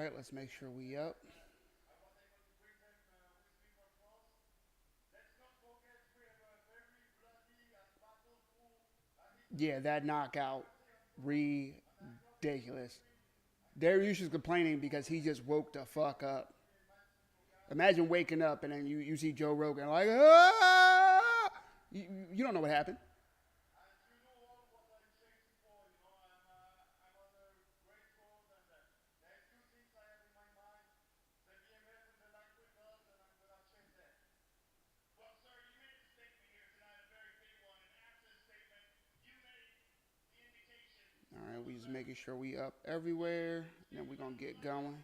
right, let's make sure we up. Yeah, that knockout, ridiculous. Dariush is complaining because he just woke the fuck up. Imagine waking up and then you see Joe Rogan like, ah! You don't know what happened. All right, we just making sure we up everywhere, and then we're gonna get going.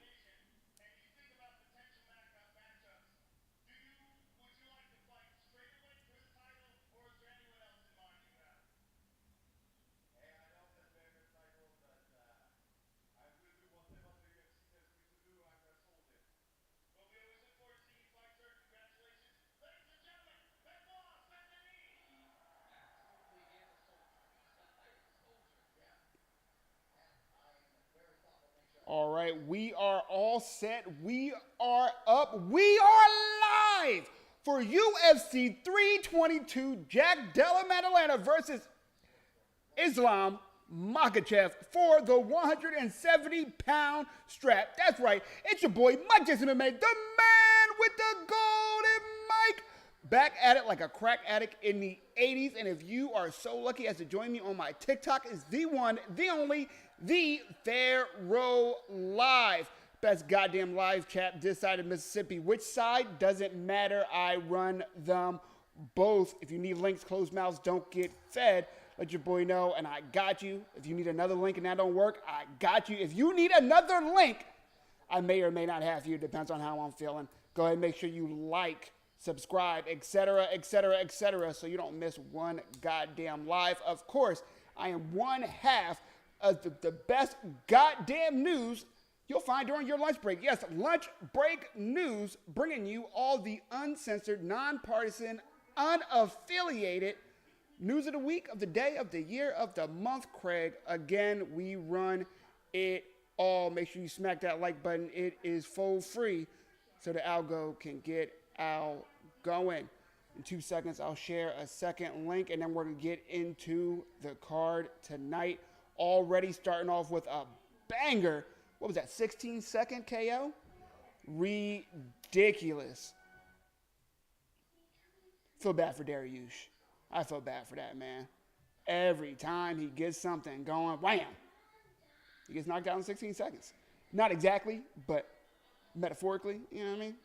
All right, we are all set. We are up. We are live for UFC 322. Jack Della Maddalena versus Islam Makhachev for the 170-pound strap. That's right. It's your boy, Mike Jason MMA, the man with the golden mic. Back at it like a crack addict in the 80s. And if you are so lucky as to join me on my TikTok, is the one, the only, the Pharaoh Live. Best goddamn live chat this side of Mississippi. Which side? Doesn't matter. I run them both. If you need links, closed mouths don't get fed. Let your boy know, and I got you. If you need another link and that don't work, I got you. If you need another link, I may or may not have you. Depends on how I'm feeling. Go ahead and make sure you like, subscribe, etc., etc., etc., so you don't miss one goddamn live. Of course, I am one half of the best goddamn news you'll find during your lunch break. Yes, lunch break news, bringing you all the uncensored, nonpartisan, unaffiliated news of the week, of the day, of the year, of the month. Craig, again, we run it all. Make sure you smack that like button. It is full free so the algo can get out going. In 2 seconds, I'll share a second link, and then we're going to get into the card tonight. Already starting off with a banger. What was that, 16-second KO? Ridiculous. Feel bad for Dariush. I feel bad for that, man. Every time he gets something going, wham, he gets knocked out in 16 seconds. Not exactly, but metaphorically, you know what I mean?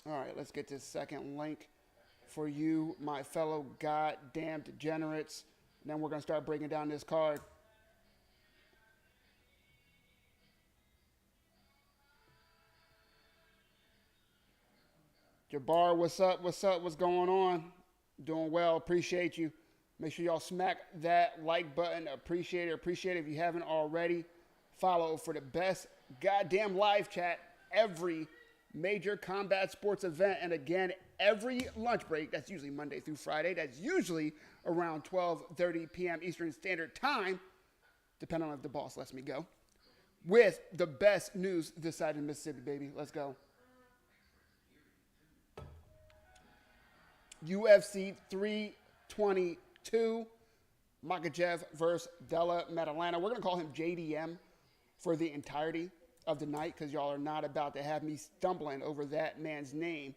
All right, let's get this second link for you, my fellow goddamn degenerates. And then we're going to start breaking down this card. Jabbar, what's up? What's up? What's going on? Doing well. Appreciate you. Make sure y'all smack that like button. Appreciate it. Appreciate it. If you haven't already, follow for the best goddamn live chat every major combat sports event. And again, every lunch break, that's usually Monday through Friday. That's usually around 12:30 p.m. Eastern Standard Time, depending on if the boss lets me go, with the best news this side of Mississippi, baby. Let's go. UFC 322, Makhachev versus Della Maddalena. We're going to call him JDM for the entirety of the night because y'all are not about to have me stumbling over that man's name.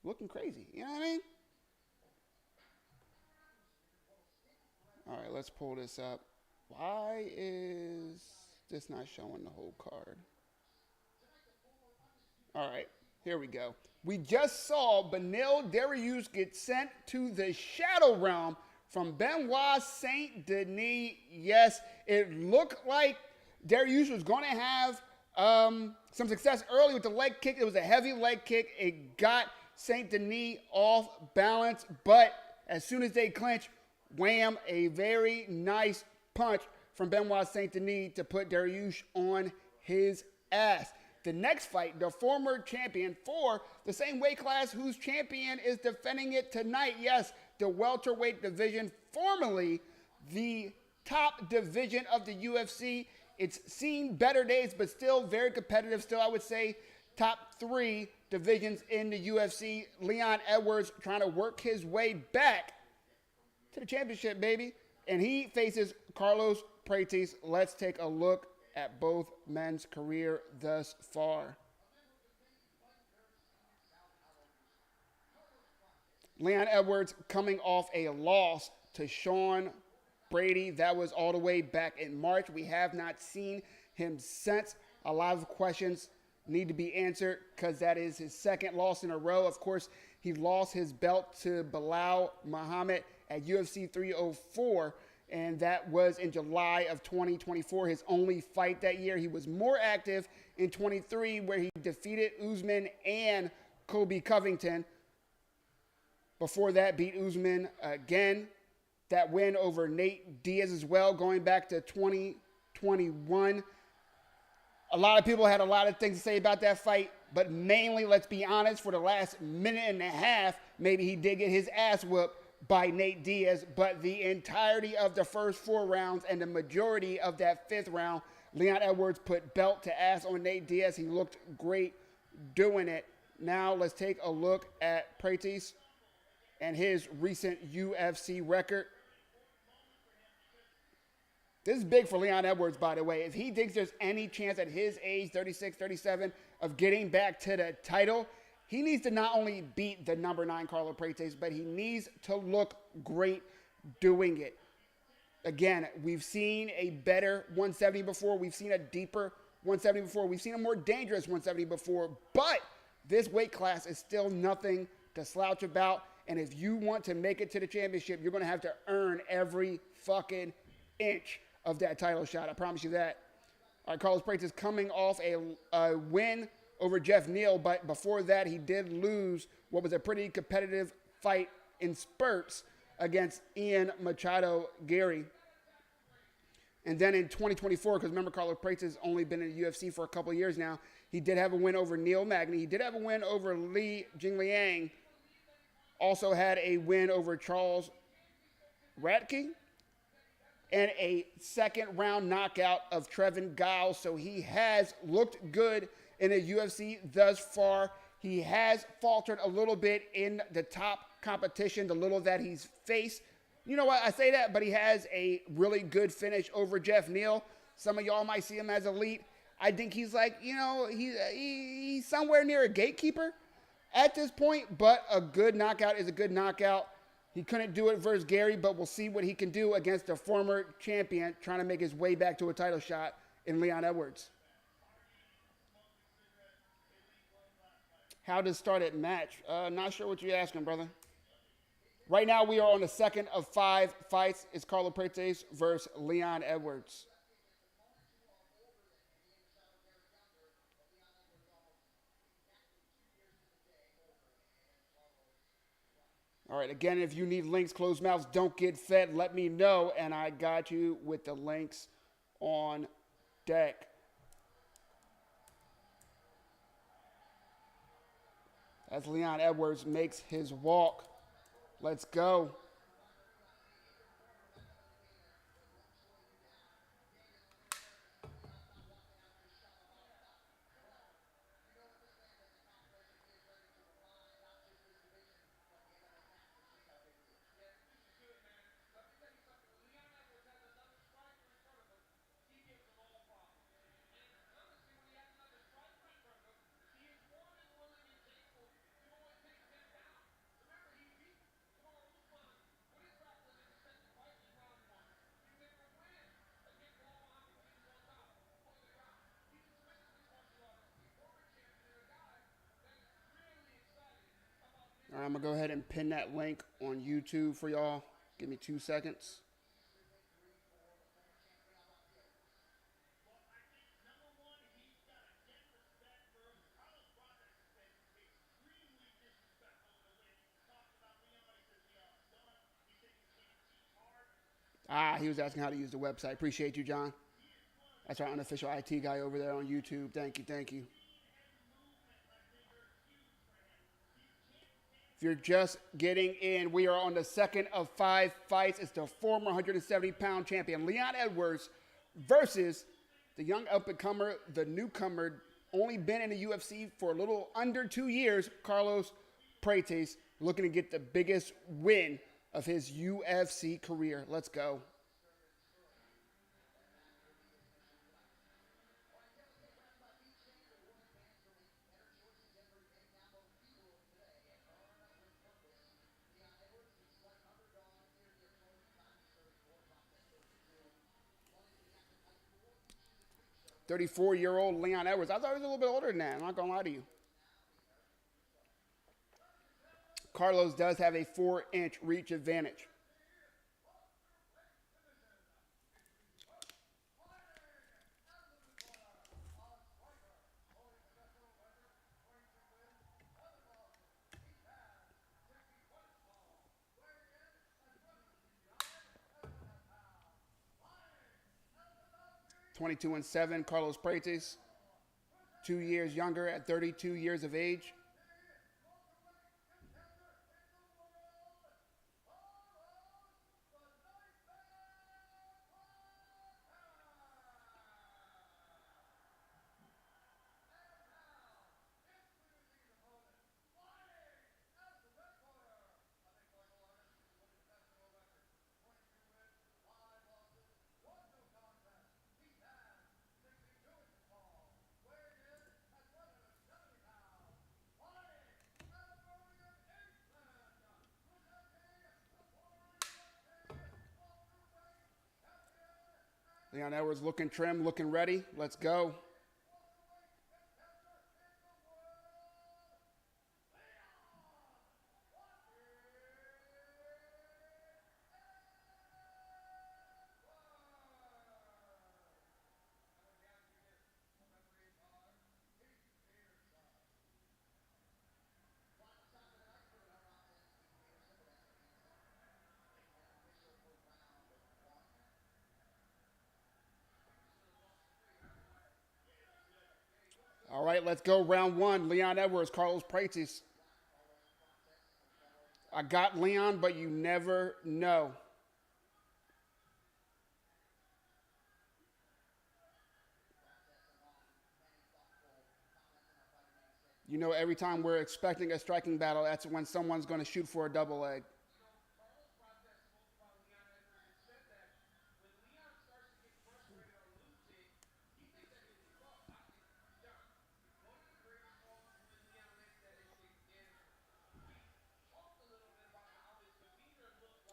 Looking crazy, you know what I mean? All right, let's pull this up. Why is this not showing the whole card? All right, here we go. We just saw Beneil Dariush get sent to the Shadow Realm from Benoit Saint Denis. Yes, it looked like Dariush was going to have some success early with the leg kick. It was a heavy leg kick. It got Saint Denis off balance, but as soon as they clinch, wham, a very nice punch from Benoit Saint Denis to put Dariush on his ass. The next fight, the former champion for the same weight class whose champion is defending it tonight. Yes, the welterweight division, formerly the top division of the UFC, It's seen better days, but still very competitive. Still, I would say top 3 divisions in the UFC. Leon Edwards trying to work his way back to the championship, baby. And he faces Carlos Prates. Let's take a look at both men's career thus far. Leon Edwards coming off a loss to Shawn Brady. That was all the way back in March. We have not seen him since. A lot of questions need to be answered because that is his second loss in a row. Of course, he lost his belt to Bilal Muhammad at UFC 304, and that was in July of 2024, his only fight that year. He was more active in 23, where he defeated Usman and Colby Covington. Before that, beat Usman again. That win over Nate Diaz as well, going back to 2021. A lot of people had a lot of things to say about that fight, but mainly, let's be honest, for the last minute and a half, maybe he did get his ass whooped by Nate Diaz, but the entirety of the first 4 rounds and the majority of that 5th round, Leon Edwards put belt to ass on Nate Diaz. He looked great doing it. Now let's take a look at Prates and his recent UFC record. This is big for Leon Edwards, by the way. If he thinks there's any chance at his age, 36, 37, of getting back to the title, he needs to not only beat the number 9 Carlos Prates, but he needs to look great doing it. Again, we've seen a better 170 before. We've seen a deeper 170 before. We've seen a more dangerous 170 before. But this weight class is still nothing to slouch about. And if you want to make it to the championship, you're going to have to earn every fucking inch of that title shot. I promise you that. All right, Carlos Prates is coming off a win over Jeff Neal, but before that, he did lose what was a pretty competitive fight in spurts against Ian Machado Gary. And then in 2024, because remember, Carlos Prates has only been in the UFC for a couple of years now, he did have a win over Neil Magny. He did have a win over Li Jingliang. Also had a win over Charles Radke. And a second-round knockout of Trevin Giles. So he has looked good in the UFC thus far. He has faltered a little bit in the top competition, the little that he's faced. You know what? I say that, but he has a really good finish over Jeff Neal. Some of y'all might see him as elite. I think he's like, you know, he's somewhere near a gatekeeper at this point, but a good knockout is a good knockout. He couldn't do it versus Gary, but we'll see what he can do against a former champion trying to make his way back to a title shot in Leon Edwards. How does start at match? Not sure what you're asking, brother. Right now, we are on the second of 5 fights. It's Carlos Prates versus Leon Edwards. All right, again, if you need links, closed mouths don't get fed, let me know, and I got you with the links on deck. As Leon Edwards makes his walk, let's go. All right, I'm going to go ahead and pin that link on YouTube for y'all. Give me 2 seconds. He was asking how to use the website. Appreciate you, John. That's our unofficial IT guy over there on YouTube. Thank you, thank you. If you're just getting in, we are on the second of 5 fights. It's the former 170-pound champion, Leon Edwards, versus The young up-and-comer, the newcomer, only been in the UFC for a little under 2 years. Carlos Prates looking to get the biggest win of his UFC career. Let's go. "34-year-old Leon Edwards." I thought he was a little bit older than that. I'm not going to lie to you. Carlos does have a 4-inch reach advantage. "22-7, Carlos Prates, 2 years younger at 32 years of age. Leon Edwards looking trim, looking ready. Let's go. All right, let's go. Round one. Leon Edwards, Carlos Prates. I got Leon, but you never know. You know, every time we're expecting a striking battle, that's when someone's going to shoot for a double leg.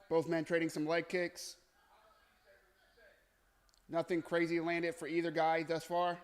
Both men trading some leg kicks. Nothing crazy landed for either guy thus far.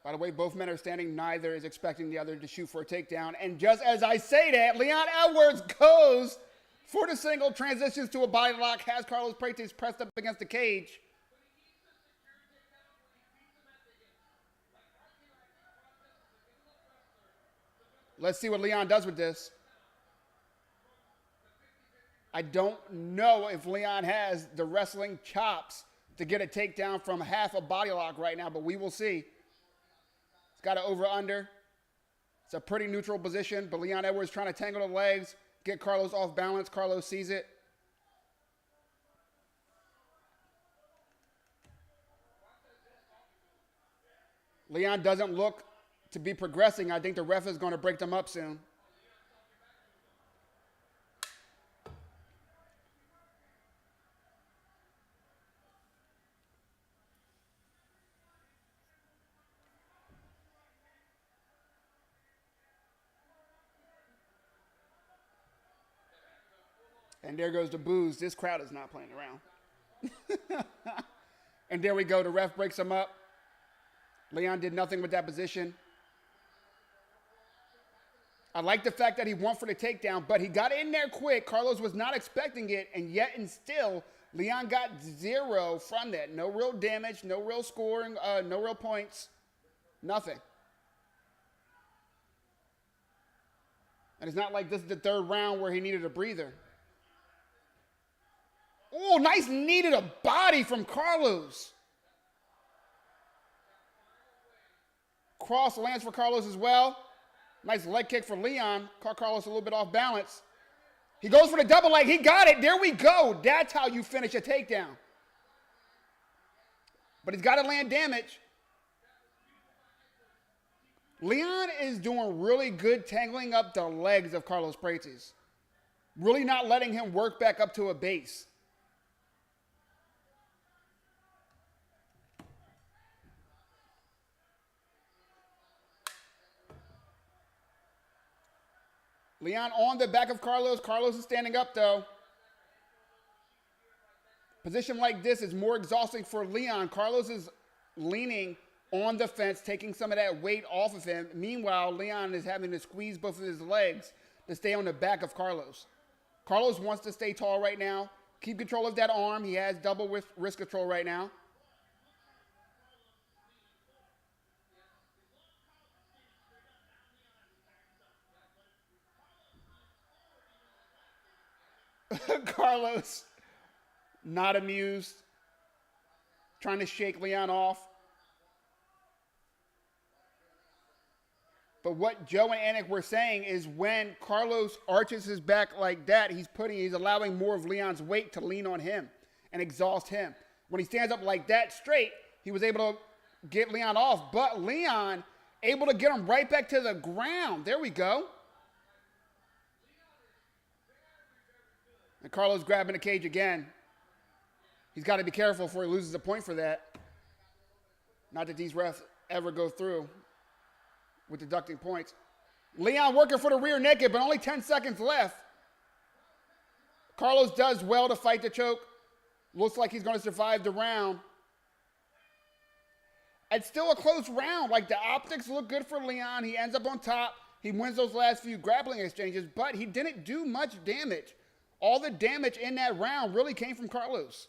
By the way, both men are standing. Neither is expecting the other to shoot for a takedown. And just as I say that, Leon Edwards goes for the single, transitions to a body lock, has Carlos Prates pressed up against the cage. Let's see what Leon does with this. I don't know if Leon has the wrestling chops to get a takedown from half a body lock right now, but we will see. It's got an over-under. It's a pretty neutral position, but Leon Edwards trying to tangle the legs, get Carlos off balance. Carlos sees it. Leon doesn't look to be progressing. I think the ref is going to break them up soon. And there goes the booze. This crowd is not playing around. And there we go. The ref breaks him up. Leon did nothing with that position. I like the fact that he went for the takedown, but he got in there quick. Carlos was not expecting it, and yet and still, Leon got 0 from that. No real damage, no real scoring, no real points, nothing. And it's not like this is the 3rd round where he needed a breather. Oh, nice knee to the body from Carlos. Cross lands for Carlos as well. Nice leg kick for Leon. Caught Carlos a little bit off balance. He goes for the double leg. He got it. There we go. That's how you finish a takedown. But he's got to land damage. Leon is doing really good tangling up the legs of Carlos Prates. Really not letting him work back up to a base. Leon on the back of Carlos. Carlos is standing up, though. Position like this is more exhausting for Leon. Carlos is leaning on the fence, taking some of that weight off of him. Meanwhile, Leon is having to squeeze both of his legs to stay on the back of Carlos. Carlos wants to stay tall right now. Keep control of that arm. He has double wrist control right now. Carlos, not amused, trying to shake Leon off. But what Joe and Anik were saying is when Carlos arches his back like that, he's allowing more of Leon's weight to lean on him and exhaust him. When he stands up like that straight, he was able to get Leon off, but Leon able to get him right back to the ground. There we go. And Carlos grabbing the cage again. He's got to be careful before he loses a point for that. Not that these refs ever go through with deducting points. Leon working for the rear naked, but only 10 seconds left. Carlos does well to fight the choke. Looks like he's going to survive the round. It's still a close round. Like, the optics look good for Leon. He ends up on top. He wins those last few grappling exchanges, but he didn't do much damage. All the damage in that round really came from Carlos.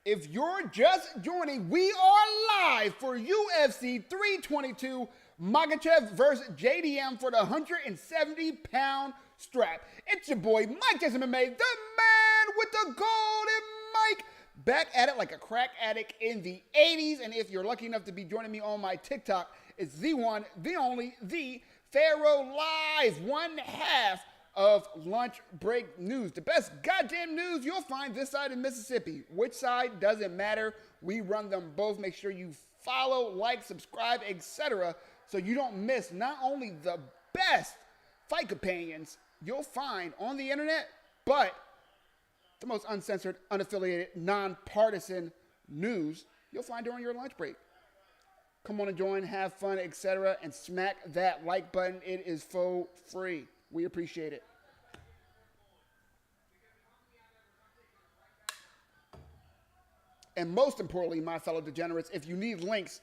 If you're just joining, we are live for UFC 322, Makhachev versus JDM for the 170-pound strap. It's your boy, Mike Jason MMA, the man with the golden mic. Back at it like a crack addict in the 80s. And if you're lucky enough to be joining me on my TikTok, it's the one, the only, the Pharaoh Live, one half of lunch break news. The best goddamn news you'll find this side of Mississippi. Which side doesn't matter. We run them both. Make sure you follow, like, subscribe, etc. so you don't miss not only the best fight companions you'll find on the internet, but the most uncensored, unaffiliated, nonpartisan news you'll find during your lunch break. Come on and join, have fun, etc. and smack that like button. It is for free. We appreciate it. And most importantly, my fellow degenerates, if you need links,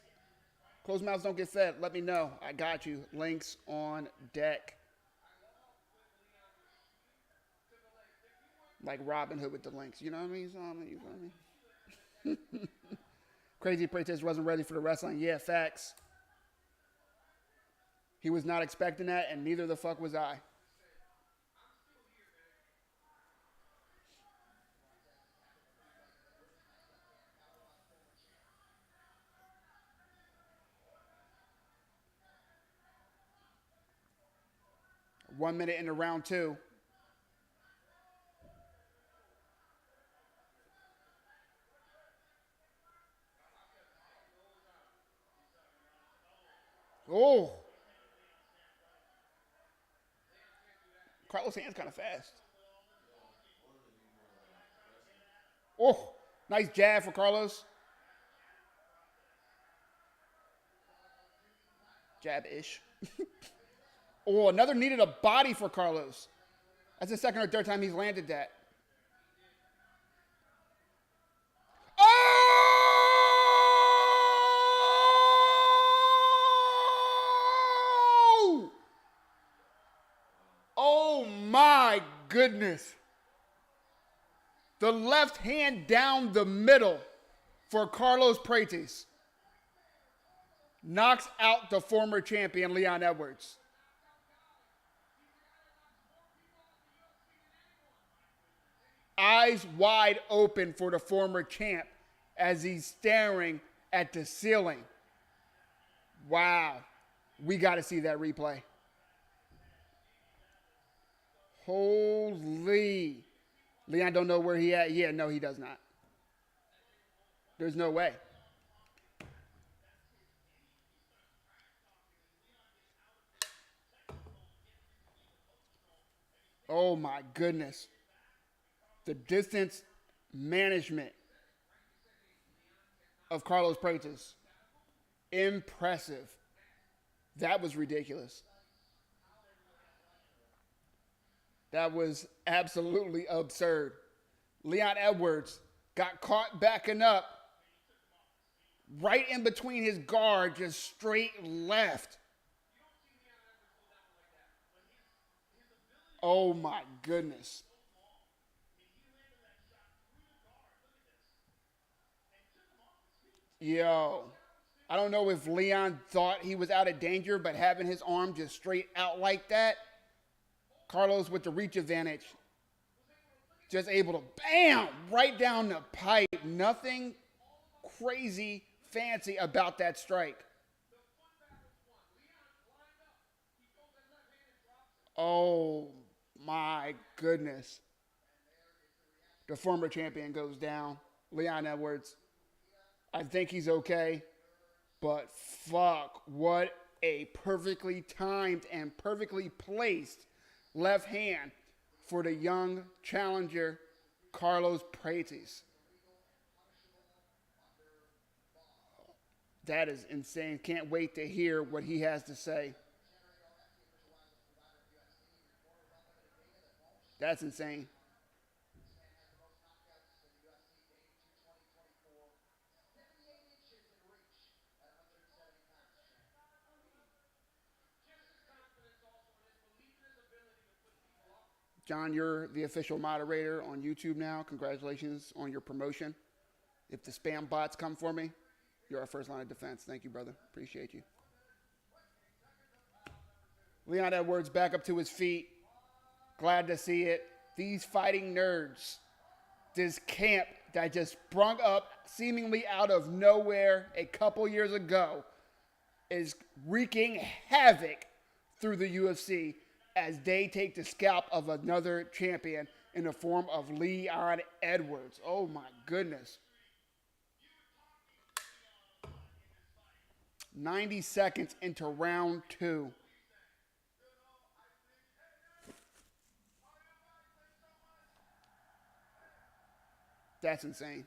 closed mouths don't get fed, let me know. I got you. Links on deck. Like Robin Hood with the links. You know what I mean? You know what I mean? Crazy Prates wasn't ready for the wrestling. Yeah, facts. He was not expecting that, and neither the fuck was I. One minute into round two. Oh. Carlos' hand's kind of fast. Oh, nice jab for Carlos. Jab-ish. Oh, another knee to the body for Carlos. That's the second or third time he's landed that. goodness. The left hand down the middle for Carlos Prates. Knocks out the former champion, Leon Edwards. Eyes wide open for the former champ as he's staring at the ceiling. Wow. We got to see that replay. Holy. Leon don't know where he at. Yeah, no, he does not. There's no way. Oh my goodness. The distance management of Carlos Prates. Impressive. That was ridiculous. That was absolutely absurd. Leon Edwards got caught backing up right in between his guard, just straight left. Oh my goodness. Yo, I don't know if Leon thought he was out of danger, but having his arm just straight out like that, Carlos with the reach advantage, just able to bam, right down the pipe. Nothing crazy fancy about that strike. Oh my goodness. The former champion goes down. Leon Edwards. I think he's okay. But fuck, what a perfectly timed and perfectly placed left hand for the young challenger, Carlos Prates. That is insane. Can't wait to hear what he has to say. That's insane. John, you're the official moderator on YouTube now. Congratulations on your promotion. If the spam bots come for me, you're our first line of defense. Thank you, brother. Appreciate you. Leon Edwards back up to his feet. Glad to see it. These fighting nerds, this camp that just sprung up seemingly out of nowhere a couple years ago, is wreaking havoc through the UFC as they take the scalp of another champion in the form of Leon Edwards. Oh my goodness. 90 seconds into round 2. That's insane.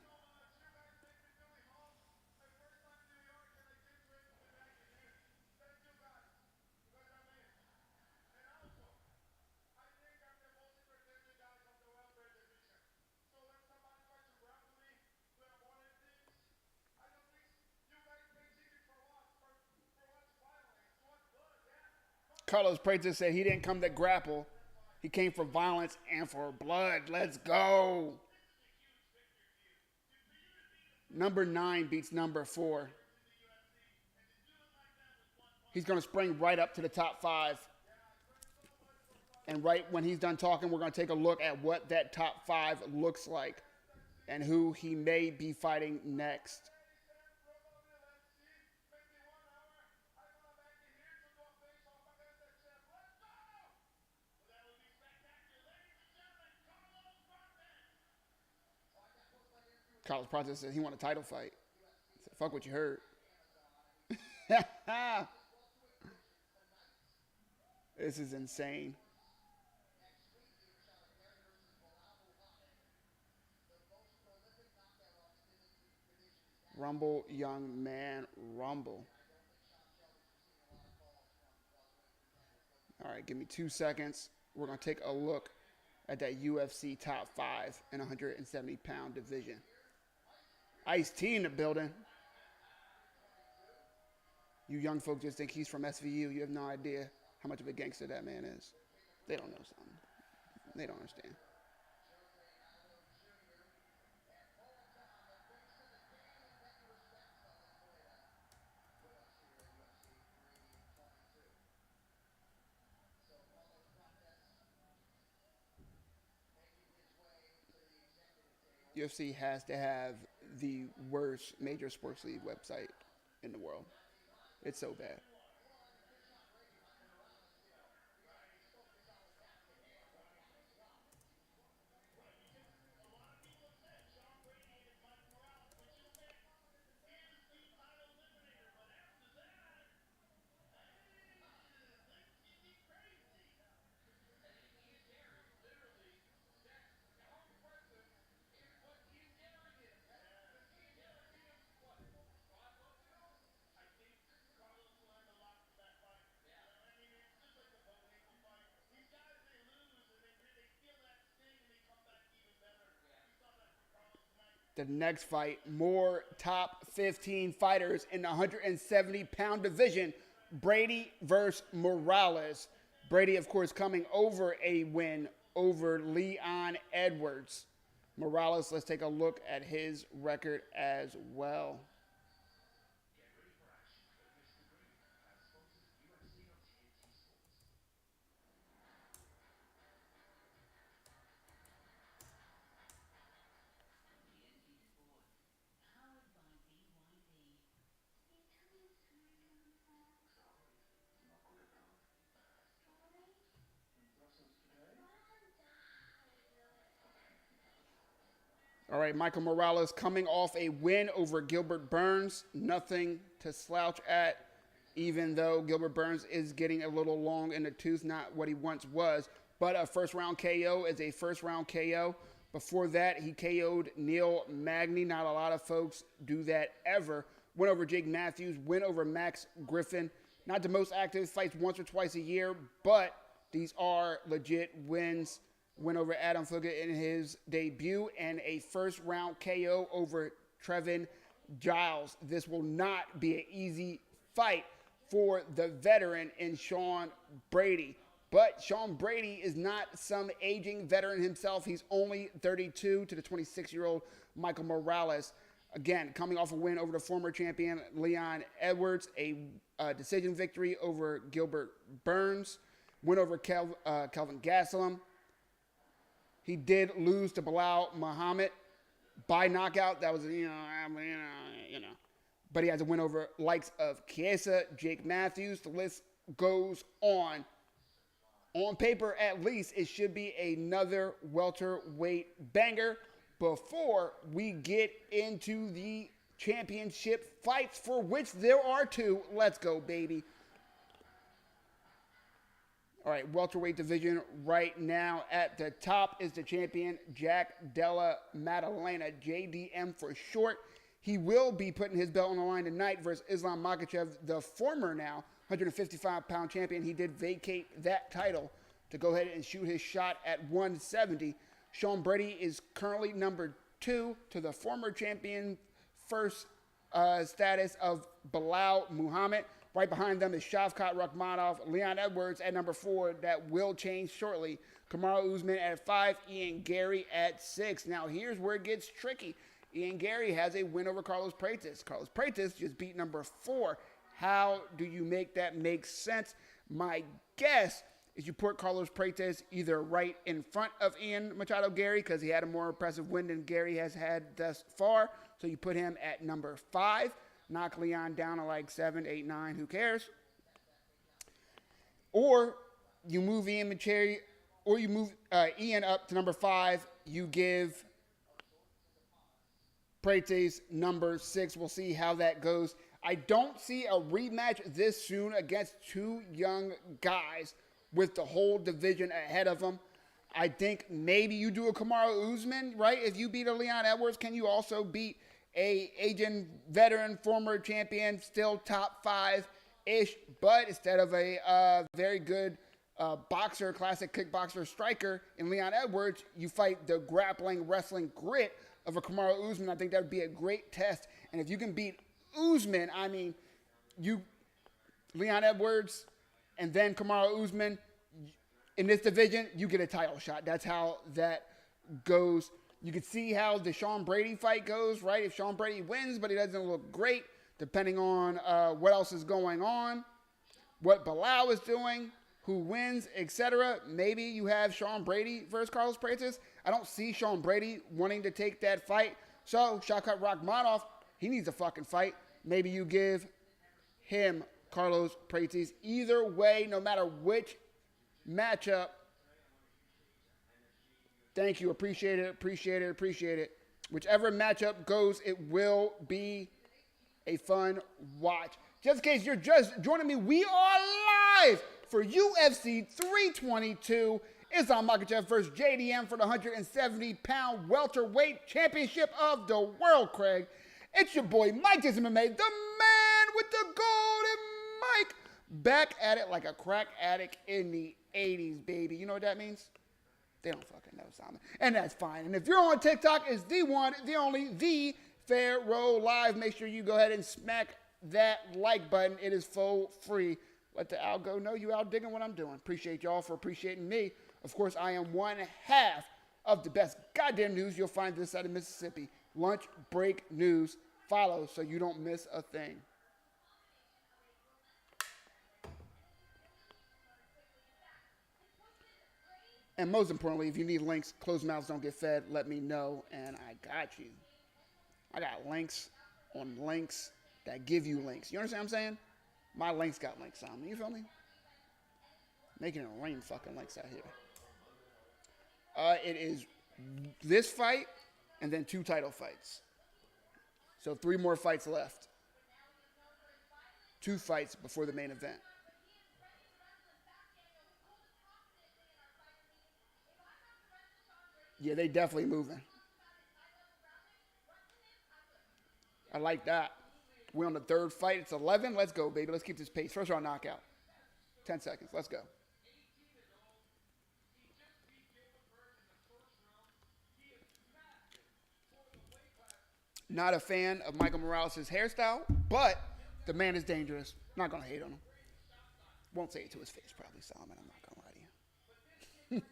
Carlos Prates said he didn't come to grapple. He came for violence and for blood. Let's go. Number 9 beats number 4. He's going to spring right up to the top 5. And right when he's done talking, we're going to take a look at what that top 5 looks like and who he may be fighting next. Carlos Prates said he won a title fight. I said, fuck what you heard. This is insane. Rumble, young man, rumble. All right, give me 2 seconds. We're going to take a look at that UFC top 5 in 170-pound division. Ice-T in the building. You young folks just think he's from SVU. You have no idea how much of a gangster that man is. They don't know something. They don't understand. UFC has to have the worst major sports league website in the world. It's so bad. The next fight, more top 15 fighters in the 170-pound division. Brady versus Morales. Brady, of course, coming over a win over Leon Edwards. Morales, let's take a look at his record as well. All right, Michael Morales coming off a win over Gilbert Burns. Nothing to slouch at, even though Gilbert Burns is getting a little long in the tooth, not what he once was. But a first-round KO is a first-round KO. Before that, he KO'd Neil Magny. Not a lot of folks do that ever. Win over Jake Matthews, win over Max Griffin. Not the most active, fights once or twice a year, but these are legit wins. Win over Adam Fugger in his debut, and a first-round KO over Trevin Giles. This will not be an easy fight for the veteran in Shawn Brady. But Shawn Brady is not some aging veteran himself. He's only 32 to the 26-year-old Michael Morales. Again, coming off a win over the former champion Leon Edwards, a decision victory over Gilbert Burns, win over Kelvin Gastelum. He did lose to Bilal Muhammad by knockout. That was, you know. But he has a win over likes of Chiesa, Jake Matthews. The list goes on. On paper, at least, it should be another welterweight banger before we get into the championship fights, for which there are two. Let's go, baby. All right, welterweight division right now. At the top is the champion, Jack Della Maddalena, JDM for short. He will be putting his belt on the line tonight versus Islam Makhachev, the former now 155-pound champion. He did vacate that title to go ahead and shoot his shot at 170. Shawn Brady is currently number 2 to the former champion first status of Bilal Muhammad. Right behind them is Shavkat Rakhmonov, Leon Edwards at number 4. That will change shortly. Kamaru Usman at 5, Ian Gary at 6. Now here's where it gets tricky. Ian Gary has a win over Carlos Prates. Carlos Prates just beat number 4. How do you make that make sense? My guess is you put Carlos Prates either right in front of Ian Machado Gary because he had a more impressive win than Gary has had thus far. So you put him at number 5. Knock Leon down to like 7, 8, 9. Who cares? Or you move Ian Machado, or you move Ian up to number 5. You give Prates number 6. We'll see how that goes. I don't see a rematch this soon against two young guys with the whole division ahead of them. I think maybe you do a Kamaru Usman, right? If you beat a Leon Edwards, can you also beat a Asian veteran, former champion, still top 5-ish, but instead of a very good boxer, classic kickboxer, striker in Leon Edwards, you fight the grappling, wrestling grit of a Kamaru Usman. I think that would be a great test. And if you can beat Usman, I mean, Leon Edwards and then Kamaru Usman, in this division, you get a title shot. That's how that goes. You can see how the Shawn Brady fight goes, right? If Shawn Brady wins, but he doesn't look great, depending on what else is going on, what Bilal is doing, who wins, etc. Maybe you have Shawn Brady versus Carlos Prates. I don't see Shawn Brady wanting to take that fight. So, Shavkat Rakhmonov, he needs a fucking fight. Maybe you give him Carlos Prates. Either way, no matter which matchup, thank you. Appreciate it, appreciate it, appreciate it. Whichever matchup goes, it will be a fun watch. Just in case you're just joining me, we are live for UFC 322. It's on Makhachev versus JDM for the 170-pound welterweight championship of the world, Craig. It's your boy, Mike Jason MMA, the man with the golden mic. Back at it like a crack addict in the 80s, baby. You know what that means? They don't fucking know, Simon. And that's fine. And if you're on TikTok, it's the one, the only, the Pharaoh Live. Make sure you go ahead and smack that like button. It is full free. Let the algo know you out digging what I'm doing. Appreciate y'all for appreciating me. Of course, I am one half of the best goddamn news you'll find this side of Mississippi. Lunch break news. Follow so you don't miss a thing. And most importantly, if you need links, closed mouths don't get fed, let me know, and I got you. I got links on links that give you links. You understand what I'm saying? My links got links on me. You feel me? Making it rain fucking links out here. It is this fight and then 2 title fights. So 3 more fights left. 2 fights before the main event. Yeah, they definitely moving. I like that. We're on the 3rd fight. It's 11. Let's go, baby. Let's keep this pace. First round knockout. 10 seconds. Let's go. Not a fan of Michael Morales' hairstyle, but the man is dangerous. Not going to hate on him. Won't say it to his face, probably, Solomon. I'm not going to lie to you.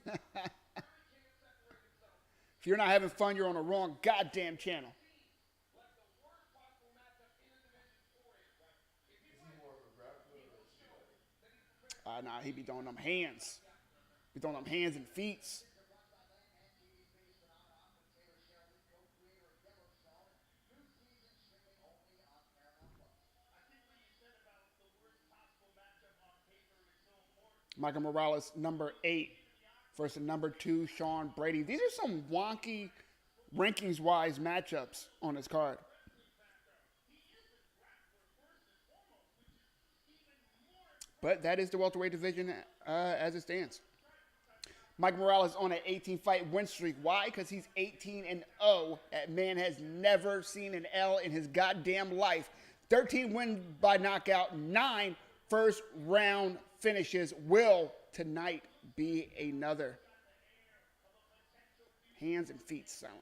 If you're not having fun, you're on the wrong goddamn channel. Nah, he be throwing them hands. Be throwing them hands and feet. Michael Morales, number 8, versus number 2, Shawn Brady. These are some wonky, rankings-wise matchups on this card. But that is the welterweight division as it stands. Mike Morales on an 18-fight win streak. Why? Because he's 18-0. That man has never seen an L in his goddamn life. 13 wins by knockout, 9 first-round finishes. Will tonight be another? Hands and feet, Solomon.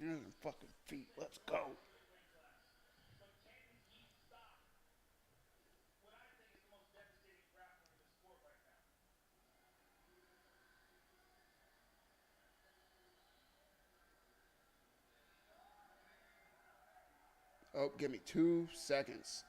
Hands and fucking feet. Let's go. Oh, give me 2 seconds.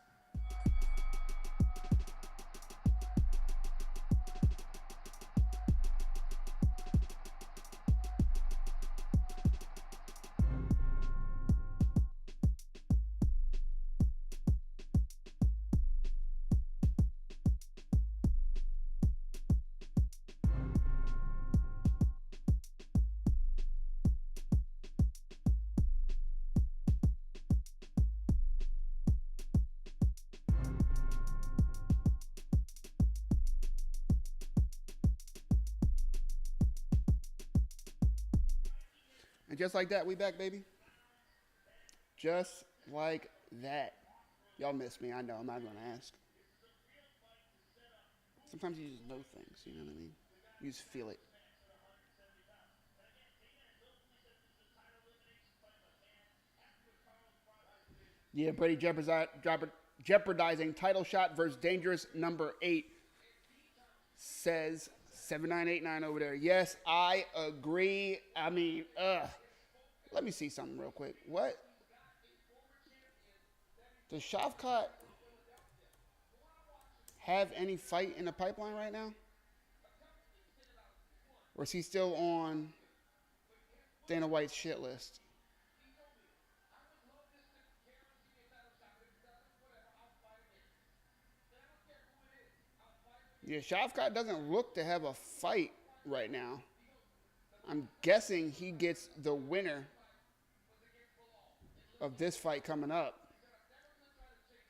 And just like that, we back, baby. Just like that. Y'all miss me. I know. I'm not going to ask. Sometimes you just know things. You know what I mean? You just feel it. Yeah, Brady jeopardizing title shot versus dangerous number 8, says 7989 over there. Yes, I agree. I mean, let me see something real quick. What? Does Shavkat have any fight in the pipeline right now? Or is he still on Dana White's shit list? Yeah, Shavkat doesn't look to have a fight right now. I'm guessing he gets the winner of this fight coming up.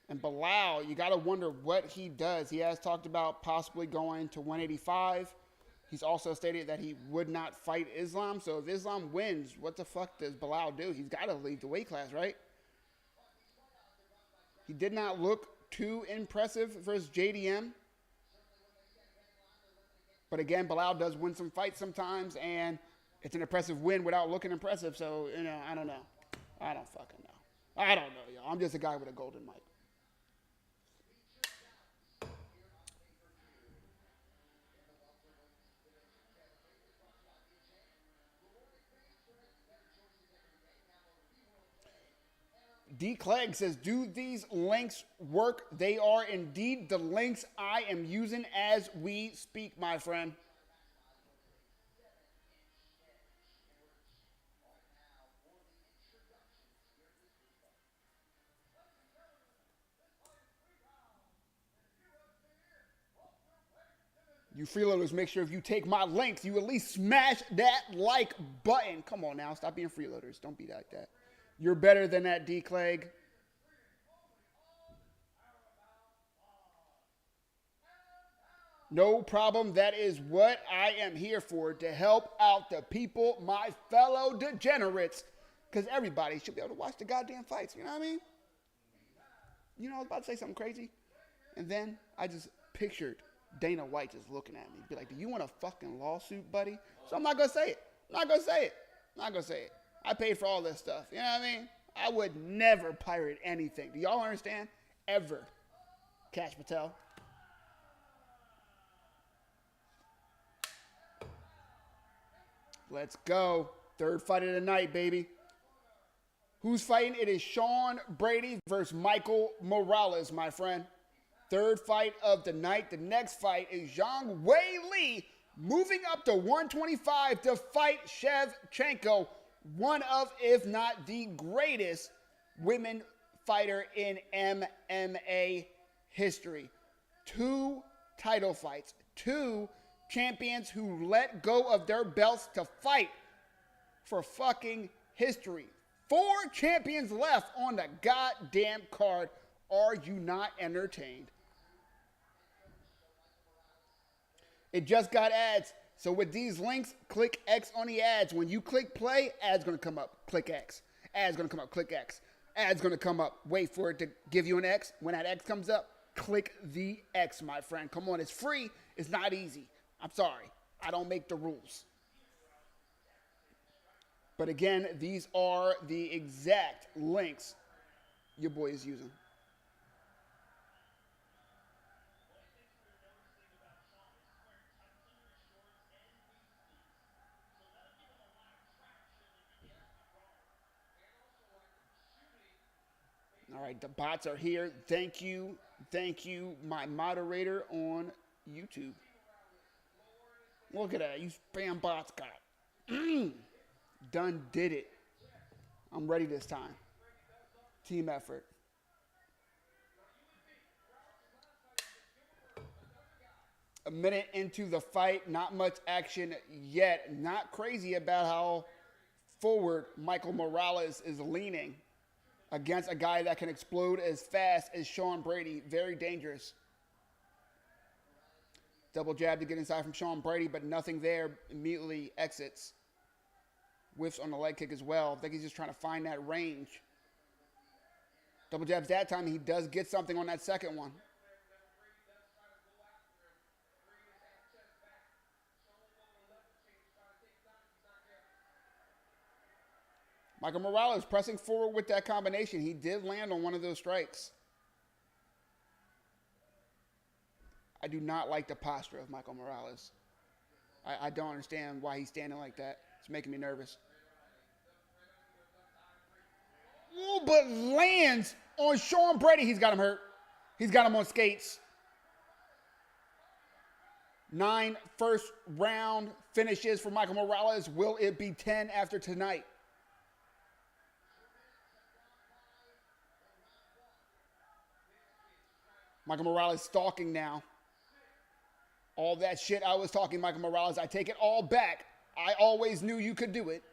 And Bilal, you got to wonder what he does. He has talked about possibly going to 185. He's also stated that he would not fight Islam. So if Islam wins, what the fuck does Bilal do? He's got to leave the weight class, right? He did not look too impressive versus JDM. But again, Bilal does win some fights sometimes, and it's an impressive win without looking impressive. So, you know, I don't know. I don't fucking know. I don't know, y'all. I'm just a guy with a golden mic. D. Clegg says, do these links work? They are indeed the links I am using as we speak, my friend. You freeloaders, make sure if you take my links, you at least smash that like button. Come on now, stop being freeloaders. Don't be like that. You're better than that, D. Clegg. No problem. That is what I am here for, to help out the people, my fellow degenerates. Because everybody should be able to watch the goddamn fights. You know what I mean? You know, I was about to say something crazy. And then I just pictured Dana White just looking at me. Be like, do you want a fucking lawsuit, buddy? So I'm not going to say it. I'm not going to say it. I'm not going to say it. I paid for all this stuff. You know what I mean? I would never pirate anything. Do y'all understand? Ever. Cash Patel. Let's go. Third fight of the night, baby. Who's fighting? It is Shawn Brady versus Michael Morales, my friend. Third fight of the night. The next fight is Zhang Weili moving up to 125 to fight Shevchenko, one of, if not the greatest women fighter in MMA history. 2 title fights, 2 champions who let go of their belts to fight for fucking history. 4 champions left on the goddamn card. Are you not entertained? It just got ads. So with these links, click X on the ads. When you click play, ads going to come up. Click X. Ads going to come up. Click X. Ads going to come up. Wait for it to give you an X. When that X comes up, click the X, my friend. Come on, it's free. It's not easy. I'm sorry. I don't make the rules. But again, these are the exact links your boy is using. All right, the bots are here. Thank you, my moderator on YouTube. Look at that, you spam bots got. Done did it. I'm ready this time. Team effort. A minute into the fight, not much action yet. Not crazy about how forward Michael Morales is leaning against a guy that can explode as fast as Shawn Brady. Very dangerous. Double jab to get inside from Shawn Brady, but nothing there. Immediately exits. Whiffs on the leg kick as well. I think he's just trying to find that range. Double jabs that time. He does get something on that second one. Michael Morales pressing forward with that combination. He did land on one of those strikes. I do not like the posture of Michael Morales. I don't understand why he's standing like that. It's making me nervous. Ooh, but lands on Shawn Brady. He's got him hurt. He's got him on skates. 9 first round finishes for Michael Morales. Will it be 10 after tonight? Michael Morales stalking now. All that shit I was talking, Michael Morales, I take it all back. I always knew you could do it.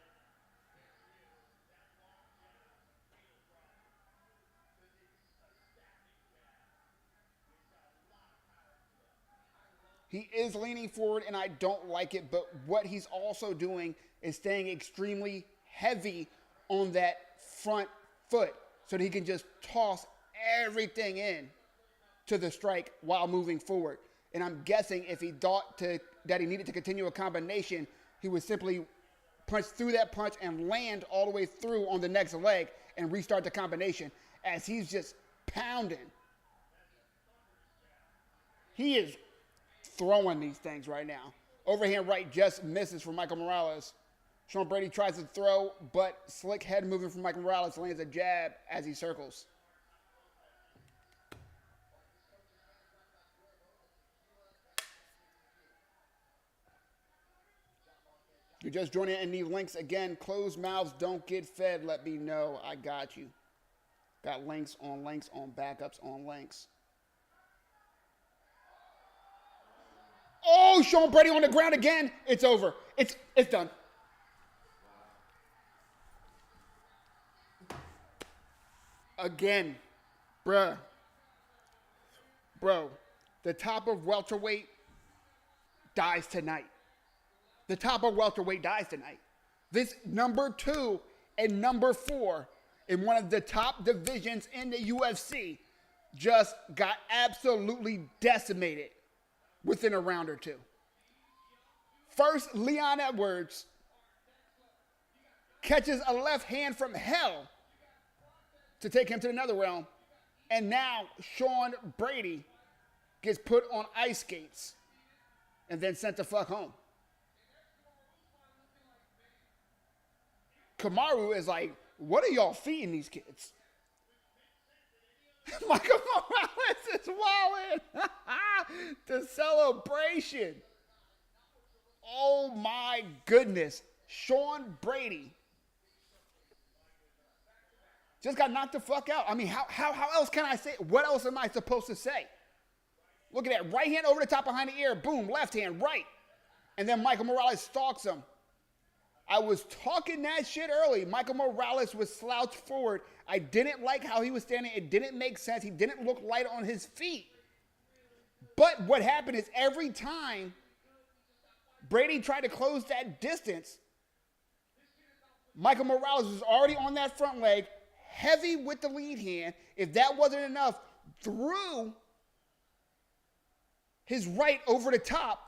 He is leaning forward, and I don't like it, but what he's also doing is staying extremely heavy on that front foot so that he can just toss everything in to the strike while moving forward. And I'm guessing if he thought that he needed to continue a combination, he would simply punch through that punch and land all the way through on the next leg and restart the combination as he's just pounding. He is throwing these things right now. Overhand right just misses for Michael Morales. Shawn Brady tries to throw, but slick head moving from Michael Morales lands a jab as he circles. You're just joining in, need links again. Closed mouths don't get fed. Let me know. I got you. Got links on backups on links. Oh, Shawn Brady on the ground again. It's over. It's done. Again. Bruh. Bro, the top of welterweight dies tonight. The top of welterweight dies tonight. This number 2 and number 4 in one of the top divisions in the UFC just got absolutely decimated within a round or two. First, Leon Edwards catches a left hand from hell to take him to another realm. And now Shawn Brady gets put on ice skates and then sent the fuck home. Kamaru is like, what are y'all feeding these kids? Michael Morales is wilding. The celebration. Oh my goodness. Shawn Brady just got knocked the fuck out. I mean, how else can I say? What else am I supposed to say? Look at that. Right hand over the top behind the ear. Boom. Left hand. Right. And then Michael Morales stalks him. I was talking that shit early. Michael Morales was slouched forward. I didn't like how he was standing. It didn't make sense. He didn't look light on his feet. But what happened is every time Brady tried to close that distance, Michael Morales was already on that front leg, heavy with the lead hand. If that wasn't enough, threw his right over the top,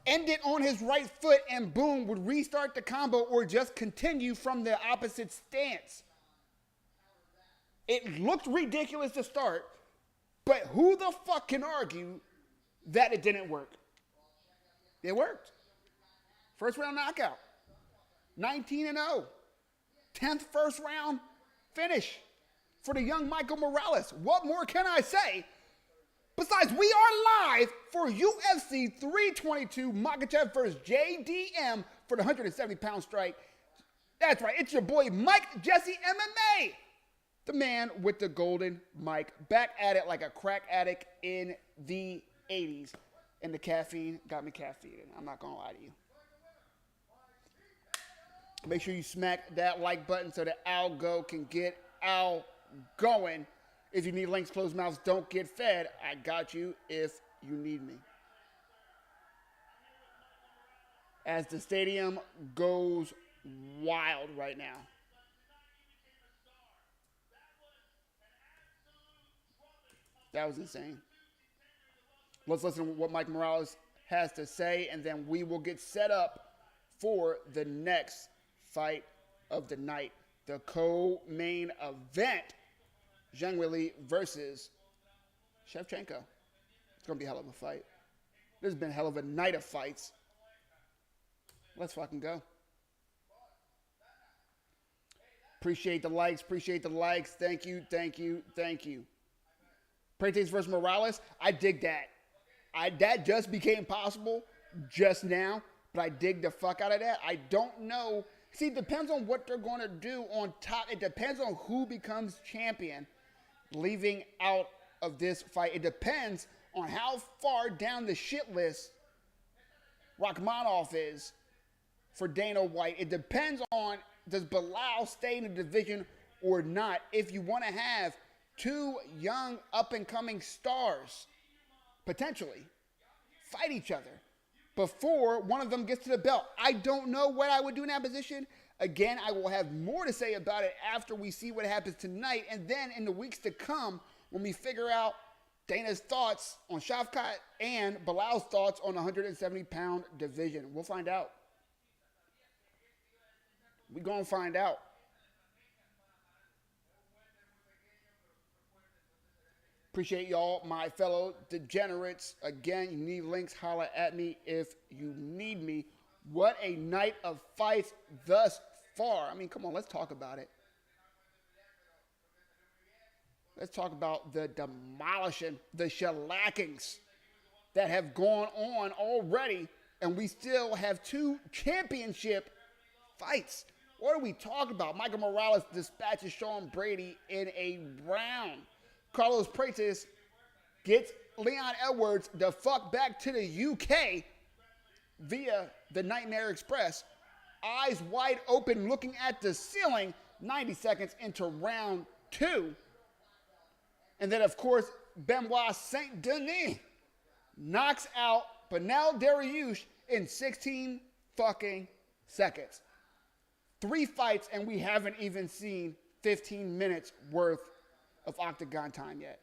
ended on his right foot, and boom, would restart the combo or just continue from the opposite stance. It looked ridiculous to start, but who the fuck can argue that it didn't work? It worked. First round knockout. 19-0. 10th first round finish for the young Michael Morales. What more can I say? Besides, we are live for UFC 322, Makhachev versus JDM for the 170-pound strike. That's right, it's your boy Mike Jesse MMA, the man with the golden mic, back at it like a crack addict in the 80s. And the caffeine got me caffeinated. I'm not going to lie to you. Make sure you smack that like button so that algo can get out going. If you need links, closed mouths don't get fed. I got you if you need me. As the stadium goes wild right now. That was insane. Let's listen to what Mike Morales has to say, and then we will get set up for the next fight of the night. The co-main event. Zhang Weili versus Shevchenko. It's going to be a hell of a fight. This has been a hell of a night of fights. Let's fucking go. Appreciate the likes. Appreciate the likes. Thank you. Thank you. Thank you. Prates versus Morales. I dig that. That just became possible just now, but I dig the fuck out of that. I don't know. See, it depends on what they're going to do on top. It depends on who becomes champion leaving out of this fight. It depends on how far down the shit list Rachmaninoff is for Dana White. It depends on, does Belal stay in the division or not? If you want to have two young up-and-coming stars potentially fight each other before one of them gets to the belt. I don't know what I would do in that position. Again, I will have more to say about it after we see what happens tonight, and then in the weeks to come when we figure out Dana's thoughts on Shavkat and Belal's thoughts on the 170-pound division. We'll find out. We're going to find out. Appreciate y'all, my fellow degenerates. Again, you need links, holla at me if you need me. What a night of fights thus far. I mean, come on, let's talk about it. Let's talk about the demolishing, the shellackings that have gone on already, and we still have two championship fights. What are we talking about? Michael Morales dispatches Shawn Brady in a round. Carlos Prates gets Leon Edwards the fuck back to the UK via the Nightmare Express. Eyes wide open, looking at the ceiling, 90 seconds into round two. And then, of course, Benoit Saint Denis knocks out Beneil Dariush in 16 fucking seconds. 3 fights, and we haven't even seen 15 minutes worth of octagon time yet.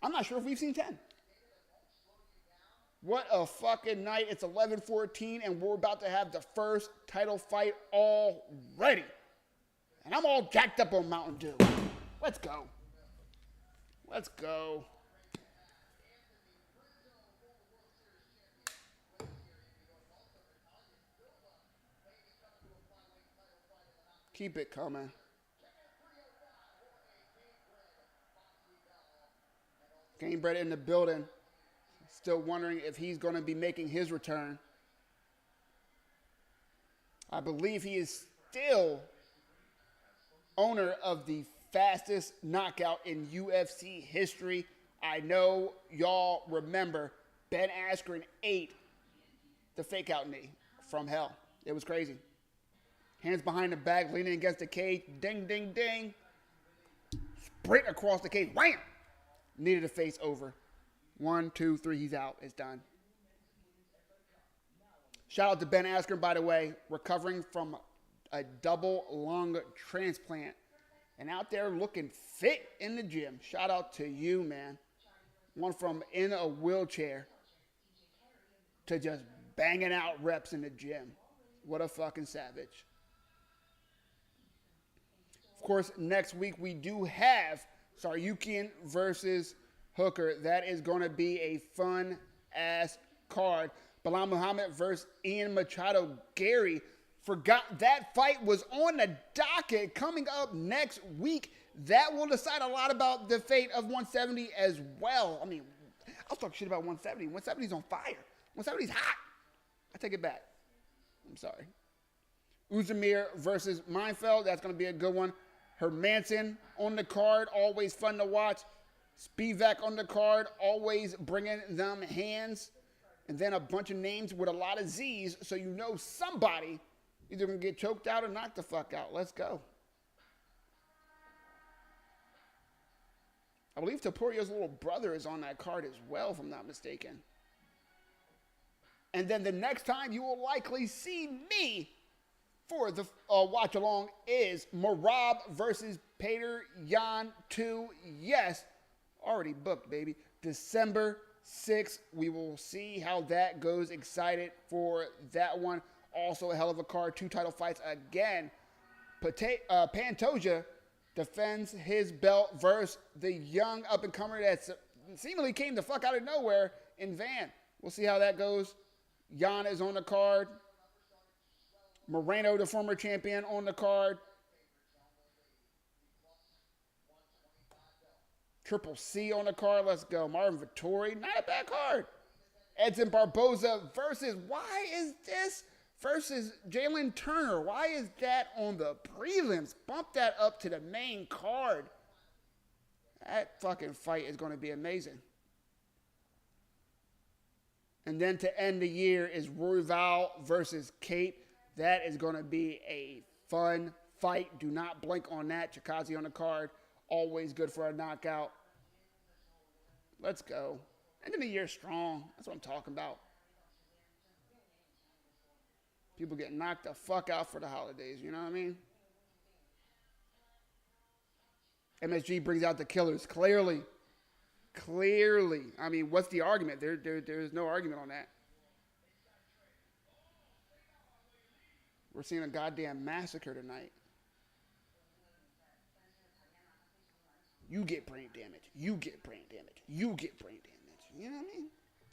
I'm not sure if we've seen 10. What a fucking night. It's 11:14, and we're about to have the first title fight already. And I'm all jacked up on Mountain Dew. Let's go. Let's go. Keep it coming. Gamebred in the building. Still wondering if he's going to be making his return. I believe he is still owner of the fastest knockout in UFC history. I know y'all remember Ben Askren ate the fake out knee from hell. It was crazy. Hands behind the back, leaning against the cage. Ding, ding, ding. Sprint across the cage. Wham! Needed a face over. 1, 2, 3, he's out. It's done. Shout out to Ben Askren, by the way, recovering from a double lung transplant and out there looking fit in the gym. Shout out to you, man. One from in a wheelchair to just banging out reps in the gym. What a fucking savage. Of course, next week we do have Saryukian versus Hooker. That is going to be a fun-ass card. Bilal Muhammad versus Ian Machado. Gary forgot that fight was on the docket coming up next week. That will decide a lot about the fate of 170 as well. I mean, I'll talk shit about 170. 170's on fire. 170's hot. I take it back. I'm sorry. Uzumir versus Meinfeld. That's going to be a good one. Hermanson on the card. Always fun to watch. Spivak on the card. Always bringing them hands. And then a bunch of names with a lot of Z's, so you know somebody either going to get choked out or knocked the fuck out. Let's go. I believe Taporio's little brother is on that card as well, if I'm not mistaken. And then the next time you will likely see me for the watch along is Merab versus Peter Yan 2. Yes, already booked, baby. December 6th. We will see how that goes. Excited for that one. Also a hell of a card. 2 title fights again. Pantoja defends his belt versus the young up-and-comer that seemingly came the fuck out of nowhere in Van. We'll see how that goes. Jan is on the card. Moreno, the former champion, on the card. Triple C on the card. Let's go. Marvin Vettori. Not a bad card. Edson Barboza versus, why is this versus Jalen Turner? Why is that on the prelims? Bump that up to the main card. That fucking fight is going to be amazing. And then to end the year is Royval versus Cape. That is going to be a fun fight. Do not blink on that. Chikazi on the card. Always good for a knockout. Let's go. End of the year strong. That's what I'm talking about. People get knocked the fuck out for the holidays. You know what I mean? MSG brings out the killers. Clearly. I mean, what's the argument? There's no argument on that. We're seeing a goddamn massacre tonight. You get brain damage. You get brain damage. You get brain damage. You know what I mean?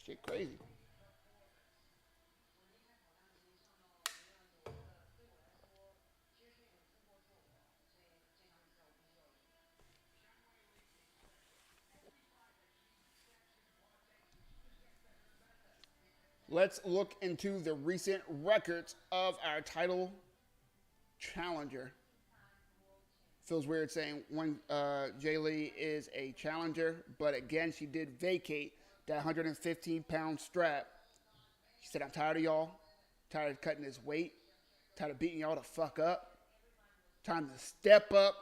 Shit crazy. Let's look into the recent records of our title challenger. Feels weird saying Jay Lee is a challenger, but again, she did vacate that 115-pound strap. She said, I'm tired of y'all, tired of cutting this weight, tired of beating y'all the fuck up. Time to step up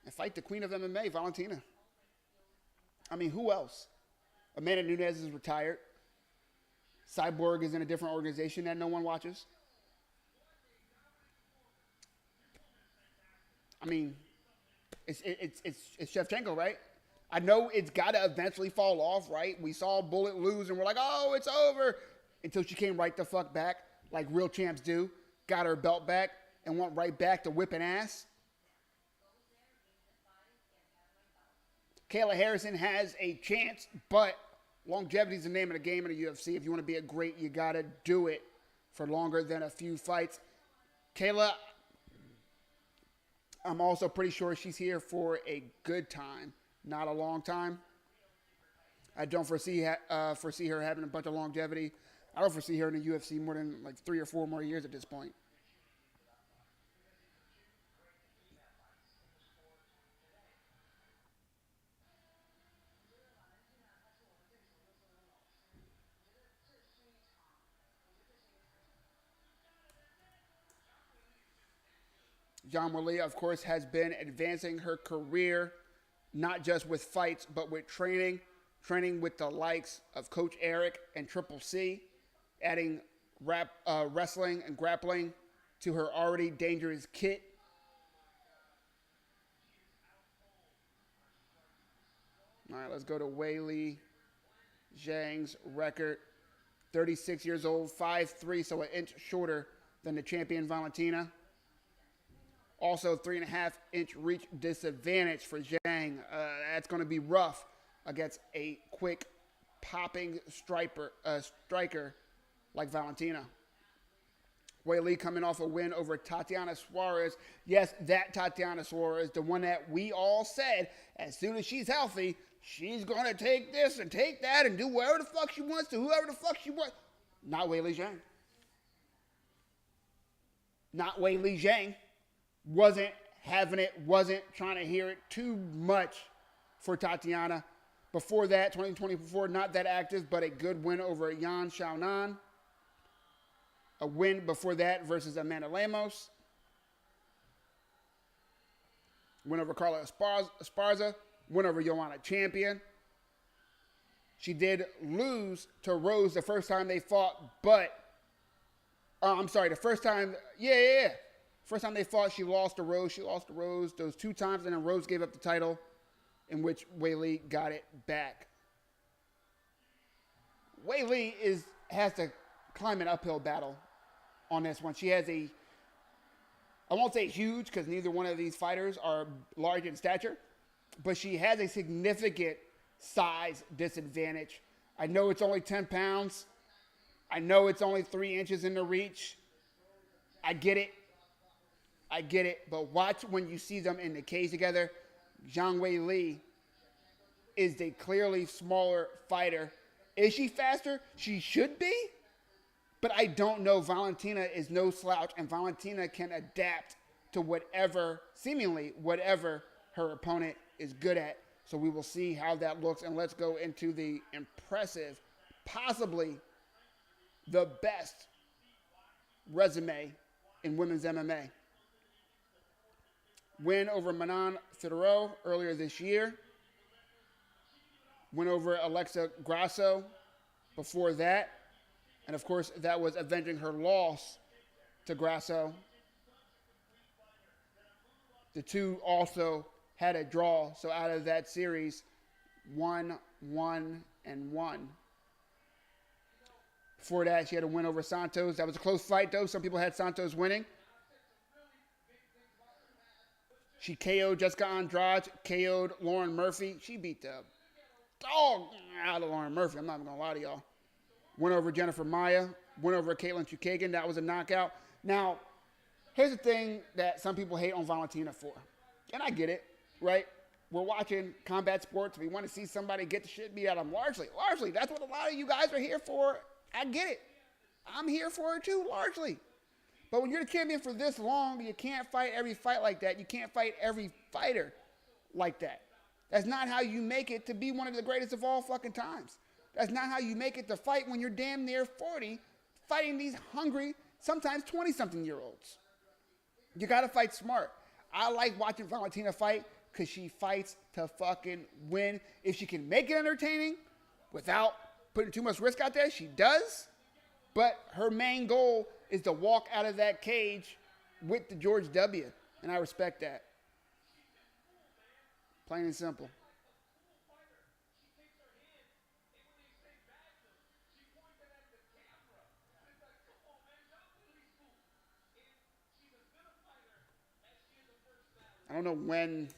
and fight the queen of MMA, Valentina. I mean, who else? Amanda Nunes is retired. Cyborg is in a different organization that no one watches. I mean, it's Shevchenko, right? I know it's got to eventually fall off, right? We saw Bullet lose, and we're like, oh, it's over. Until she came right the fuck back, like real champs do. Got her belt back and went right back to whipping ass. Kayla Harrison has a chance, but longevity is the name of the game in the UFC. If you want to be a great, you got to do it for longer than a few fights. Kayla, I'm also pretty sure she's here for a good time, not a long time. I don't foresee her having a bunch of longevity. I don't foresee her in the UFC more than like 3 or 4 more years at this point. Zhang Weili, of course, has been advancing her career, not just with fights, but with training with the likes of Coach Eric and Triple C, adding wrestling and grappling to her already dangerous kit. All right, let's go to Weili. Zhang's record, 36 years old, 5'3", so an inch shorter than the champion Valentina. Also, 3.5-inch reach disadvantage for Zhang. That's going to be rough against a quick popping striker like Valentina. Weili coming off a win over Tatiana Suarez. Yes, that Tatiana Suarez, the one that we all said, as soon as she's healthy, she's going to take this and take that and do whatever the fuck she wants to whoever the fuck she wants. Not Weili Zhang. Not Weili Zhang. Wasn't having it, wasn't trying to hear it too much for Tatiana. Before that, 2024, not that active, but a good win over Yan Xiaonan. A win before that versus Amanda Lemos. Win over Carla Esparza. Win over Joanna Champion. She did lose to Rose the first time they fought, but... the first time... Yeah. First time they fought, she lost to Rose. She lost to Rose those 2 times, and then Rose gave up the title, in which Weili got it back. Weili has to climb an uphill battle on this one. She has I won't say huge, because neither one of these fighters are large in stature, but she has a significant size disadvantage. I know it's only 10 pounds. I know it's only 3 inches in the reach. I get it. I get it. But watch when you see them in the cage together. Zhang Weili is the clearly smaller fighter. Is she faster? She should be. But I don't know. Valentina is no slouch, and Valentina can adapt to whatever, seemingly whatever her opponent is good at. So we will see how that looks, and let's go into the impressive, possibly the best resume in women's MMA. Win over Manon Fiorot earlier this year. Win over Alexa Grasso before that. And, of course, that was avenging her loss to Grasso. The two also had a draw. So out of that series, 1-1-1. Before that, she had a win over Santos. That was a close fight, though. Some people had Santos winning. She KO'd Jessica Andrade, KO'd Lauren Murphy. She beat the dog out of Lauren Murphy. I'm not even going to lie to y'all. Went over Jennifer Maia. Went over Caitlin Chukagian. That was a knockout. Now, here's the thing that some people hate on Valentina for. And I get it, right? We're watching combat sports. We want to see somebody get the shit beat out of them. Largely. That's what a lot of you guys are here for. I get it. I'm here for it too, largely. But when you're the champion for this long, you can't fight every fight like that. You can't fight every fighter like that. That's not how you make it to be one of the greatest of all fucking times. That's not how you make it to fight when you're damn near 40, fighting these hungry, sometimes 20-something-year-olds. You got to fight smart. I like watching Valentina fight because she fights to fucking win. If she can make it entertaining without putting too much risk out there, she does. But her main goal is to walk out of that cage with the George W. And I respect that. Plain and simple. I don't know when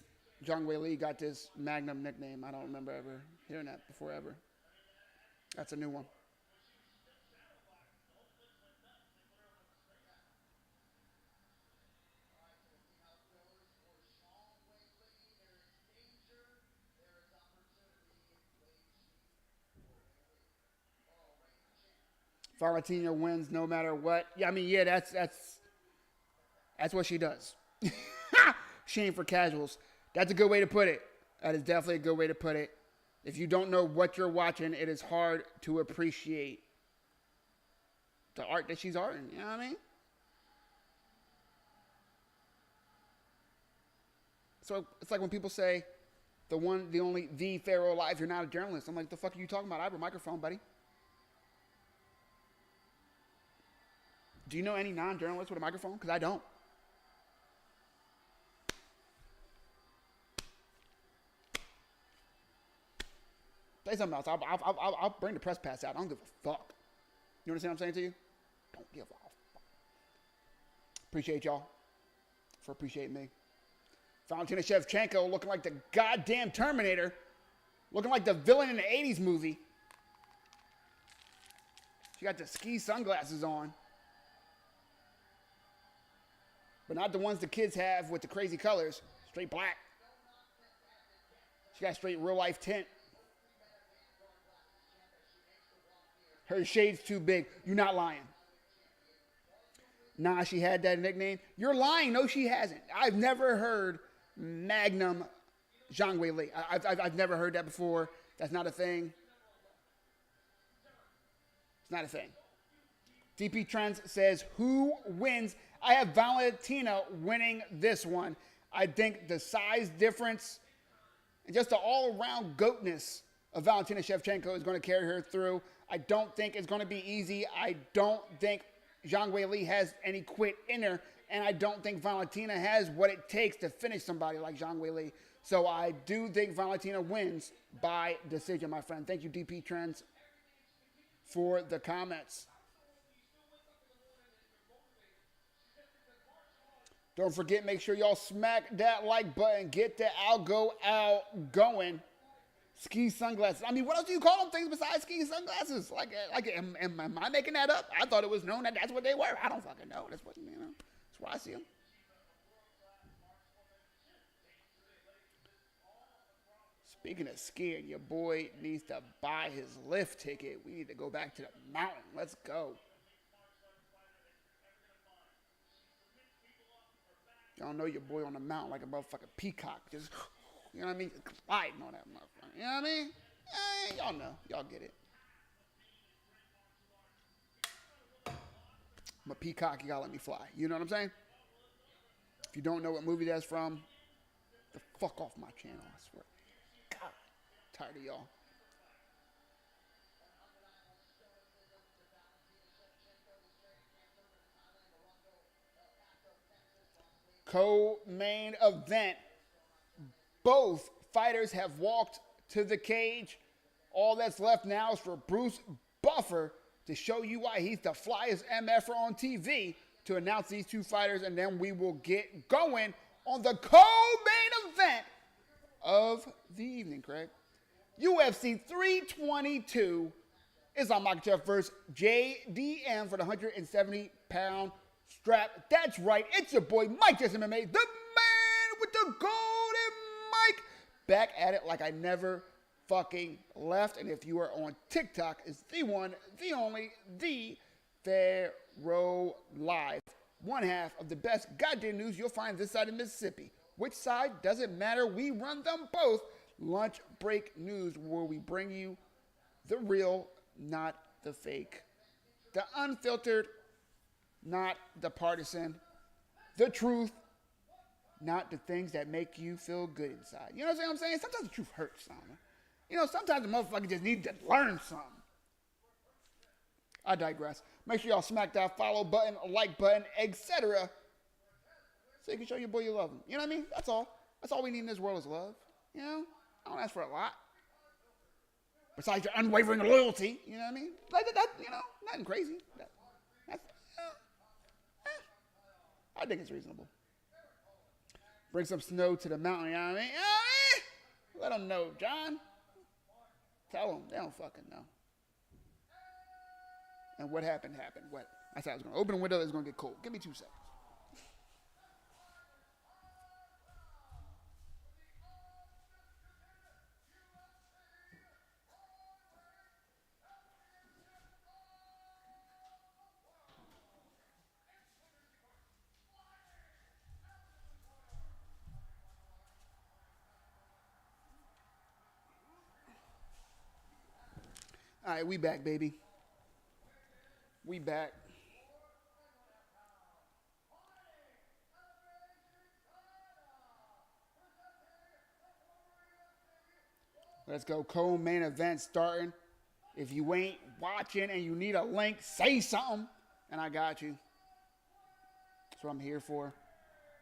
Zhang Weili got this Magnum nickname. I don't remember ever hearing that before ever. That's a new one. Valentina wins no matter what. Yeah, I mean, yeah, that's what she does. She ain't for casuals. That's a good way to put it. That is definitely a good way to put it. If you don't know what you're watching, it is hard to appreciate the art that she's arting. You know what I mean? So it's like when people say, the Pharaoh alive, you're not a journalist. I'm like, the fuck are you talking about? I have a microphone, buddy. Do you know any non-journalists with a microphone? Because I don't. Say something else. I'll bring the press pass out. I don't give a fuck. You understand what I'm saying to you? Don't give a fuck. Appreciate y'all for appreciating me. Valentina Shevchenko looking like the goddamn Terminator. Looking like the villain in the 80s movie. She got the ski sunglasses on. But not the ones the kids have with the crazy colors. Straight black. She got straight real life tint. Her shade's too big. You're not lying. Nah, she had that nickname. You're lying. No, she hasn't. I've never heard Magnum Zhang Weili. I've never heard that before. That's not a thing. It's not a thing. DP Trends says, who wins? I have Valentina winning this one. I think the size difference and just the all-around goatness of Valentina Shevchenko is going to carry her through. I don't think it's going to be easy. I don't think Zhang Weili has any quit in her. And I don't think Valentina has what it takes to finish somebody like Zhang Weili. So I do think Valentina wins by decision, my friend. Thank you, DP Trends, for the comments. Don't forget, make sure y'all smack that like button. Get the algo out going. Ski sunglasses. I mean, what else do you call them things besides ski sunglasses? Am I making that up? I thought it was known that that's what they were. I don't fucking know. That's what, that's why I see them. Speaking of skiing, your boy needs to buy his lift ticket. We need to go back to the mountain. Let's go. Y'all know your boy on the mountain like a motherfucking peacock. Just, you know what I mean? Gliding on that motherfucker. You know what I mean? Y'all know. Y'all get it. I'm a peacock. You gotta let me fly. You know what I'm saying? If you don't know what movie that's from, the fuck off my channel, I swear. God, tired of y'all. Co-main event. Both fighters have walked to the cage. All that's left now is for Bruce Buffer to show you why he's the flyest MFer on TV to announce these two fighters, and then we will get going on the co-main event of the evening, Craig. UFC 322 is on Makhachev versus JDM for the 170-pound strap. That's right, it's your boy Mike Just MMA, the man with the golden mic, back at it like I never fucking left. And if you are on TikTok, it's the one, the only, the Pharaoh Live. One half of the best goddamn news you'll find this side of Mississippi. Which side doesn't matter. We run them both. Lunch break news, where we bring you the real, not the fake, the unfiltered, not the partisan, the truth, not the things that make you feel good inside. You know what I'm saying? Sometimes the truth hurts, son. You know, sometimes the motherfucker just need to learn something. I digress. Make sure y'all smack that follow button, like button, etc. So you can show your boy you love him. You know what I mean? That's all. That's all we need in this world is love. You know? I don't ask for a lot. Besides your unwavering loyalty. You know what I mean? Like that, you know, nothing crazy. I think it's reasonable. Bring some snow to the mountain, you know what I mean? You know what I mean? Let them know, John. Tell them. They don't fucking know. And what happened, happened. What? I said I was going to open the window. It's going to get cold. Give me 2 seconds. All right, we back, baby. We back. Let's go. Co-main event starting. If you ain't watching and you need a link, say something, and I got you. That's what I'm here for.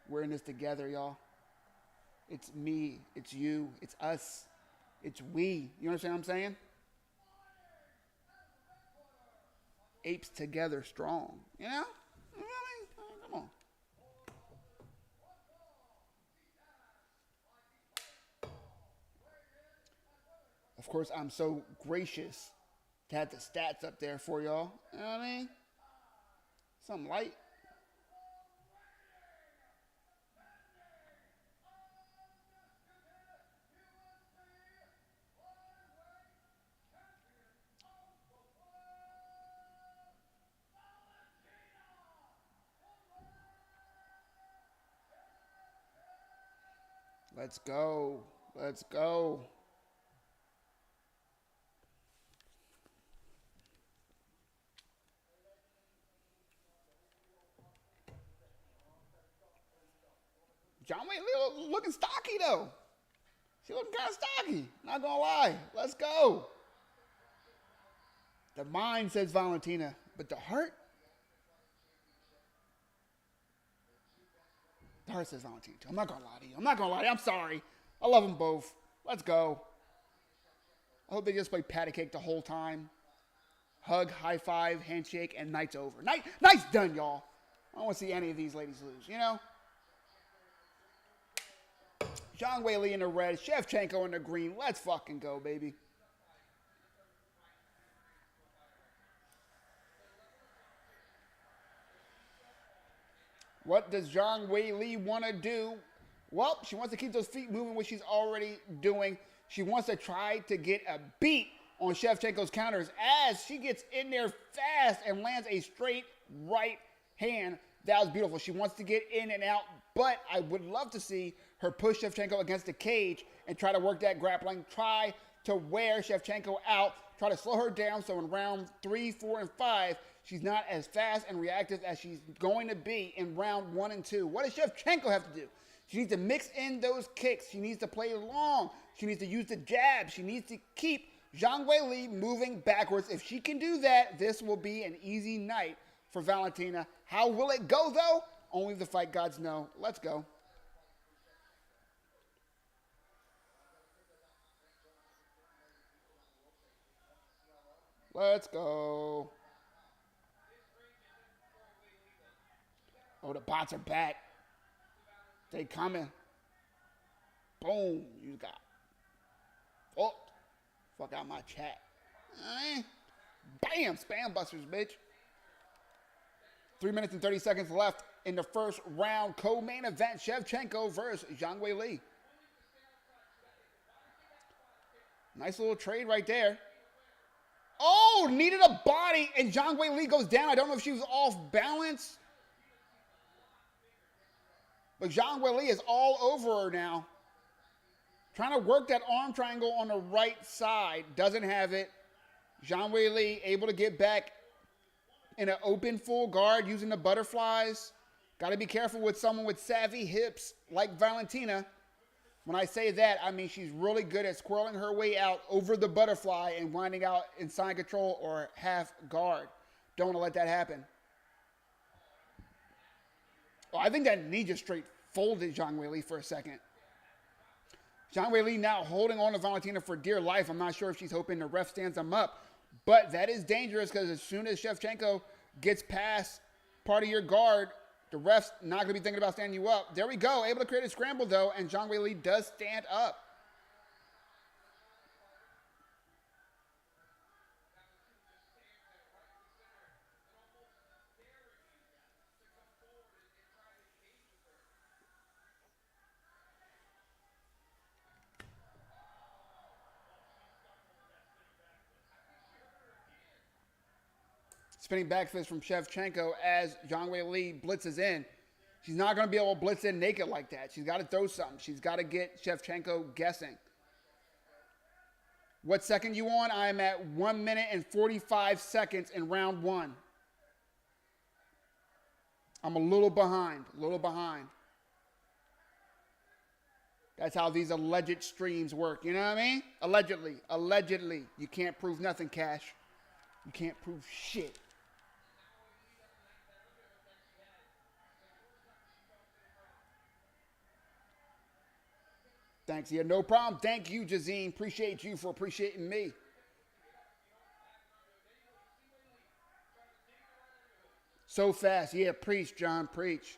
We're in this together, y'all. It's me. It's you. It's us. It's we. You understand what I'm saying? Apes together strong. You know? You know what I mean? Come on. Of course, I'm so gracious to have the stats up there for y'all. You know what I mean? Something light. Let's go. Let's go. John Weili looking stocky, though. She looking kind of stocky. Not going to lie. Let's go. The mind says Valentina, but the heart? The heart says Valentina, too. I'm not going to lie to you. I'm not going to lie to you. I'm sorry. I love them both. Let's go. I hope they just play patty cake the whole time. Hug, high five, handshake, and night's over. Night's done, y'all. I don't want to see any of these ladies lose, you know? Zhang Weili in the red, Shevchenko in the green. Let's fucking go, baby. What does Zhang Weili want to do? Well, she wants to keep those feet moving, which she's already doing. She wants to try to get a beat on Shevchenko's counters as she gets in there fast and lands a straight right hand. That was beautiful. She wants to get in and out, but I would love to see her push Shevchenko against the cage and try to work that grappling, try to wear Shevchenko out, try to slow her down so in round 3, 4, and 5, she's not as fast and reactive as she's going to be in round 1 and 2. What does Shevchenko have to do? She needs to mix in those kicks. She needs to play long. She needs to use the jab. She needs to keep Zhang Weili moving backwards. If she can do that, this will be an easy night for Valentina. How will it go, though? Only the fight gods know. Let's go. Let's go. Oh, the bots are back. They coming. Boom. You got. Oh. Fuck out my chat. Bam. Spam busters, bitch. 3 minutes and 30 seconds left in the first round. Co-main event. Shevchenko versus Zhang Weili. Nice little trade right there. Oh, needed a body, and Zhang Weili goes down. I don't know if she was off balance. But Zhang Weili is all over her now. Trying to work that arm triangle on the right side. Doesn't have it. Zhang Weili able to get back in an open full guard using the butterflies. Got to be careful with someone with savvy hips like Valentina. When I say that, I mean she's really good at squirreling her way out over the butterfly and winding out in side control or half guard. Don't want to let that happen. Oh, I think that knee just straight folded Zhang Weili for a second. Zhang Weili now holding on to Valentina for dear life. I'm not sure if she's hoping the ref stands them up. But that is dangerous because as soon as Shevchenko gets past part of your guard, the ref's not going to be thinking about standing you up. There we go. Able to create a scramble, though, and Zhang Weili does stand up. Spinning back fist from Shevchenko as Zhang Weili blitzes in. She's not going to be able to blitz in naked like that. She's got to throw something. She's got to get Shevchenko guessing. What second you on? I'm at 1 minute and 45 seconds in round 1. I'm a little behind. That's how these alleged streams work. You know what I mean? Allegedly. You can't prove nothing, Cash. You can't prove shit. Thanks. Yeah, no problem. Thank you, Jazine. Appreciate you for appreciating me. So fast. Yeah, preach, John. Preach.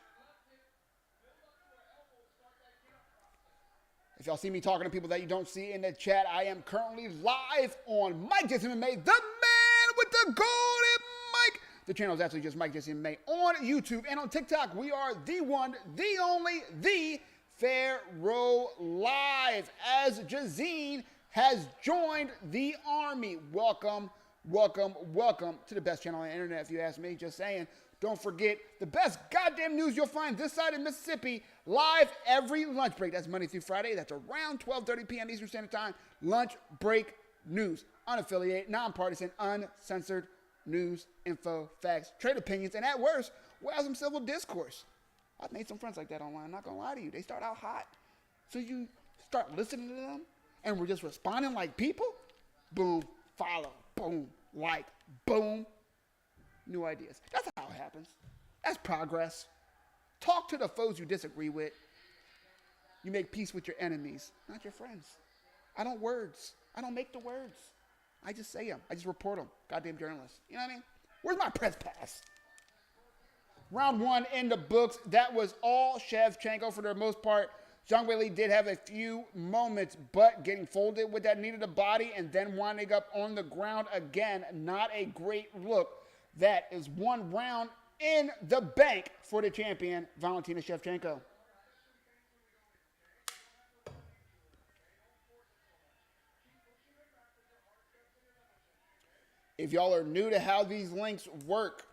If y'all see me talking to people that you don't see in the chat, I am currently live on Mike Jason MMA, the man with the golden mic. The channel is actually just Mike Jason MMA on YouTube and on TikTok. We are the one, the only, the Pharaoh Live, as Jazine has joined the army. Welcome to the best channel on the internet, if you ask me. Just saying. Don't forget, the best goddamn news you'll find this side of Mississippi, live every lunch break. That's Monday through Friday. That's around 12:30 p.m. Eastern Standard Time. Lunch break news. Unaffiliated, nonpartisan, uncensored news, info, facts, trade opinions, and at worst, we'll have some civil discourse. I've made some friends like that online. I'm not going to lie to you. They start out hot. So you start listening to them, and we're just responding like people. Boom, follow. Boom, like. Boom, new ideas. That's how it happens. That's progress. Talk to the foes you disagree with. You make peace with your enemies, not your friends. I don't make the words. I just say them. I just report them. Goddamn journalist. You know what I mean? Where's my press pass? Round 1 in the books. That was all Shevchenko for the most part. Zhang Weili did have a few moments, but getting folded with that knee to the body and then winding up on the ground again, not a great look. That is 1 round in the bank for the champion, Valentina Shevchenko. If y'all are new to how these links work,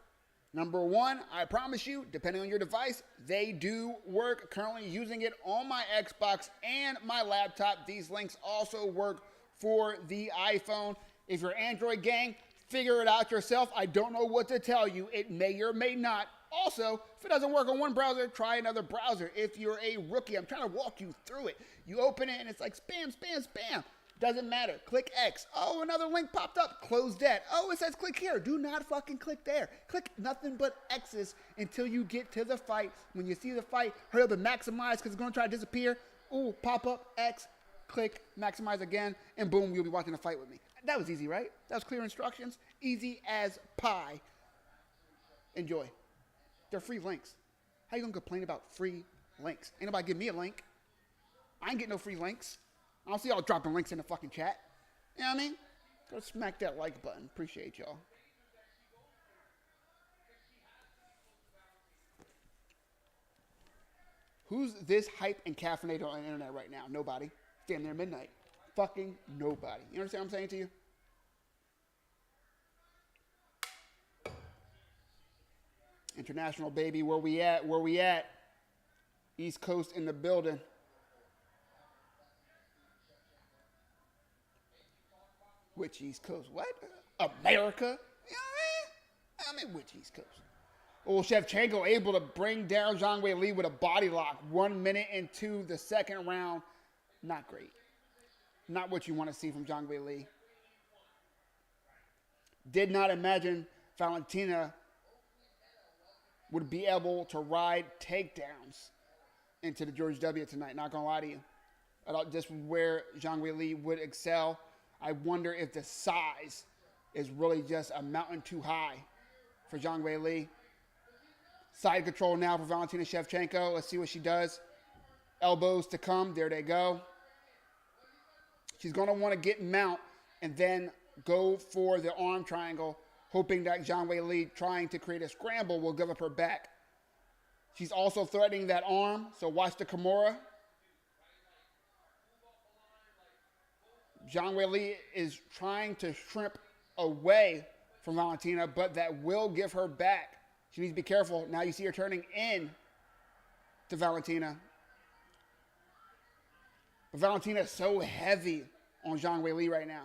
number one, I promise you, depending on your device, they do work. Currently using it on my Xbox and my laptop. These links also work for the iPhone. If you're Android gang, figure it out yourself. I don't know what to tell you. It may or may not. Also, if it doesn't work on one browser, try another browser. If you're a rookie, I'm trying to walk you through it. You open it and it's like spam, spam, spam. Doesn't matter. Click X. Oh, another link popped up. Close that. Oh, it says click here. Do not fucking click there. Click nothing but X's until you get to the fight. When you see the fight, hurry up and maximize because it's going to try to disappear. Ooh, pop up, X, click, maximize again, and boom, you'll be watching the fight with me. That was easy, right? That was clear instructions. Easy as pie. Enjoy. They're free links. How you going to complain about free links? Ain't nobody give me a link. I ain't getting no free links. I don't see y'all dropping links in the fucking chat. You know what I mean? Go smack that like button. Appreciate y'all. Who's this hype and caffeinated on the internet right now? Nobody. Damn near midnight. Fucking nobody. You understand what I'm saying to you? International, baby. Where we at? Where we at? East Coast in the building. Which East Coast? What? America? You know what I mean, which East Coast? Oh, Shevchenko able to bring down Zhang Weili with a body lock. 1 minute into the second round. Not great. Not what you want to see from Zhang Weili. Did not imagine Valentina would be able to ride takedowns into the George W. tonight. Not going to lie to you. I thought this was where Zhang Weili would excel. I wonder if the size is really just a mountain too high for Zhang Weili. Side control now for Valentina Shevchenko. Let's see what she does. Elbows to come. There they go. She's going to want to get mount and then go for the arm triangle, hoping that Zhang Weili, trying to create a scramble, will give up her back. She's also threatening that arm, so watch the Kimura. Zhang Weili is trying to shrimp away from Valentina, but that will give her back. She needs to be careful. Now you see her turning in to Valentina. But Valentina is so heavy on Zhang Weili right now.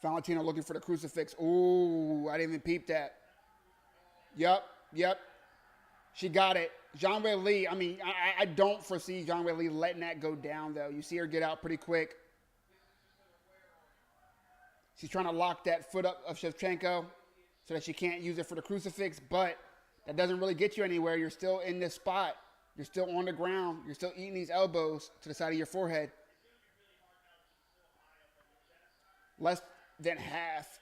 Valentina looking for the crucifix. Ooh, I didn't even peep that. Yep. She got it. Zhang Weili, I mean, I don't foresee Zhang Weili letting that go down, though. You see her get out pretty quick. She's trying to lock that foot up of Shevchenko so that she can't use it for the crucifix, but that doesn't really get you anywhere. You're still in this spot. You're still on the ground. You're still eating these elbows to the side of your forehead. Less than half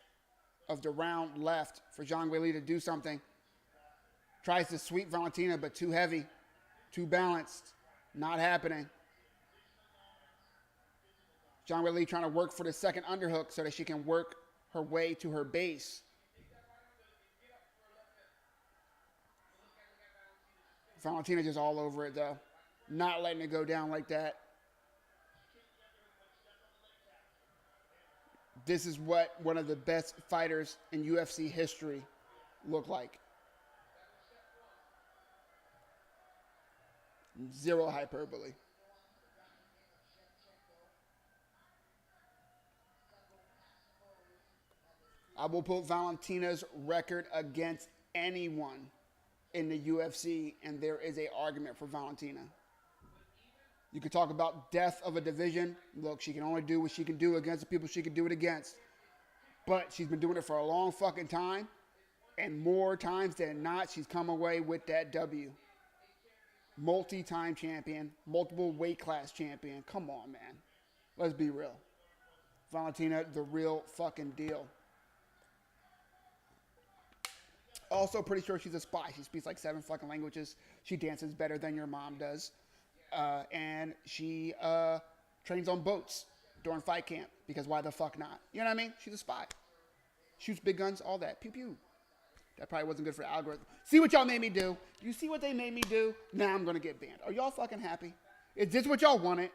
of the round left for Zhang Weili to do something. Tries to sweep Valentina, but too heavy, too balanced. Not happening. Zhang Weili trying to work for the second underhook so that she can work her way to her base. Valentina just all over it, though. Not letting it go down like that. This is what one of the best fighters in UFC history look like. Zero hyperbole. I will put Valentina's record against anyone in the UFC, and there is an argument for Valentina. You could talk about death of a division. Look, she can only do what she can do against the people she can do it against. But she's been doing it for a long fucking time. And more times than not, she's come away with that W. Multi-time champion, multiple weight class champion. Come on, man. Let's be real. Valentina, the real fucking deal. Also, pretty sure she's a spy. She speaks like 7 fucking languages. She dances better than your mom does. And she trains on boats during fight camp. Because why the fuck not? You know what I mean? She's a spy. Shoots big guns, all that. Pew pew. That probably wasn't good for the algorithm. See what y'all made me do? You see what they made me do? Now I'm going to get banned. Are y'all fucking happy? Is this what y'all wanted?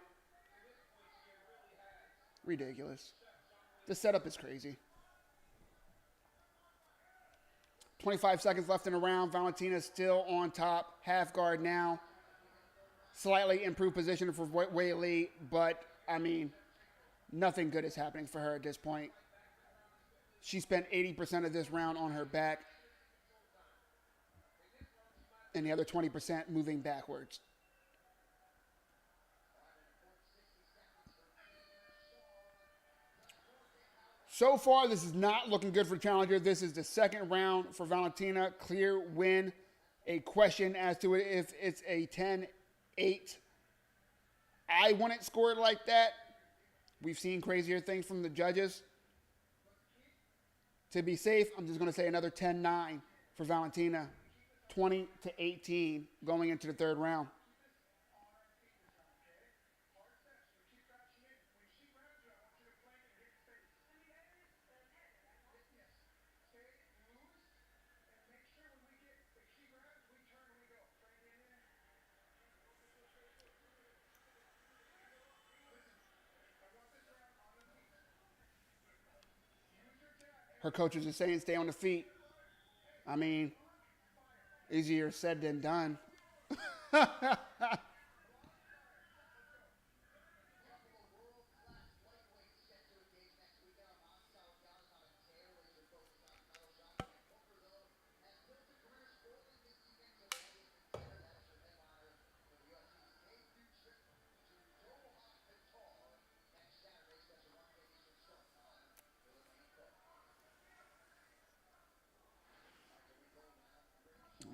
Ridiculous. The setup is crazy. 25 seconds left in the round. Valentina still on top. Half guard now. Slightly improved position for Weili, but, I mean, nothing good is happening for her at this point. She spent 80% of this round on her back, and the other 20% moving backwards. So far, this is not looking good for Challenger. This is the second round for Valentina. Clear win. A question as to if it's a 10-8. I wouldn't score it like that. We've seen crazier things from the judges. To be safe, I'm just going to say another 10-9 for Valentina. 20-18 going into the third round. Her coaches are saying stay on the feet. I mean, easier said than done.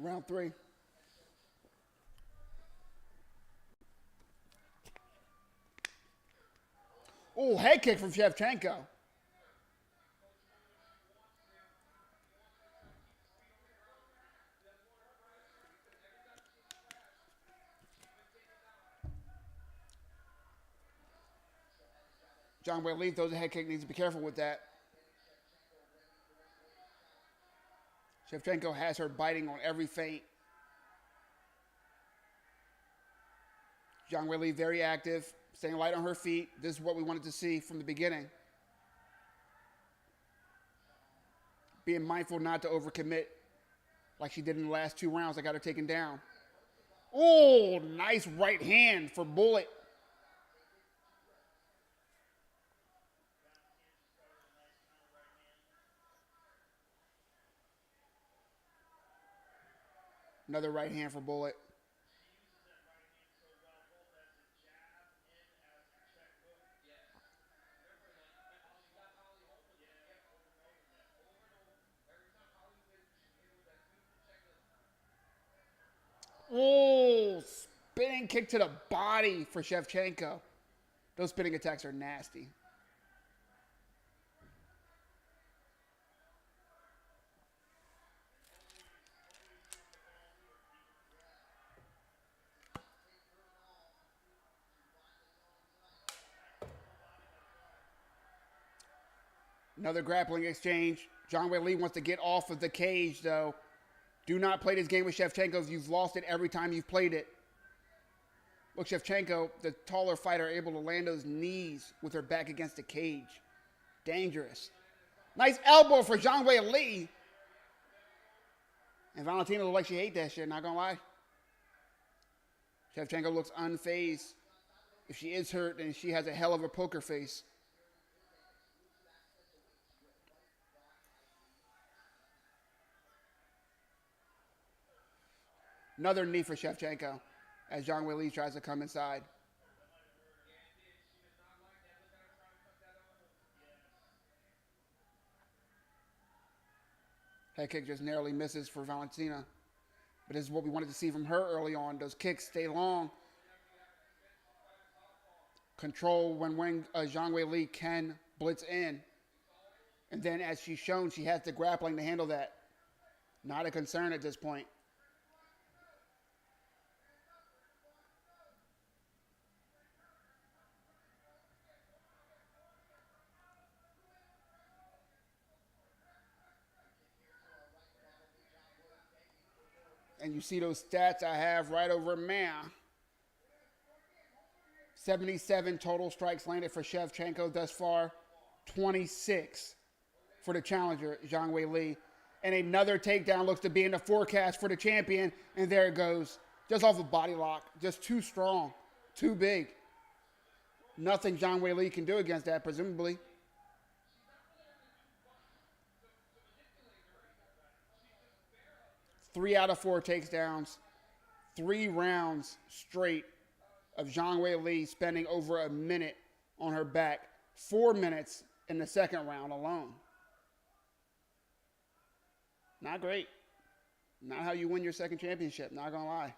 Round 3. Oh, head kick from Shevchenko. Weili throws a head kick, needs to be careful with that. Shevchenko has her biting on every feint. Weili very active, staying light on her feet. This is what we wanted to see from the beginning. Being mindful not to overcommit like she did in the last 2 rounds. I got her taken down. Oh, nice right hand for Bullet. Another right hand for Bullet. Oh, spinning kick to the body for Shevchenko. Those spinning attacks are nasty. Another grappling exchange. Weili wants to get off of the cage, though. Do not play this game with Shevchenko. You've lost it every time you've played it. Look, Shevchenko, the taller fighter, able to land those knees with her back against the cage. Dangerous. Nice elbow for Weili. And Valentina looks like she hates that shit, not gonna lie. Shevchenko looks unfazed. If she is hurt, then she has a hell of a poker face. Another knee for Shevchenko as Weili tries to come inside. Head kick just narrowly misses for Valentina. But this is what we wanted to see from her early on. Those kicks stay long. Control when Zhang Weili can blitz in. And then as she's shown, she has the grappling to handle that. Not a concern at this point. And you see those stats I have right over there. 77 total strikes landed for Shevchenko thus far. 26 for the challenger, Zhang Weili. And another takedown looks to be in the forecast for the champion. And there it goes. Just off a body lock. Just too strong. Too big. Nothing Zhang Weili can do against that, presumably. Three out of 4 takedowns. 3 rounds straight of Zhang Weili spending over a minute on her back. 4 minutes in the second round alone. Not great. Not how you win your second championship, not gonna lie.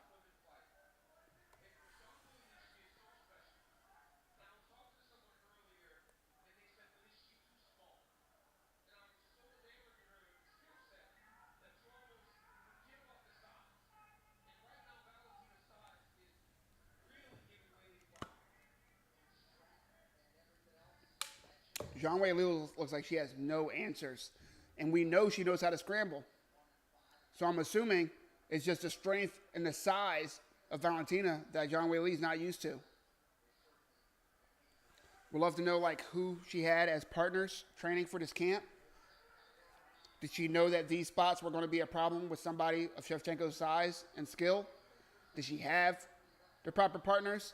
Zhang Weili looks like she has no answers. And we know she knows how to scramble. So I'm assuming it's just the strength and the size of Valentina that Zhang Weili is not used to. We'd love to know like who she had as partners training for this camp. Did she know that these spots were going to be a problem with somebody of Shevchenko's size and skill? Did she have the proper partners?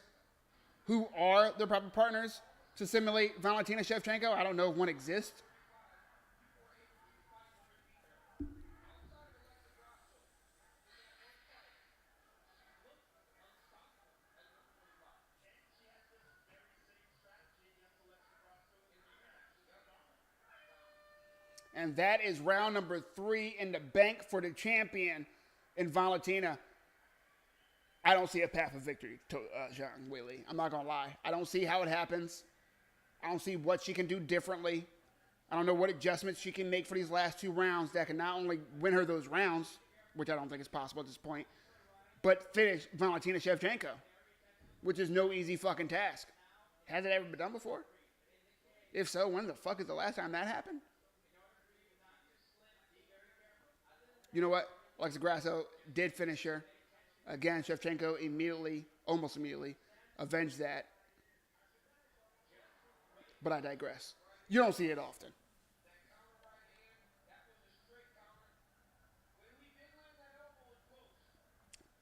Who are the proper partners to simulate Valentina Shevchenko? I don't know if one exists. And that is round number 3 in the bank for the champion in Valentina. I don't see a path of victory to Zhang Weili. I'm not going to lie. I don't see how it happens. I don't see what she can do differently. I don't know what adjustments she can make for these last 2 rounds that can not only win her those rounds, which I don't think is possible at this point, but finish Valentina Shevchenko, which is no easy fucking task. Has it ever been done before? If so, when the fuck is the last time that happened? You know what? Alexa Grasso did finish her. Again, Shevchenko almost immediately, avenged that. But I digress. You don't see it often.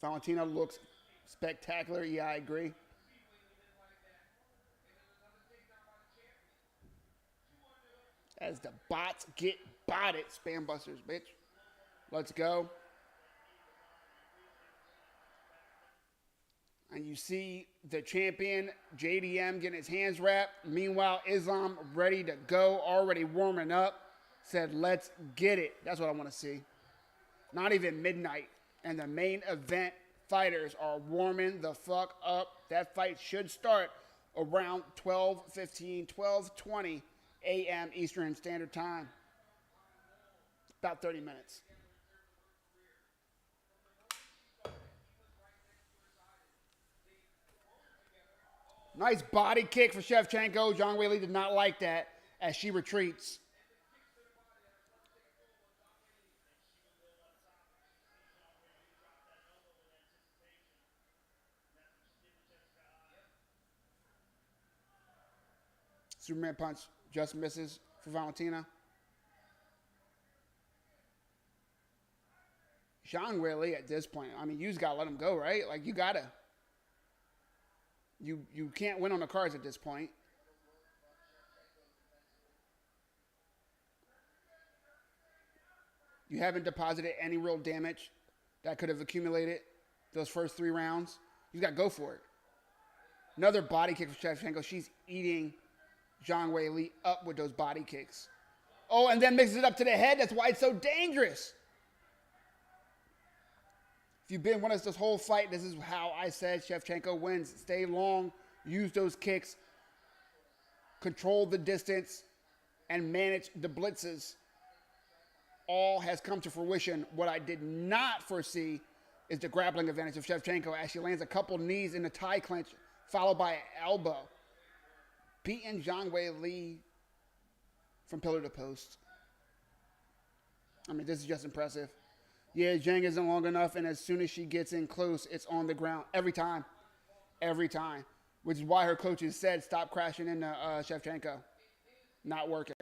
Valentina looks spectacular. Yeah, I agree. As the bots get botted, spam busters, bitch. Let's go. And you see the champion, JDM, getting his hands wrapped. Meanwhile, Islam ready to go, already warming up. Said, let's get it. That's what I want to see. Not even midnight. And the main event fighters are warming the fuck up. That fight should start around 12:15, 12:20 a.m. Eastern Standard Time. About 30 minutes. Nice body kick for Shevchenko. Zhang Weili did not like that as she retreats. Superman punch just misses for Valentina. Zhang Weili at this point, I mean, you just got to let him go, right? Like, you got to. You can't win on the cards at this point. You haven't deposited any real damage that could have accumulated those first 3 rounds. You got to go for it. Another body kick for Shevchenko. She's eating Zhang Weili up with those body kicks. Oh, and then mixes it up to the head. That's why it's so dangerous. If you've been with us this whole fight, this is how I said Shevchenko wins. Stay long, use those kicks, control the distance, and manage the blitzes. All has come to fruition. What I did not foresee is the grappling advantage of Shevchenko as she lands a couple knees in the tie clinch, followed by an elbow. Beating Zhang Weili from pillar to post. I mean, this is just impressive. Yeah, Zhang isn't long enough, and as soon as she gets in close, it's on the ground. Every time. Every time. Which is why her coaches said, stop crashing into Shevchenko. Not working.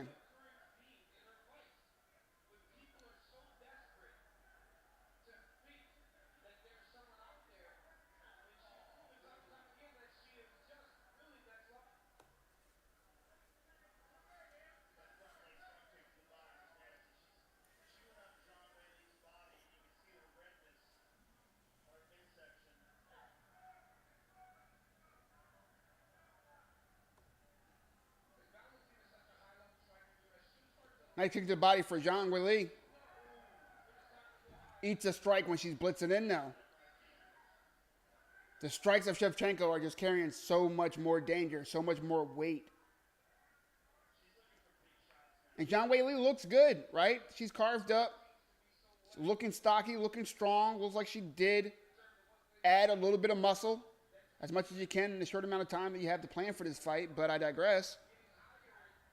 Nice kick to the body for Zhang Weili. Eats a strike when she's blitzing in now. The strikes of Shevchenko are just carrying so much more danger, so much more weight. And Zhang Weili looks good, right? She's carved up, looking stocky, looking strong. Looks like she did add a little bit of muscle, as much as you can in the short amount of time that you have to plan for this fight, but I digress.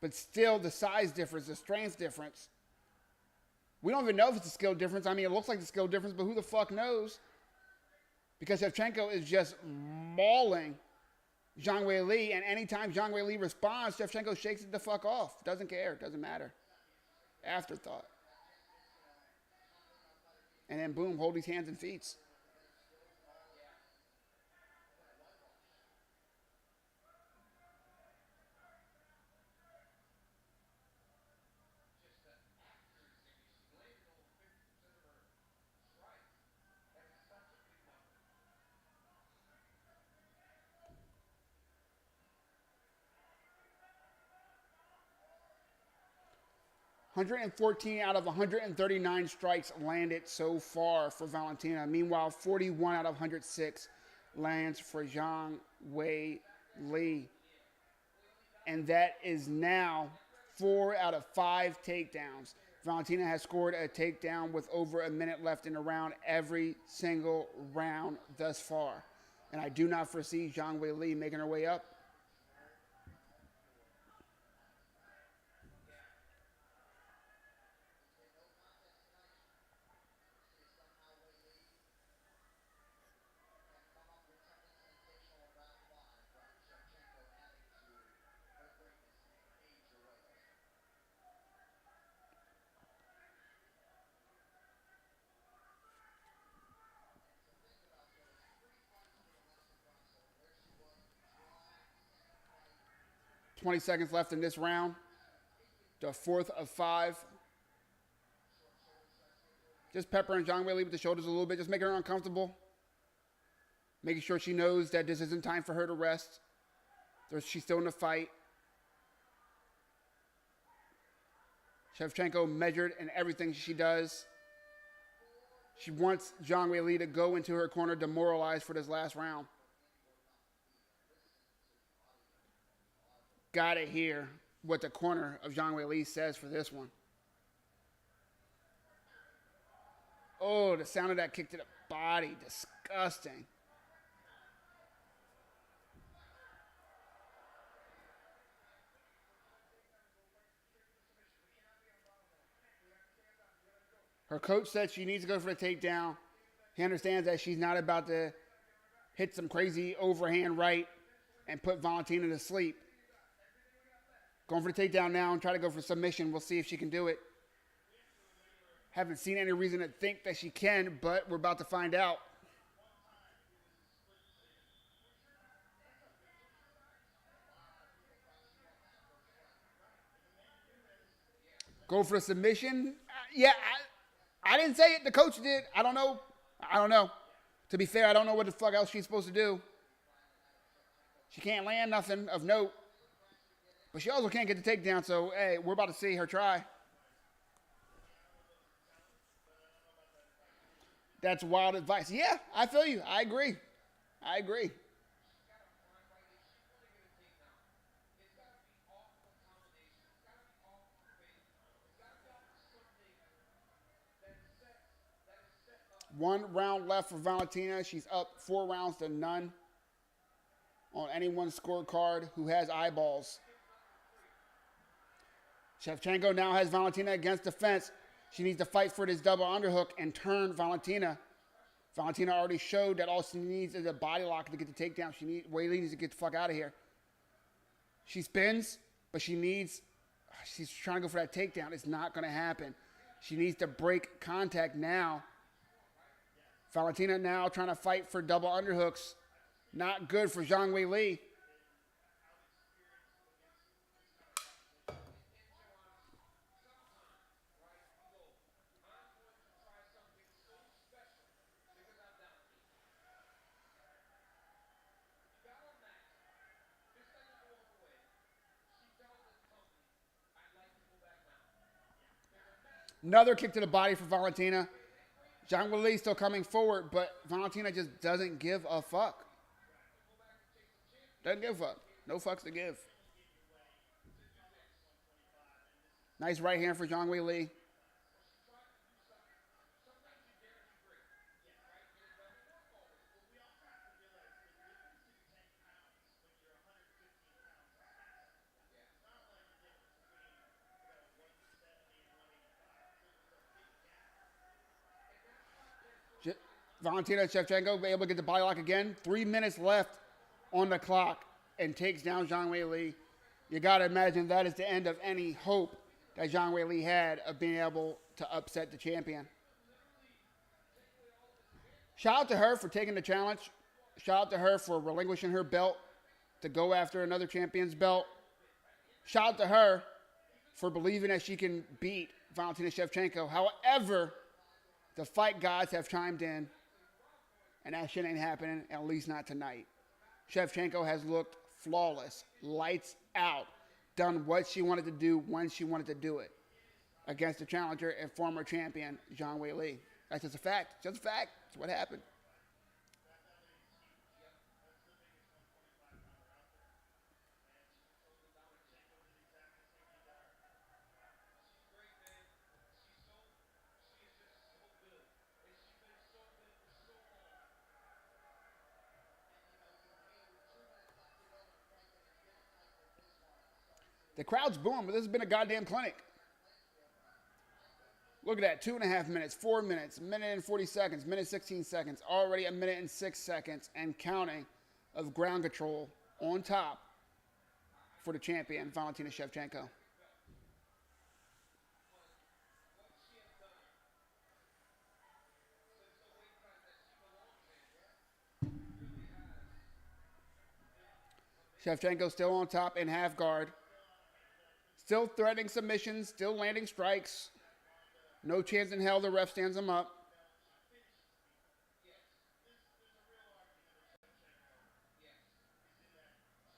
But still, the size difference, the strength difference. We don't even know if it's a skill difference. I mean, it looks like a skill difference, but who the fuck knows? Because Shevchenko is just mauling Zhang Weili, and anytime Zhang Weili responds, Shevchenko shakes it the fuck off. Doesn't care. Doesn't matter. Afterthought. And then, boom, hold these hands and feet. $114 out of 139 strikes landed so far for Valentina. Meanwhile, 41 out of 106 lands for Zhang Weili. And that is now 4 out of 5 takedowns. Valentina has scored a takedown with over a minute left in the round every single round thus far. And I do not foresee Zhang Weili making her way up. $20 left in this round. The fourth of 5. Just peppering Zhang Weili with the shoulders a little bit. Just making her uncomfortable. Making sure she knows that this isn't time for her to rest. She's still in the fight. Shevchenko measured in everything she does. She wants Zhang Weili to go into her corner demoralized for this last round. Gotta hear what the corner of Zhang Weili says for this one. Oh, the sound of that kick to the body. Disgusting. Her coach said she needs to go for the takedown. He understands that she's not about to hit some crazy overhand right and put Valentina to sleep. Going for the takedown now and try to go for submission. We'll see if she can do it. Haven't seen any reason to think that she can, but we're about to find out. Go for a submission? Yeah, I didn't say it. The coach did. I don't know. To be fair, I don't know what the fuck else she's supposed to do. She can't land nothing of note. But she also can't get the takedown, so, hey, we're about to see her try. That's wild advice. Yeah, I feel you. I agree. I agree. One round left for Valentina. She's up 4 rounds to none on anyone's scorecard who has eyeballs. Shevchenko now has Valentina against the fence. She needs to fight for this double underhook and turn Valentina. Valentina already showed that all she needs is a body lock to get the takedown. Weili needs to get the fuck out of here. She spins, but she's trying to go for that takedown. It's not going to happen. She needs to break contact now. Valentina now trying to fight for double underhooks. Not good for Zhang Weili. Another kick to the body for Valentina. Zhang Weili still coming forward, but Valentina just doesn't give a fuck. Doesn't give a fuck. No fucks to give. Nice right hand for Zhang Weili. Valentina Shevchenko able to get the body lock again. 3 minutes left on the clock and takes down Zhang Weili. You got to imagine that is the end of any hope that Zhang Weili had of being able to upset the champion. Shout out to her for taking the challenge. Shout out to her for relinquishing her belt to go after another champion's belt. Shout out to her for believing that she can beat Valentina Shevchenko. However, the fight gods have chimed in, and that shit ain't happening, at least not tonight. Shevchenko has looked flawless, lights out, done what she wanted to do when she wanted to do it against the challenger and former champion, Zhang Weili. That's just a fact. Just a fact. That's what happened. The crowd's booming, but this has been a goddamn clinic. Look at that, 2.5 minutes, 4 minutes, minute and 40 seconds, minute 16 seconds, already a minute and 6 seconds and counting of ground control on top for the champion, Valentina Shevchenko. Shevchenko still on top in half guard. Still threatening submissions, still landing strikes. No chance in hell the ref stands him up.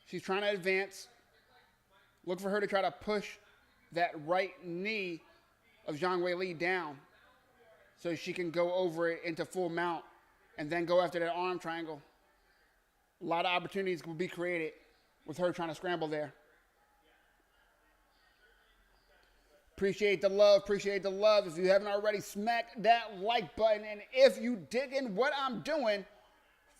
She's trying to advance. Look for her to try to push that right knee of Zhang Weili down so she can go over it into full mount and then go after that arm triangle. A lot of opportunities will be created with her trying to scramble there. Appreciate the love. Appreciate the love. If you haven't already, smack that like button. And if you digging what I'm doing,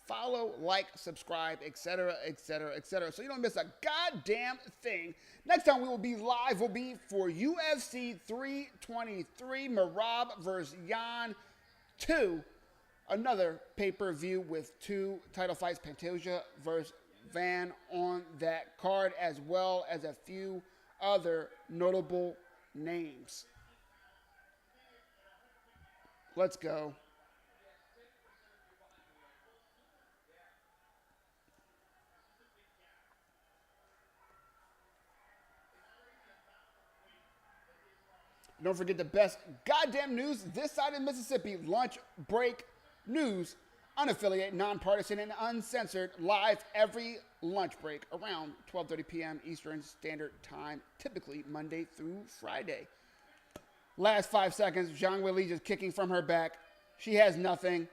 follow, like, subscribe, etc., etc., etc. So you don't miss a goddamn thing. Next time we will be live will be for UFC 323, Merab versus Shawn 2. Another pay-per-view with 2 title fights, Pantoja versus Van on that card, as well as a few other notable names. Let's go. Don't forget the best goddamn news this side of Mississippi. Lunch break news. Unaffiliated, nonpartisan, and uncensored. Live every lunch break around 12:30 p.m. Eastern Standard Time, typically Monday through Friday. Last 5 seconds, Zhang Weili just kicking from her back. She has nothing.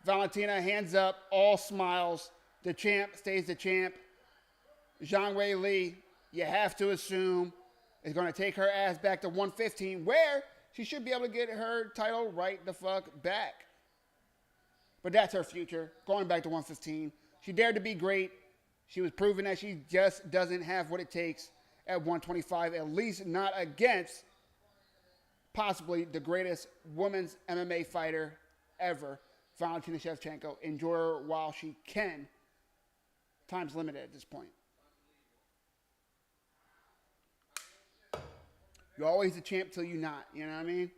Valentina, hands up, all smiles. The champ stays the champ. Zhang Weili, you have to assume, is going to take her ass back to 115, where she should be able to get her title right the fuck back. But that's her future, going back to 115. She dared to be great. She was proving that she just doesn't have what it takes at 125, at least not against possibly the greatest women's MMA fighter ever, Valentina Shevchenko. Enjoy her while she can. Time's limited at this point. You're always the champ till you're not, you know what I mean?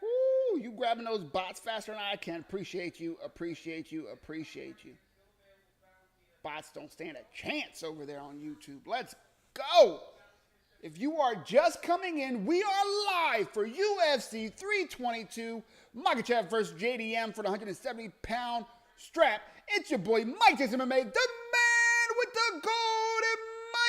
Woo, you grabbing those bots faster than I can. Appreciate you, appreciate you, appreciate you. Bots don't stand a chance over there on YouTube. Let's go. If you are just coming in, we are live for UFC 322. Makhachev versus JDM for the 170-pound strap. It's your boy Mike Jason MMA, the man with the golden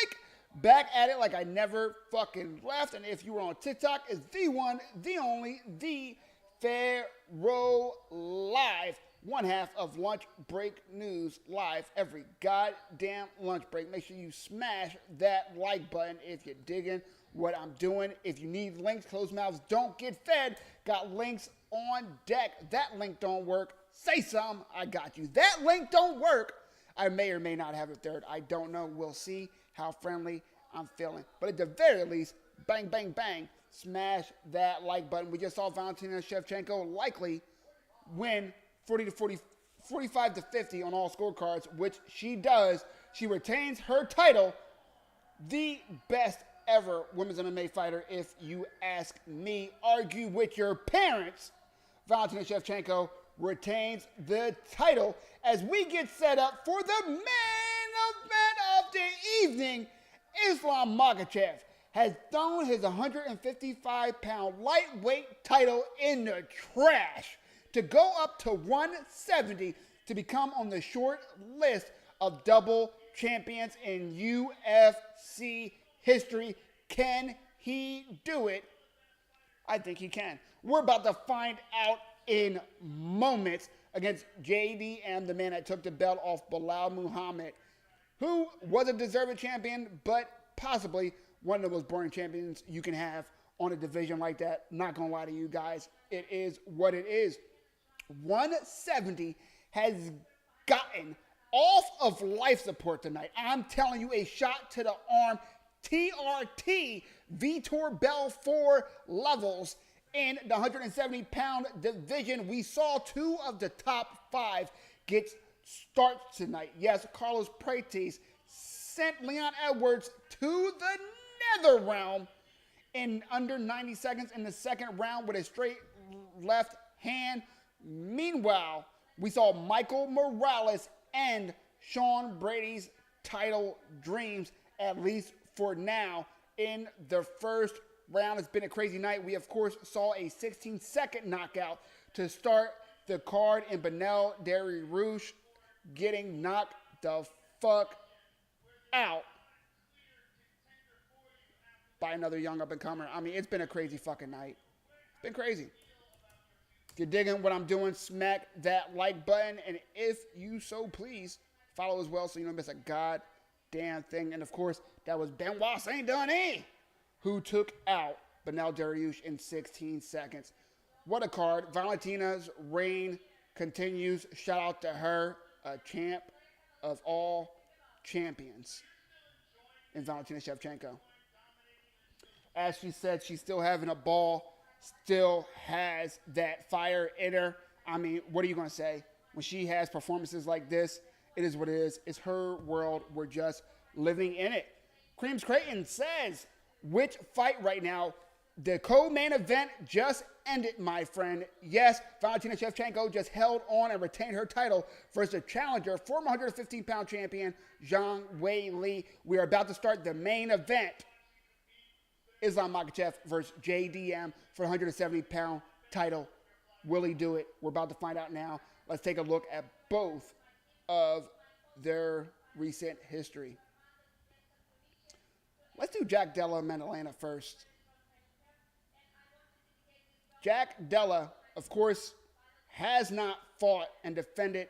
mic. Back at it like I never fucking left. And if you were on TikTok, it's the one, the only, the Pharaoh Live. One half of Lunch Break News live every goddamn lunch break. Make sure you smash that like button if you're digging what I'm doing. If you need links, closed mouths don't get fed. Got links on deck. That link don't work. Say something. I got you. That link don't work. I may or may not have a third. I don't know. We'll see how friendly I'm feeling. But at the very least, bang, bang, bang, smash that like button. We just saw Valentina Shevchenko likely win 45 to 50 on all scorecards, which she does. She retains her title, the best ever women's MMA fighter, if you ask me. Argue with your parents. Valentina Shevchenko retains the title as we get set up for the main event of the evening. Islam Makhachev has thrown his 155-pound lightweight title in the trash to go up to 170 to become on the short list of double champions in UFC history. Can he do it? I think he can. We're about to find out in moments against JDM, the man that took the belt off Bilal Muhammad, who was a deserving champion, but possibly one of the most boring champions you can have on a division like that. Not gonna lie to you guys, it is what it is. 170 has gotten off of life support tonight. I'm telling you, a shot to the arm, TRT, Vitor Belfort levels in the 170-pound division. We saw two of the top five get starts tonight. Yes, Carlos Prates sent Leon Edwards to the nether realm in under 90 seconds in the second round with a straight left hand. Meanwhile, we saw Michael Morales end Shawn Brady's title dreams, at least for now, in the first round. It's been a crazy night. We, of course, saw a 16-second knockout to start the card in Beneil Dariush getting knocked the fuck out by another young up-and-comer. I mean, it's been a crazy fucking night. It's been crazy. If you're digging what I'm doing, smack that like button. And if you so please, follow as well so you don't miss a goddamn thing. And of course, that was Benoit Saint Denis who took out Beneil Dariush in 16 seconds. What a card. Valentina's reign continues. Shout out to her, a champ of all champions in Valentina Shevchenko. As she said, she's still having a ball. Still has that fire in her. I mean, what are you going to say? When she has performances like this, it is what it is. It's her world. We're just living in it. Creams Creighton says, which fight right now? The co-main event just ended, my friend. Yes, Valentina Shevchenko just held on and retained her title versus the challenger, former 115-pound champion, Zhang Weili. We are about to start the main event. Islam Makhachev versus JDM for the 170-pound title. Will he do it? We're about to find out now. Let's take a look at both of their recent history. Let's do Jack Della Maddalena first. Jack Della, of course, has not fought and defended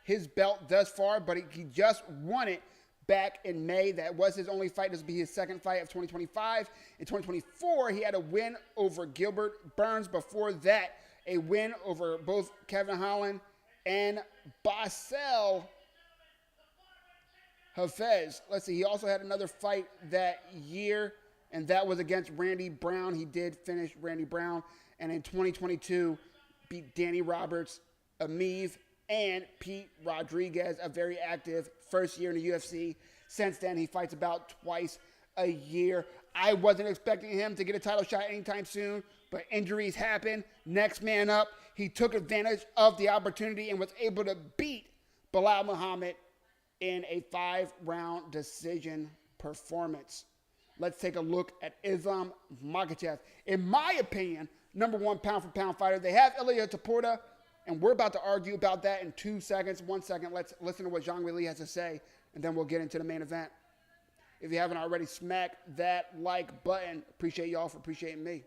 his belt thus far, but he just won it back in May. That was his only fight. This will be his second fight of 2025. In 2024, he had a win over Gilbert Burns. Before that, a win over both Kevin Holland and Basel Hafez. Let's see, he also had another fight that year, and that was against Randy Brown. He did finish Randy Brown. And in 2022, beat Danny Roberts, Amiv, and Pete Rodriguez, a very active first year in the UFC. Since then, he fights about twice a year. I wasn't expecting him to get a title shot anytime soon, but injuries happen. Next man up, he took advantage of the opportunity and was able to beat Belal Muhammad in a 5-round decision performance. Let's take a look at Islam Makhachev. In my opinion, number one pound-for-pound fighter. They have Ilia Topuria, and we're about to argue about that in 2 seconds. 1 second, let's listen to what Zhang Weili has to say, and then we'll get into the main event. If you haven't already, smack that like button. Appreciate y'all for appreciating me.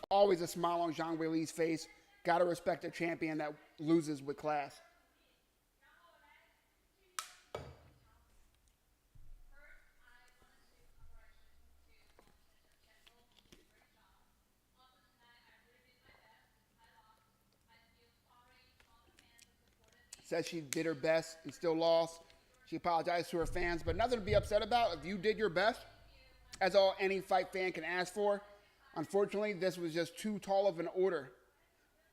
Always a smile on Zhang Weili's face. Gotta respect a champion that loses with class. Says she did her best and still lost. She apologized to her fans, but nothing to be upset about. If you did your best, that's all any fight fan can ask for. Unfortunately, this was just too tall of an order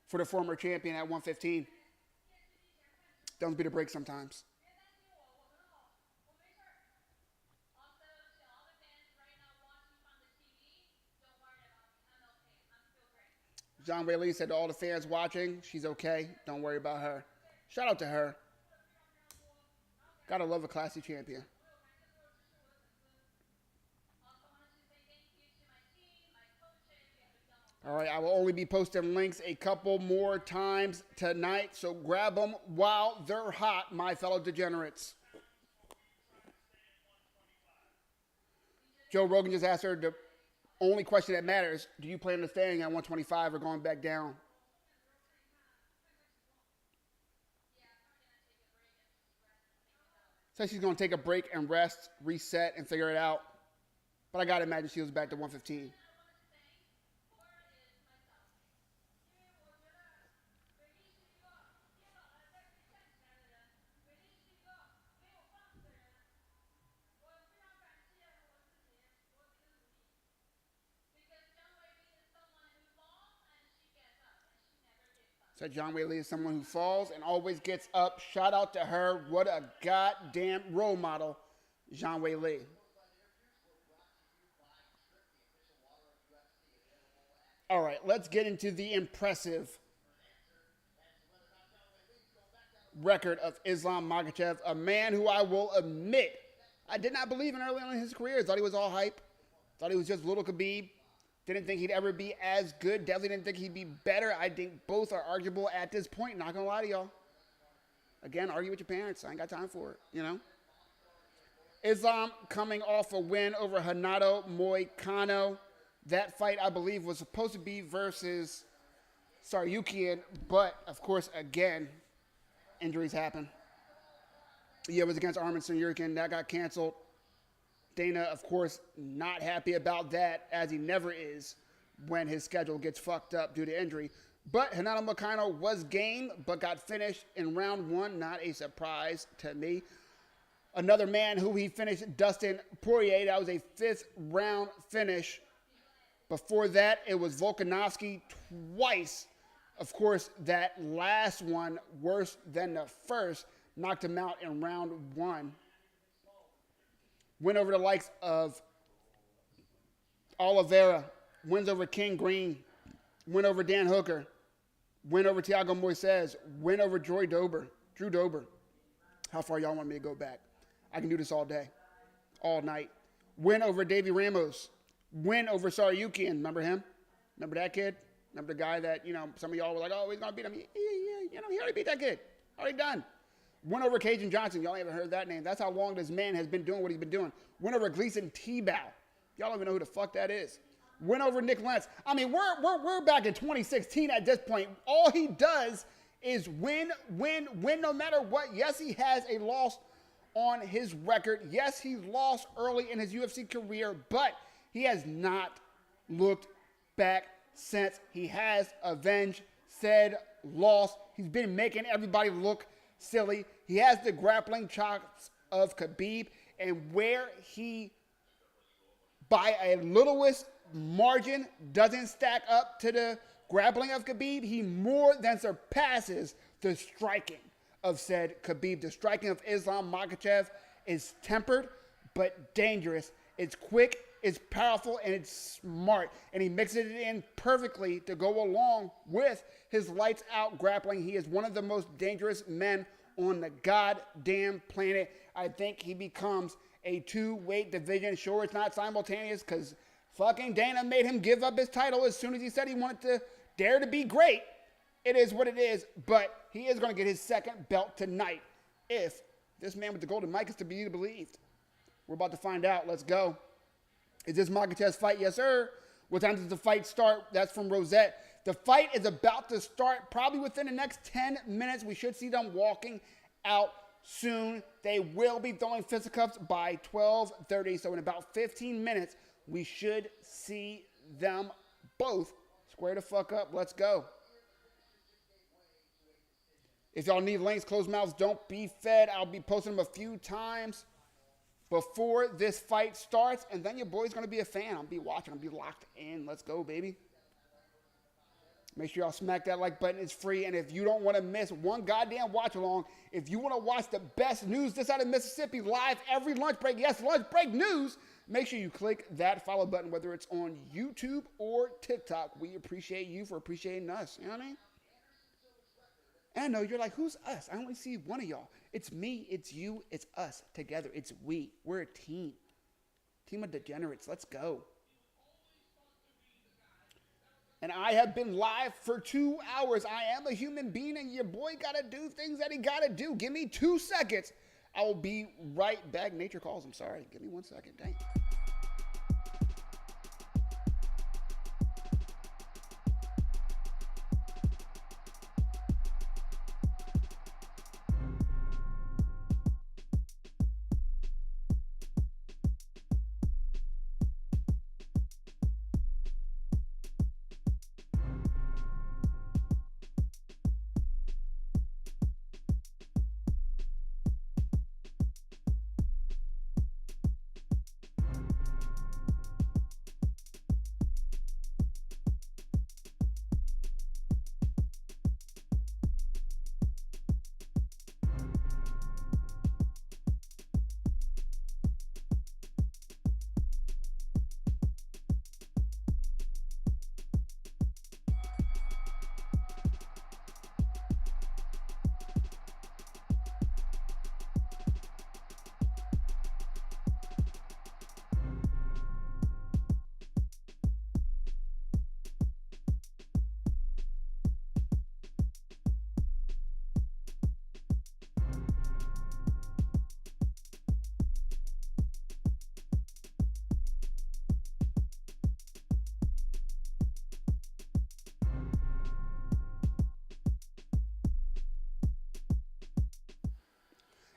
for the former champion at 115. Don't beat a break sometimes. Zhang Weili said to all the fans watching, she's okay. Don't worry about her. Shout out to her. Gotta love a classy champion. All right, I will only be posting links a couple more times tonight, so grab them while they're hot, my fellow degenerates. Joe Rogan just asked her the only question that matters, do you plan on staying at 125 or going back down? Says she's going to take a break and rest, reset, and figure it out. But I got to imagine she was back to 115. So Zhang Weili is someone who falls and always gets up. Shout out to her. What a goddamn role model, Zhang Weili. All right, let's get into the impressive record of Islam Makhachev, a man who I will admit I did not believe in early on in his career. I thought he was all hype. Thought he was just little Khabib. Didn't think he'd ever be as good. Definitely didn't think he'd be better. I think both are arguable at this point. Not going to lie to y'all. Again, argue with your parents. I ain't got time for it, you know. Islam coming off a win over Renato Moicano. That fight, I believe, was supposed to be versus Saryukian. But, of course, again, injuries happen. Yeah, it was against Arman Saryukian. That got canceled. Dana, of course, not happy about that, as he never is when his schedule gets fucked up due to injury. But Renato Moicano was game, but got finished in round one. Not a surprise to me. Another man who he finished, Dustin Poirier. That was a 5th-round finish. Before that, it was Volkanovski twice. Of course, that last one, worse than the first, knocked him out in round one. Win over the likes of Oliveira. Wins over King Green. Win over Dan Hooker. Win over Thiago Moises. Win over Drew Dober. How far y'all want me to go back? I can do this all day. All night. Win over Davey Ramos. Win over Saryukian. Remember him? Remember that kid? Remember the guy that, you know, some of y'all were like, oh, he's going to beat him. He already beat that kid. Already done. Win over Cajun Johnson. Y'all ain't even heard that name. That's how long this man has been doing what he's been doing. Win over Gleason Tebow. Y'all don't even know who the fuck that is. Win over Nick Lentz. I mean, we're back in 2016 at this point. All he does is win no matter what. Yes, he has a loss on his record. Yes, he lost early in his UFC career, but he has not looked back since. He has avenged said loss. He's been making everybody look silly. He has the grappling chops of Khabib, and where he, by a littlest margin, doesn't stack up to the grappling of Khabib, he more than surpasses the striking of said Khabib. The striking of Islam Makhachev is tempered but dangerous. It's quick, it's powerful, and it's smart. And he mixes it in perfectly to go along with his lights-out grappling. He is one of the most dangerous men on the goddamn planet. I think he becomes a two-weight division. Sure, it's not simultaneous because fucking Dana made him give up his title as soon as he said he wanted to dare to be great. It is what it is, but he is going to get his second belt tonight if this man with the golden mic is to be believed. We're about to find out. Let's go. Is this Makhachev's fight? Yes, sir. What time does the fight start? That's from Rosette. The fight is about to start probably within the next 10 minutes. We should see them walking out soon. They will be throwing fisticuffs by 12:30. So in about 15 minutes, we should see them both square the fuck up. Let's go. If y'all need links, closed mouths don't be fed. I'll be posting them a few times before this fight starts. And then your boy's going to be a fan. I'll be watching. I'll be locked in. Let's go, baby. Make sure y'all smack that like button. It's free. And if you don't want to miss one goddamn watch along, if you want to watch the best news this side of Mississippi live every lunch break, yes, lunch break news, make sure you click that follow button, whether it's on YouTube or TikTok. We appreciate you for appreciating us. You know what I mean? And I know you're like, who's us? I only see one of y'all. It's me, it's you, it's us together. It's we. We're a team. Team of degenerates. Let's go. And I have been live for 2 hours. I am a human being, and your boy got to do things that he got to do. Give me 2 seconds. I will be right back. Nature calls. I'm sorry. Give me 1 second. Dang.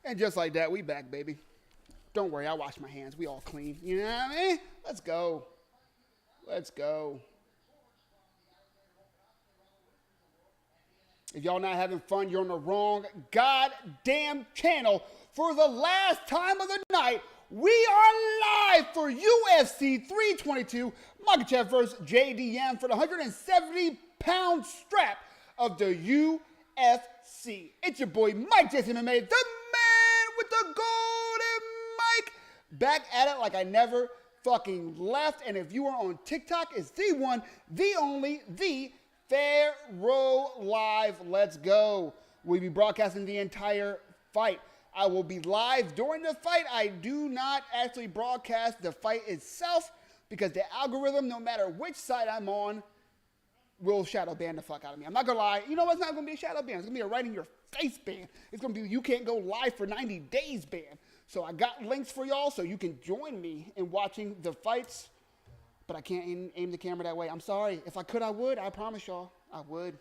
And just like that, we back, baby. Don't worry, I wash my hands. We all clean. You know what I mean? Let's go. Let's go. If y'all not having fun, you're on the wrong goddamn channel. For the last time of the night, we are live for UFC 322. Makhachev versus JDM for the 170-pound strap of the UFC. It's your boy, Mike Jason MMA, the man with the golden mic. Back at it like I never fucking left. And if you are on TikTok, it's the one, the only, the Pharaoh Live. Let's go. We'll be broadcasting the entire fight. I will be live during the fight. I do not actually broadcast the fight itself because the algorithm, no matter which side I'm on, will shadow ban the fuck out of me. I'm not going to lie. You know what's not going to be a shadow ban? It's going to be a right in your face ban. It's going to be you can't go live for 90 days ban. So I got links for y'all so you can join me in watching the fights. But I can't aim the camera that way. I'm sorry. If I could, I would. I promise y'all. I would.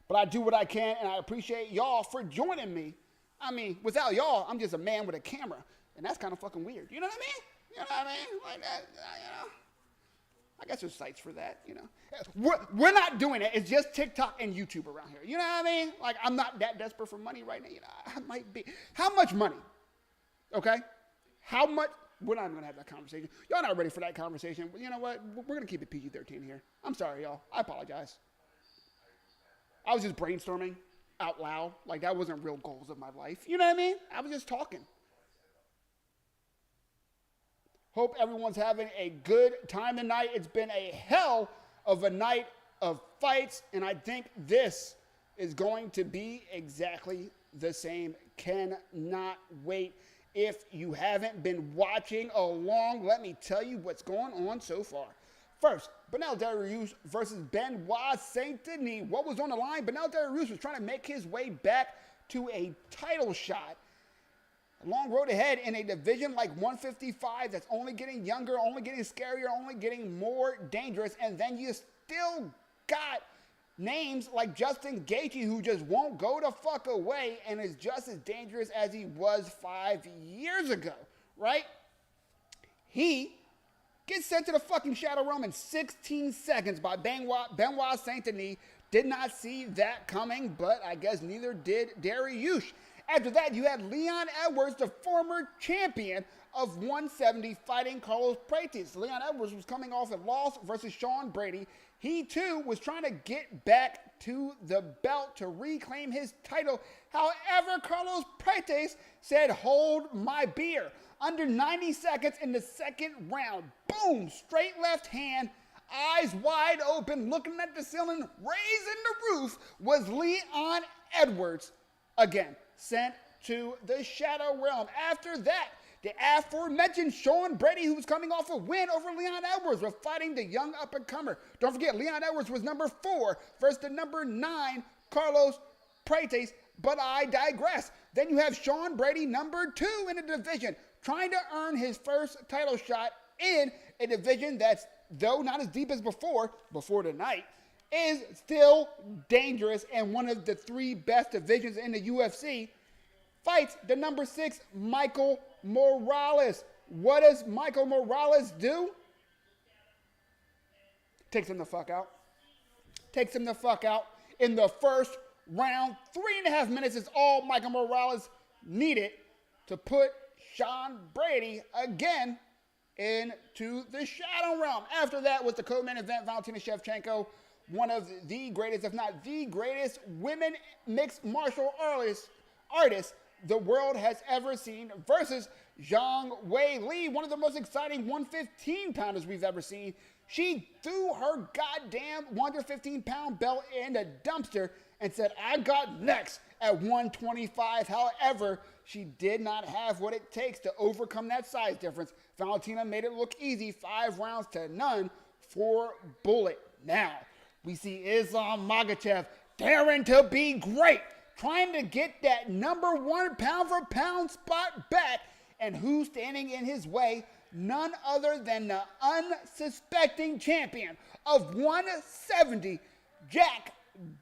But I do what I can, and I appreciate y'all for joining me. I mean, without y'all, I'm just a man with a camera. And that's kind of fucking weird. You know what I mean? You know what I mean? Like that, you know. I guess there's sites for that, you know. We're not doing it. It's just TikTok and YouTube around here. You know what I mean? Like, I'm not that desperate for money right now. You know, I might be. How much money? Okay? How much? We're not even going to have that conversation. Y'all not ready for that conversation. You know what? We're going to keep it PG-13 here. I'm sorry, y'all. I apologize. I was just brainstorming out loud. Like, that wasn't real goals of my life. You know what I mean? I was just talking. Hope everyone's having a good time tonight. It's been a hell of a night of fights, and I think this is going to be exactly the same. Cannot wait. If you haven't been watching along, let me tell you what's going on so far. First, Beneil Dariush versus Benoit Saint-Denis. What was on the line? Beneil Dariush was trying to make his way back to a title shot. A long road ahead in a division like 155 that's only getting younger, only getting scarier, only getting more dangerous. And then you still got names like Justin Gaethje, who just won't go the fuck away and is just as dangerous as he was 5 years ago, right? He gets sent to the fucking Shadow Realm in 16 seconds by Benoit Saint-Denis. Did not see that coming, but I guess neither did Dariush. After that, you had Leon Edwards, the former champion of 170, fighting Carlos Prates. Leon Edwards was coming off a loss versus Shawn Brady. He, too, was trying to get back to the belt to reclaim his title. However, Carlos Prates said, "Hold my beer." Under 90 seconds in the second round, boom, straight left hand, eyes wide open, looking at the ceiling, raising the roof, was Leon Edwards again. Sent to the Shadow Realm. After that, the aforementioned Shawn Brady, who was coming off a win over Leon Edwards, was fighting the young up-and-comer. Don't forget, Leon Edwards was number 4 versus the number 9, Carlos Prates, but I digress. Then you have Shawn Brady, number 2 in the division, trying to earn his first title shot in a division that's, though not as deep as before tonight, is still dangerous and one of the 3 best divisions in the UFC. Fights the number 6, Michael Morales. What does Michael Morales do? Takes him the fuck out. Takes him the fuck out in the first round. 3.5 minutes is all Michael Morales needed to put Shawn Brady again into the Shadow Realm. After that was the co-main event, Valentina Shevchenko, one of the greatest, if not the greatest, women mixed martial artists the world has ever seen, versus Zhang Weili, one of the most exciting 115-pounders we've ever seen. She threw her goddamn 115-pound belt in the dumpster and said, "I got next at 125. However, she did not have what it takes to overcome that size difference. Valentina made it look easy, 5 rounds to none for Bullet. Now, we see Islam Makhachev daring to be great, trying to get that number 1 pound-for-pound spot back. And who's standing in his way? None other than the unsuspecting champion of 170, Jack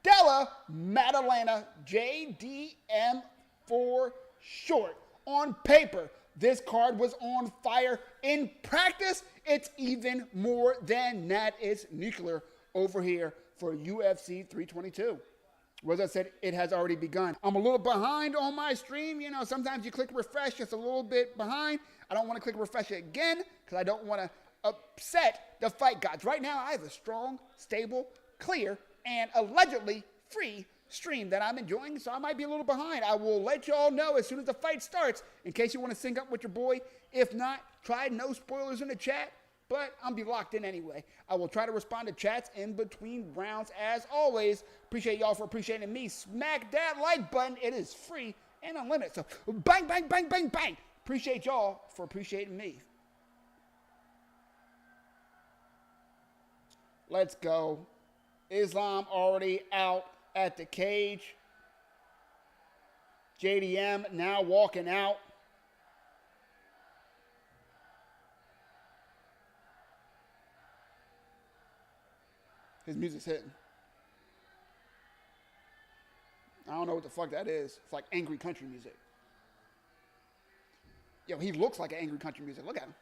Della Maddalena, JDM for short. On paper, this card was on fire. In practice, it's even more than that. It's nuclear over here for UFC 322. As I said, it has already begun. I'm a little behind on my stream. You know, sometimes you click refresh, it's a little bit behind. I don't want to click refresh again because I don't want to upset the fight gods. Right now, I have a strong, stable, clear, and allegedly free stream that I'm enjoying, so I might be a little behind. I will let y'all know as soon as the fight starts in case you want to sync up with your boy. If not, try no spoilers in the chat, but I'll be locked in anyway. I will try to respond to chats in between rounds as always. Appreciate y'all for appreciating me. Smack that like button. It is free and unlimited. So bang, bang, bang, bang, bang. Appreciate y'all for appreciating me. Let's go. Islam already out at the cage. JDM now walking out. His music's hitting. I don't know what the fuck that is. It's like angry country music. Yo, he looks like an angry country music. Look at him.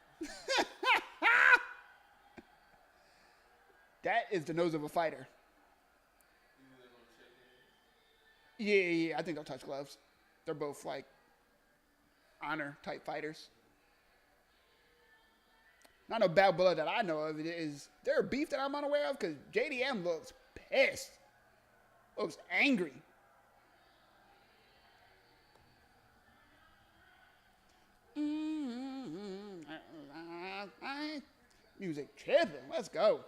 That is the nose of a fighter. Yeah. I think they'll touch gloves. They're both like honor type fighters. Not no bad blood that I know of. Is there a beef that I'm unaware of? Because JDM looks pissed. Looks angry. Music tripping. Let's go.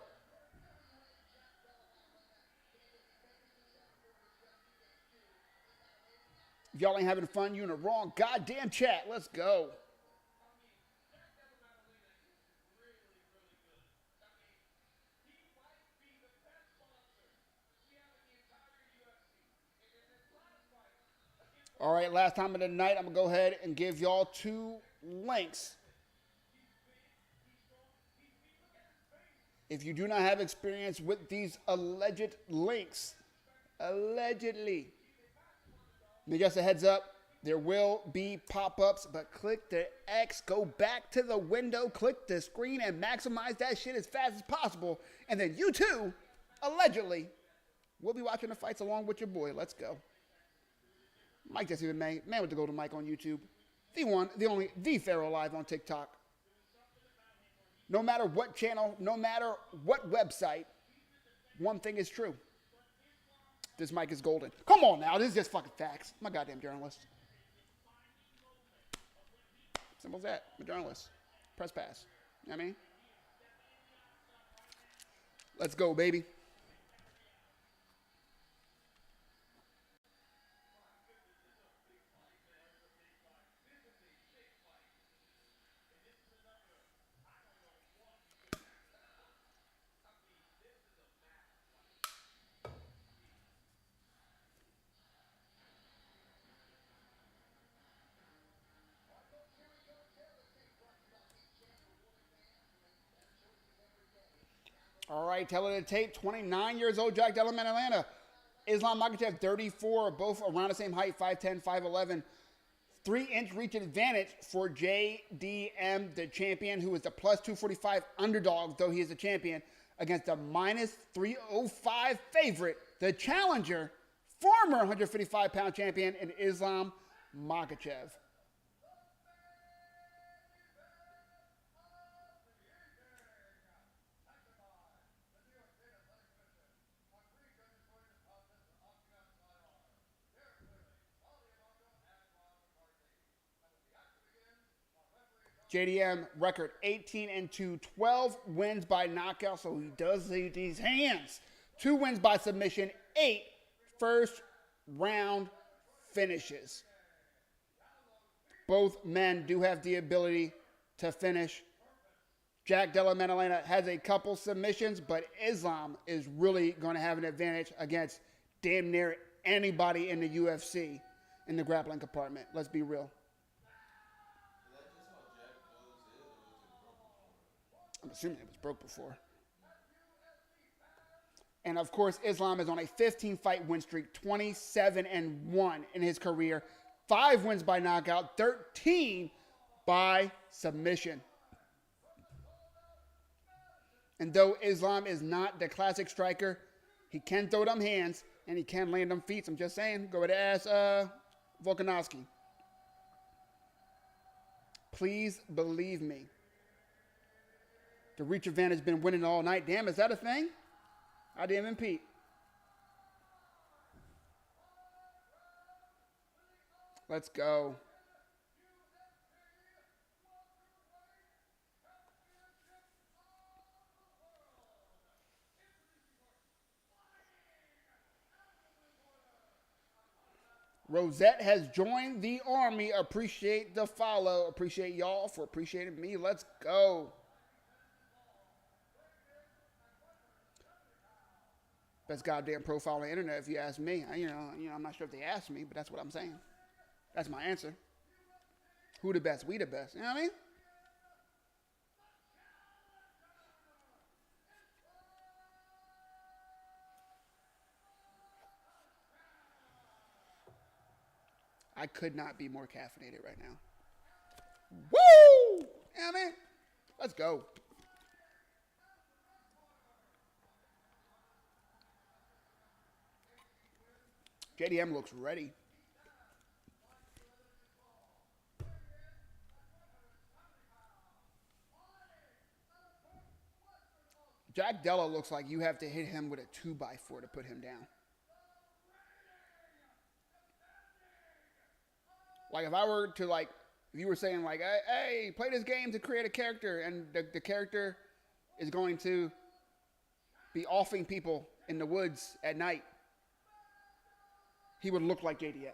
If y'all ain't having fun, you're in the wrong goddamn chat. Let's go. All right, last time of the night, I'm going to go ahead and give y'all 2 links. If you do not have experience with these alleged links, allegedly, just a heads up, there will be pop-ups, but click the X, go back to the window, click the screen, and maximize that shit as fast as possible. And then you too, allegedly, will be watching the fights along with your boy. Let's go. Mike just even man with the golden mic on YouTube. The one, the only, the Pharaoh Live on TikTok. No matter what channel, no matter what website, one thing is true. This mic is golden. Come on now, this is just fucking facts. I'm a goddamn journalist. Simple as that. I'm a journalist. Press pass. You know what I mean? Let's go, baby. All right, telling the tape, 29 years old, DELLA MADDALENA. Islam Makhachev, 34, both around the same height, 5'10", 5'11". 3-inch reach advantage for JDM, the champion, who is the plus 245 underdog, though he is a champion, against the minus 305 favorite, the challenger, former 155-pound champion in Islam Makhachev. JDM record 18-2, 12 wins by knockout, so he does leave these hands. 2 wins by submission, 8 first round finishes. Both men do have the ability to finish. DELLA MADDALENA has a couple submissions, but Islam is really going to have an advantage against damn near anybody in the UFC in the grappling compartment. Let's be real. I'm assuming it was broke before. And of course, Islam is on a 15-fight win streak, 27-1 in his career. 5 wins by knockout, 13 by submission. And though Islam is not the classic striker, he can throw them hands and he can land them feet. I'm just saying, go ahead and ask Volkanovski. Please believe me. The reach advantage has been winning all night. Damn, is that a thing? I didn't even peep. Let's go. Rosette has joined the army. Appreciate the follow. Appreciate y'all for appreciating me. Let's go. Best goddamn profile on the internet, if you ask me. I'm not sure if they asked me, but that's what I'm saying. That's my answer. Who the best? We the best. You know what I mean? I could not be more caffeinated right now. Woo! You know what I mean? Let's go. JDM looks ready. Jack Della looks like you have to hit him with a 2x4 to put him down. Like if I were to if you were saying hey, play this game to create a character, and the character is going to be offing people in the woods at night, he would look like JDM.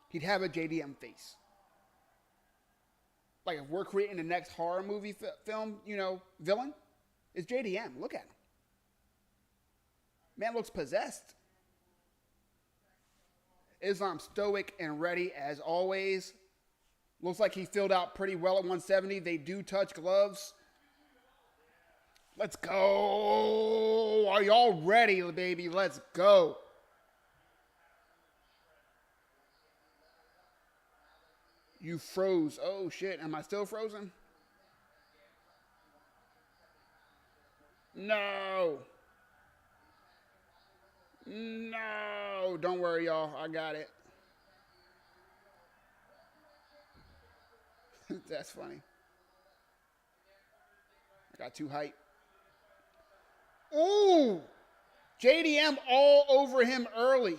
He'd have a JDM face. Like if we're creating the next horror movie film, villain, it's JDM. Look at him. Man looks possessed. Islam stoic and ready as always. Looks like he filled out pretty well at 170. They do touch gloves. Let's go. Are y'all ready, baby? Let's go. You froze. Oh, shit. Am I still frozen? No. No. Don't worry, y'all. I got it. That's funny. I got too hype. Ooh. JDM all over him early.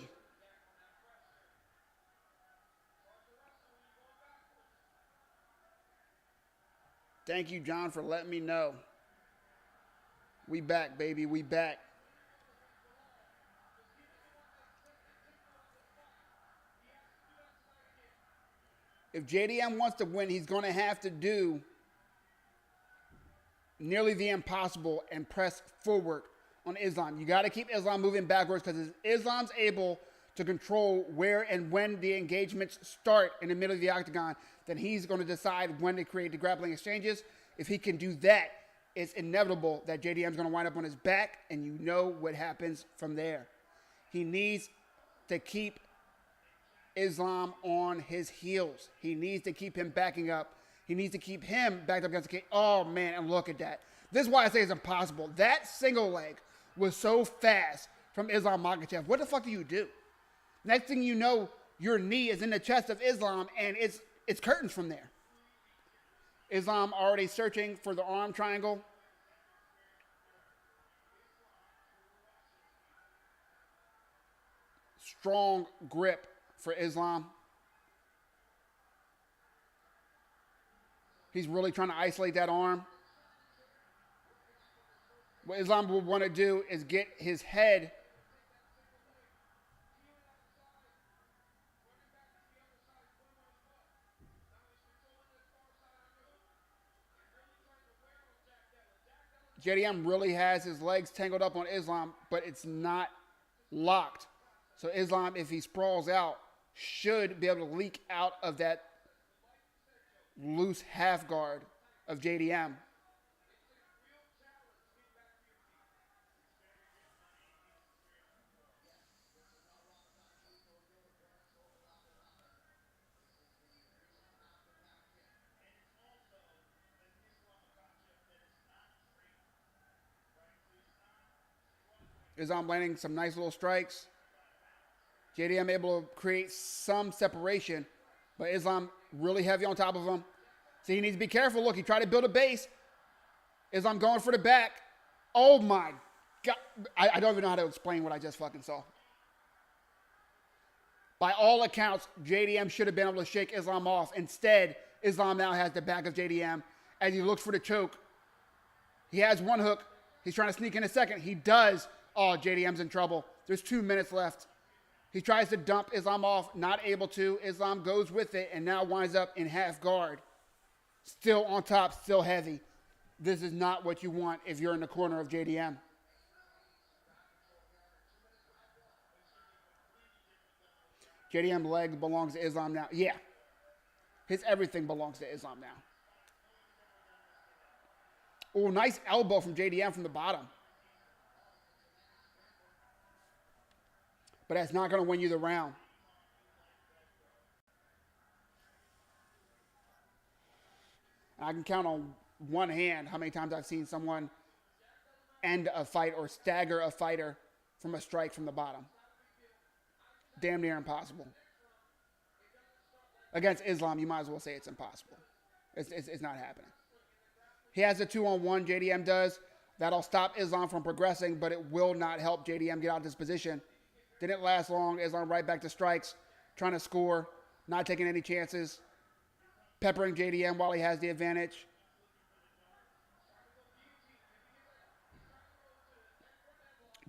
Thank you, John, for letting me know. We back, baby. We back. If JDM wants to win, he's going to have to do nearly the impossible and press forward on Islam. You got to keep Islam moving backwards, because Islam's able to control where and when the engagements start in the middle of the octagon, then he's going to decide when to create the grappling exchanges. If he can do that, it's inevitable that JDM's going to wind up on his back, and you know what happens from there. He needs to keep Islam on his heels. He needs to keep him backing up. He needs to keep him backed up against the cage. Oh, man, and look at that. This is why I say it's impossible. That single leg was so fast from Islam Makhachev. What the fuck do you do? Next thing you know, your knee is in the chest of Islam, and it's curtains from there. Islam already searching for the arm triangle. Strong grip for Islam. He's really trying to isolate that arm. What Islam will want to do is get his head JDM really has his legs tangled up on Islam, but it's not locked. So Islam, if he sprawls out, should be able to leak out of that loose half guard of JDM. Islam landing some nice little strikes. JDM able to create some separation, but Islam really heavy on top of him. So he needs to be careful. Look, he tried to build a base. Islam going for the back. Oh my God. I don't even know how to explain what I just fucking saw. By all accounts, JDM should have been able to shake Islam off. Instead, Islam now has the back of JDM as he looks for the choke. He has one hook. He's trying to sneak in a second. He does. Oh, JDM's in trouble. There's 2 minutes left. He tries to dump Islam off, not able to. Islam goes with it and now winds up in half guard. Still on top, still heavy. This is not what you want if you're in the corner of JDM. JDM leg belongs to Islam now. Yeah. His everything belongs to Islam now. Oh, nice elbow from JDM from the bottom. But that's not going to win you the round. I can count on one hand how many times I've seen someone end a fight or stagger a fighter from a strike from the bottom. Damn near impossible. Against Islam, you might as well say it's impossible. It's not happening. He has a 2-on-1, JDM does. That'll stop Islam from progressing, but it will not help JDM get out of this position. Didn't last long. Islam right back to strikes, trying to score, not taking any chances, peppering JDM while he has the advantage.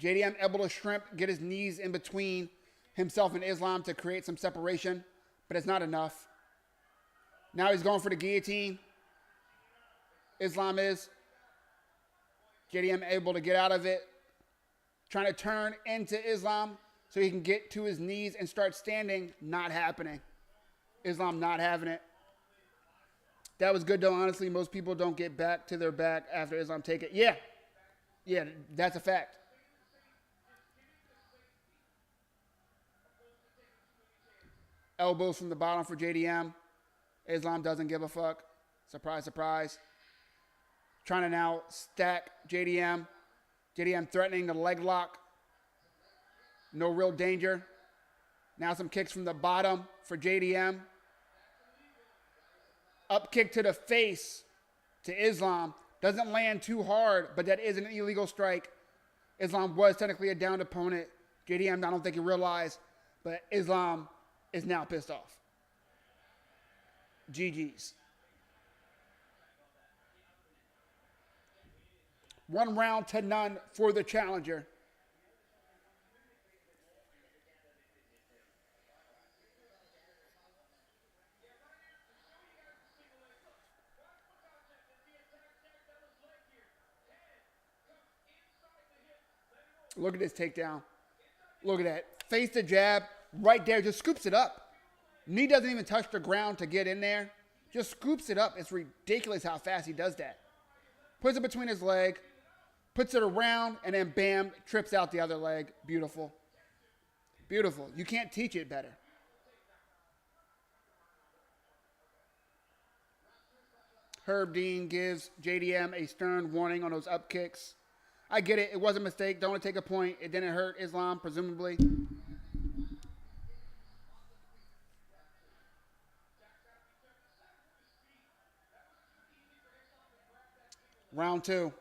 JDM able to shrimp, get his knees in between himself and Islam to create some separation, but it's not enough. Now he's going for the guillotine. Islam is. JDM able to get out of it, trying to turn into Islam so he can get to his knees and start standing. Not happening. Islam not having it. That was good though, honestly. Most people don't get back to their back after Islam take it. Yeah, that's a fact. Elbows from the bottom for JDM. Islam doesn't give a fuck. Surprise, surprise. Trying to now stack JDM. JDM threatening the leg lock. No real danger. Now some kicks from the bottom for JDM. Up kick to the face to Islam. Doesn't land too hard, but that is an illegal strike. Islam was technically a downed opponent. JDM, I don't think he realized, but Islam is now pissed off. GG's. 1 round to none for the challenger. Look at this takedown. Look at that. Face the jab right there. Just scoops it up. Knee doesn't even touch the ground to get in there. Just scoops it up. It's ridiculous how fast he does that. Puts it between his leg. Puts it around, and then bam, trips out the other leg. Beautiful. Beautiful. You can't teach it better. Herb Dean gives JDM a stern warning on those up kicks. I get it. It was a mistake. Don't want to take a point. It didn't hurt Islam, presumably. Round 2.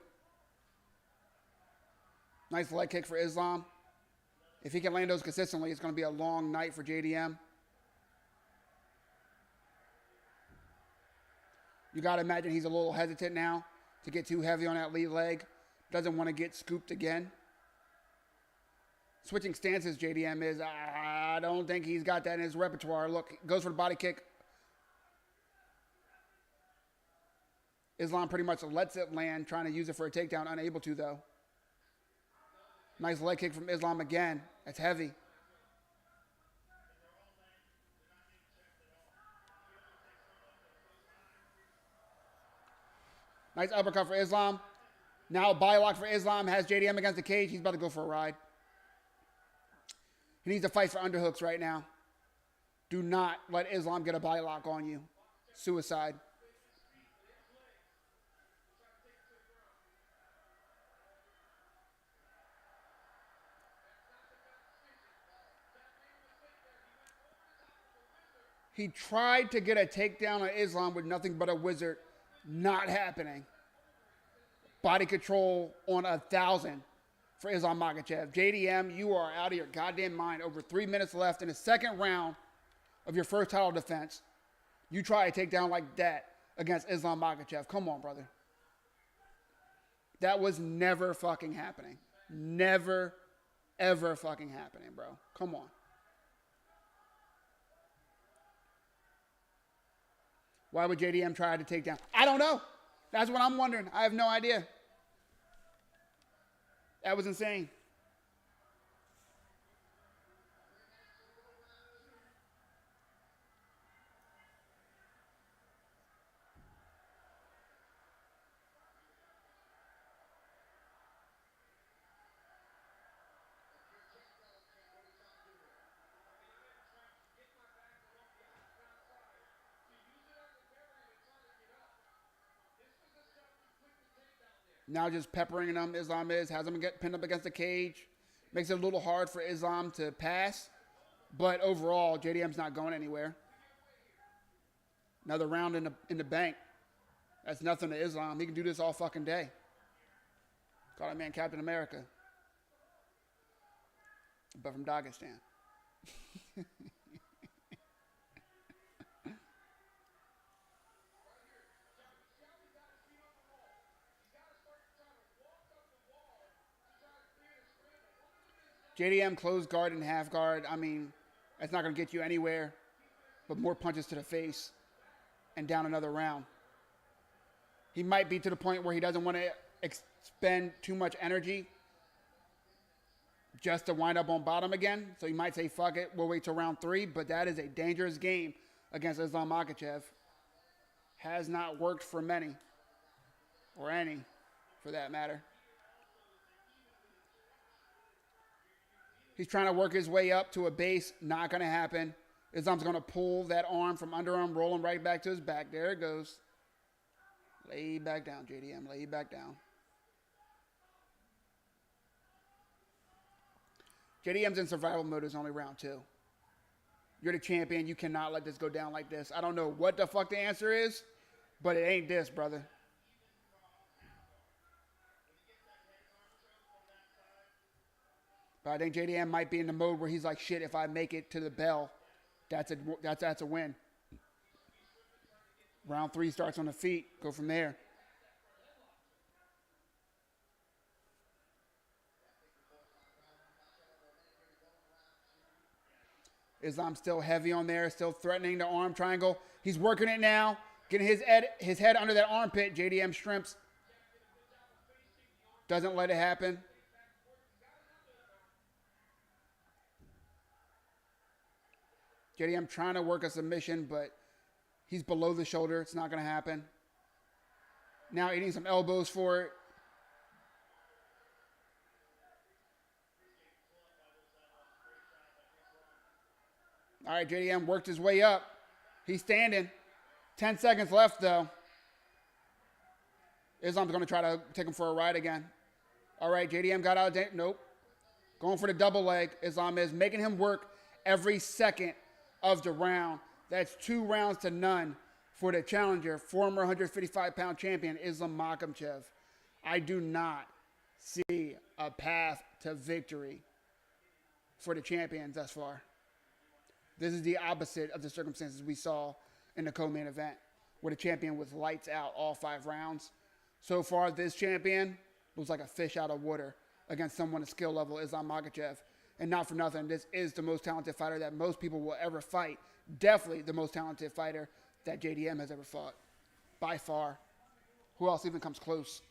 Nice leg kick for Islam. If he can land those consistently, it's going to be a long night for JDM. You got to imagine he's a little hesitant now to get too heavy on that lead leg. Doesn't want to get scooped again. Switching stances, JDM is. I don't think he's got that in his repertoire. Look, goes for the body kick. Islam pretty much lets it land, trying to use it for a takedown. Unable to, though. Nice leg kick from Islam again. That's heavy. Nice uppercut for Islam. Now a body lock for Islam. Has JDM against the cage. He's about to go for a ride. He needs to fight for underhooks right now. Do not let Islam get a body lock on you. Suicide. He tried to get a takedown on Islam with nothing but a wizard. Not happening. Body control on 1,000 for Islam Makhachev. JDM, you are out of your goddamn mind. Over 3 minutes left in the second round of your first title defense. You try a takedown like that against Islam Makhachev. Come on, brother. That was never fucking happening. Never, ever fucking happening, bro. Come on. Why would JDM try to take down? I don't know. That's what I'm wondering. I have no idea. That was insane. Now just peppering him, Islam has him get pinned up against the cage. Makes it a little hard for Islam to pass. But overall, JDM's not going anywhere. Another round in the bank. That's nothing to Islam. He can do this all fucking day. Call that man Captain America. But from Dagestan. JDM closed guard and half guard. I mean, that's not going to get you anywhere. But more punches to the face and down another round. He might be to the point where he doesn't want to expend too much energy just to wind up on bottom again. So he might say, fuck it, we'll wait till round 3. But that is a dangerous game against Islam Makhachev. Has not worked for many. Or any, for that matter. He's trying to work his way up to a base. Not going to happen. Islam's going to pull that arm from underarm, roll him right back to his back. There it goes. Lay back down, JDM. Lay back down. JDM's in survival mode. It's only round 2. You're the champion. You cannot let this go down like this. I don't know what the fuck the answer is, but it ain't this, brother. But I think JDM might be in the mode where he's like, shit, if I make it to the bell, that's a win. Round 3 starts on the feet. Go from there. Islam still heavy on there, still threatening the arm triangle. He's working it now, getting his head under that armpit. JDM shrimps. Doesn't let it happen. JDM trying to work a submission, but he's below the shoulder. It's not going to happen. Now eating some elbows for it. All right, JDM worked his way up. He's standing. 10 seconds left, though. Islam's going to try to take him for a ride again. All right, JDM got out of nope. Going for the double leg. Islam is making him work every second of the round. That's 2 rounds to none for the challenger, former 155-pound champion, Islam Makhachev. I do not see a path to victory for the champions thus far. This is the opposite of the circumstances we saw in the co-main event, where the champion was lights out all 5 rounds. So far, this champion was like a fish out of water against someone at skill level, Islam Makhachev. And not for nothing, this is the most talented fighter that most people will ever fight. Definitely the most talented fighter that JDM has ever fought. By far. Who else even comes close?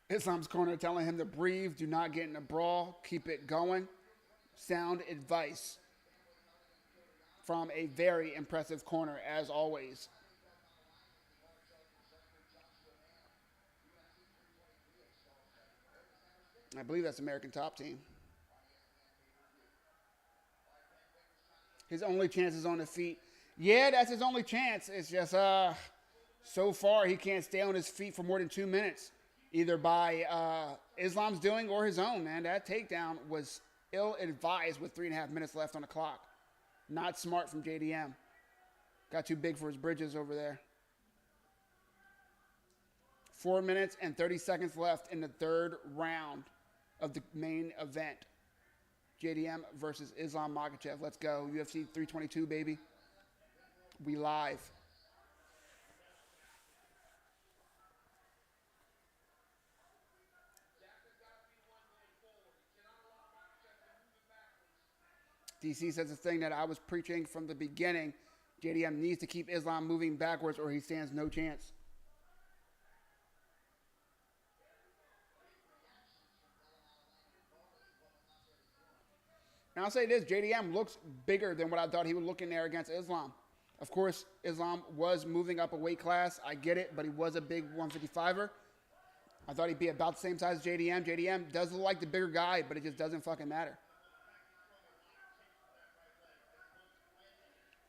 Islam's corner telling him to breathe, do not get in a brawl, keep it going. Sound advice from a very impressive corner, as always. I believe that's American Top Team. His only chance is on the feet. Yeah, that's his only chance. It's just, so far he can't stay on his feet for more than 2 minutes. Either by Islam's doing or his own, man. That takedown was ill-advised with 3.5 minutes left on the clock. Not smart from JDM. Got too big for his bridges over there. 4 minutes and 30 seconds left in the 3rd round of the main event. JDM versus Islam Makhachev. Let's go. UFC 322, baby. We live. DC says the thing that I was preaching from the beginning. JDM needs to keep Islam moving backwards or he stands no chance. And I'll say this, JDM looks bigger than what I thought he would look in there against Islam. Of course, Islam was moving up a weight class. I get it, but he was a big 155er. I thought he'd be about the same size as JDM. JDM does look like the bigger guy, but it just doesn't fucking matter.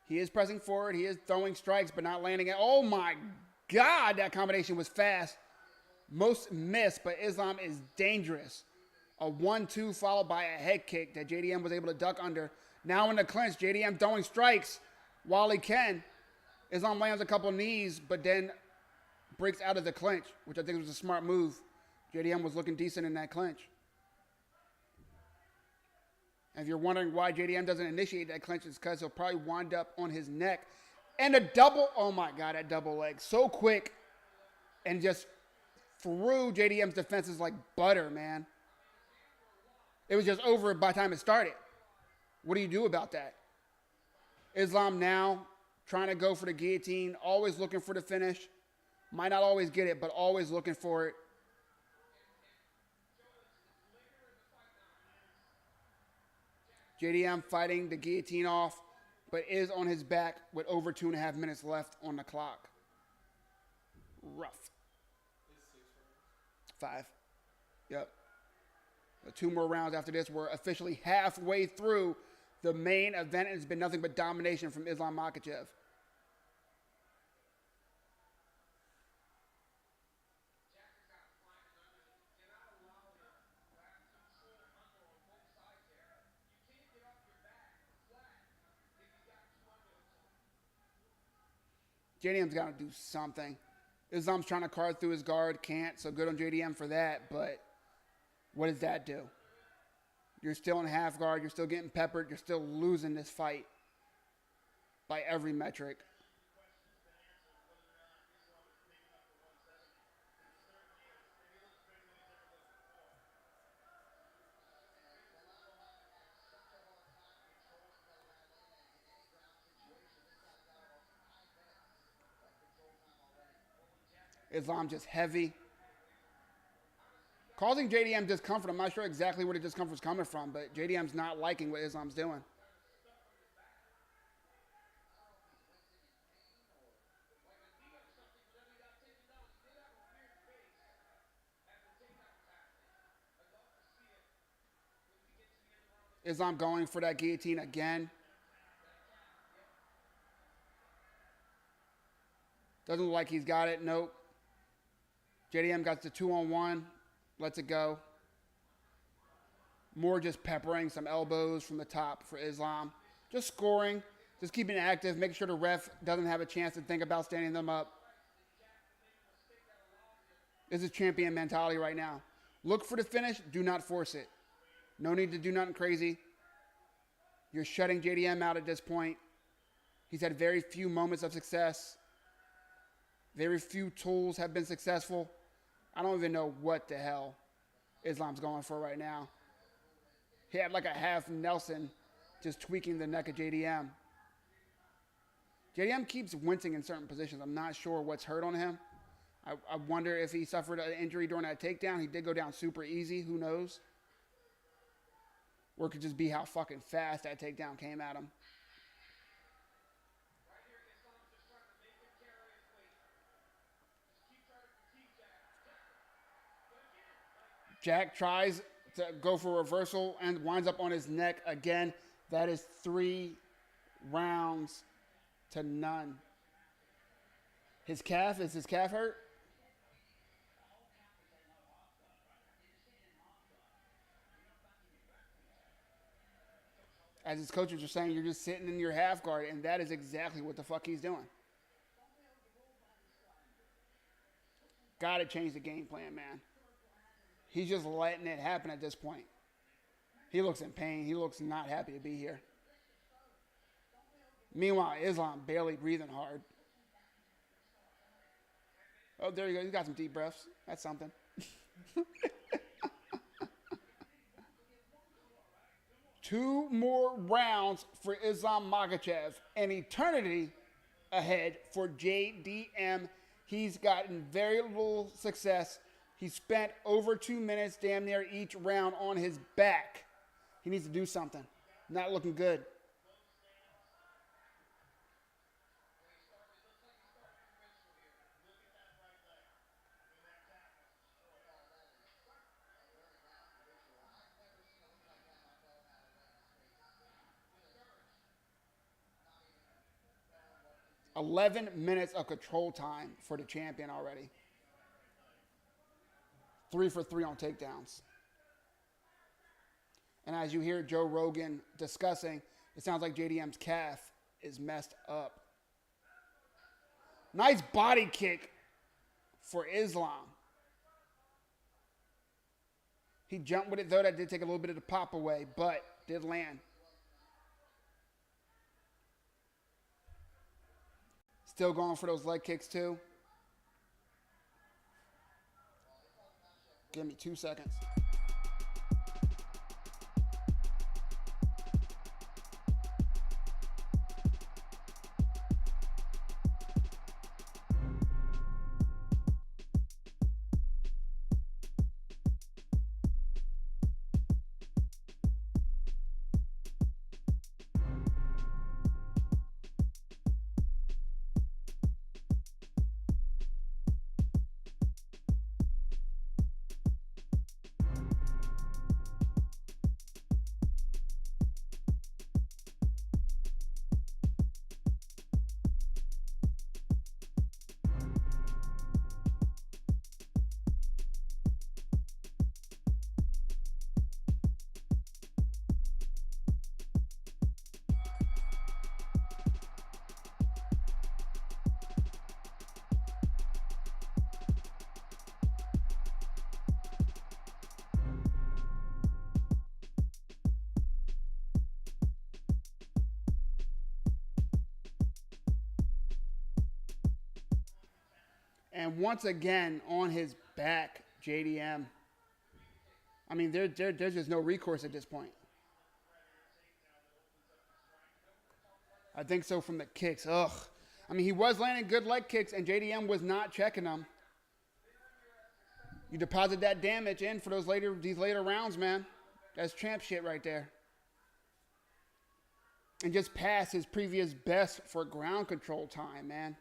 He is pressing forward. He is throwing strikes, but not landing it. Oh, my God, that combination was fast. Most miss, but Islam is dangerous. A 1-2 followed by a head kick that JDM was able to duck under. Now in the clinch, JDM throwing strikes while he can. Islam lands a couple knees, but then breaks out of the clinch, which I think was a smart move. JDM was looking decent in that clinch. And if you're wondering why JDM doesn't initiate that clinch, it's because he'll probably wind up on his neck. And a double, oh my God, that double leg. So quick and just threw JDM's defenses like butter, man. It was just over by the time it started. What do you do about that? Islam now trying to go for the guillotine, always looking for the finish. Might not always get it, but always looking for it. JDM fighting the guillotine off, but is on his back with over 2.5 minutes left on the clock. Rough. 5. Yep. 2 more rounds after this. We're officially halfway through the main event, and it's been nothing but domination from Islam Makhachev. JDM's got to do something. Islam's trying to carve through his guard. Can't, so good on JDM for that. But what does that do? You're still in half guard. You're still getting peppered. You're still losing this fight by every metric. Islam just heavy. Causing JDM discomfort. I'm not sure exactly where the discomfort's coming from, but JDM's not liking what Islam's doing. Islam going for that guillotine again. Doesn't look like he's got it. Nope. JDM got the 2-on-1. Lets it go. More just peppering some elbows from the top for Islam. Just scoring. Just keeping it active. Making sure the ref doesn't have a chance to think about standing them up. This is champion mentality right now. Look for the finish. Do not force it. No need to do nothing crazy. You're shutting JDM out at this point. He's had very few moments of success. Very few tools have been successful. I don't even know what the hell Islam's going for right now. He had like a half Nelson just tweaking the neck of JDM. JDM keeps wincing in certain positions. I'm not sure what's hurt on him. I wonder if he suffered an injury during that takedown. He did go down super easy. Who knows? Or it could just be how fucking fast that takedown came at him. Jack tries to go for a reversal and winds up on his neck again. That is 3 rounds to none. Is his calf hurt? As his coaches are saying, you're just sitting in your half guard, and that is exactly what the fuck he's doing. Gotta change the game plan, man. He's just letting it happen at this point. He looks in pain. He looks not happy to be here. Meanwhile, Islam barely breathing hard. Oh, there you go. He's got some deep breaths. That's something. 2 more rounds for Islam Makhachev. An eternity ahead for JDM. He's gotten very little success. He spent over 2 minutes damn near each round on his back. He needs to do something. Not looking good. 11 minutes of control time for the champion already. 3 for 3 on takedowns. And as you hear Joe Rogan discussing, it sounds like JDM's calf is messed up. Nice body kick for Islam. He jumped with it, though. That did take a little bit of the pop away, but did land. Still going for those leg kicks, too. Give me 2 seconds. And once again, on his back, JDM. I mean, there's just no recourse at this point. I think so from the kicks. Ugh. I mean, he was landing good leg kicks, and JDM was not checking them. You deposit that damage in for these later rounds, man. That's champ shit right there. And just past his previous best for ground control time, man.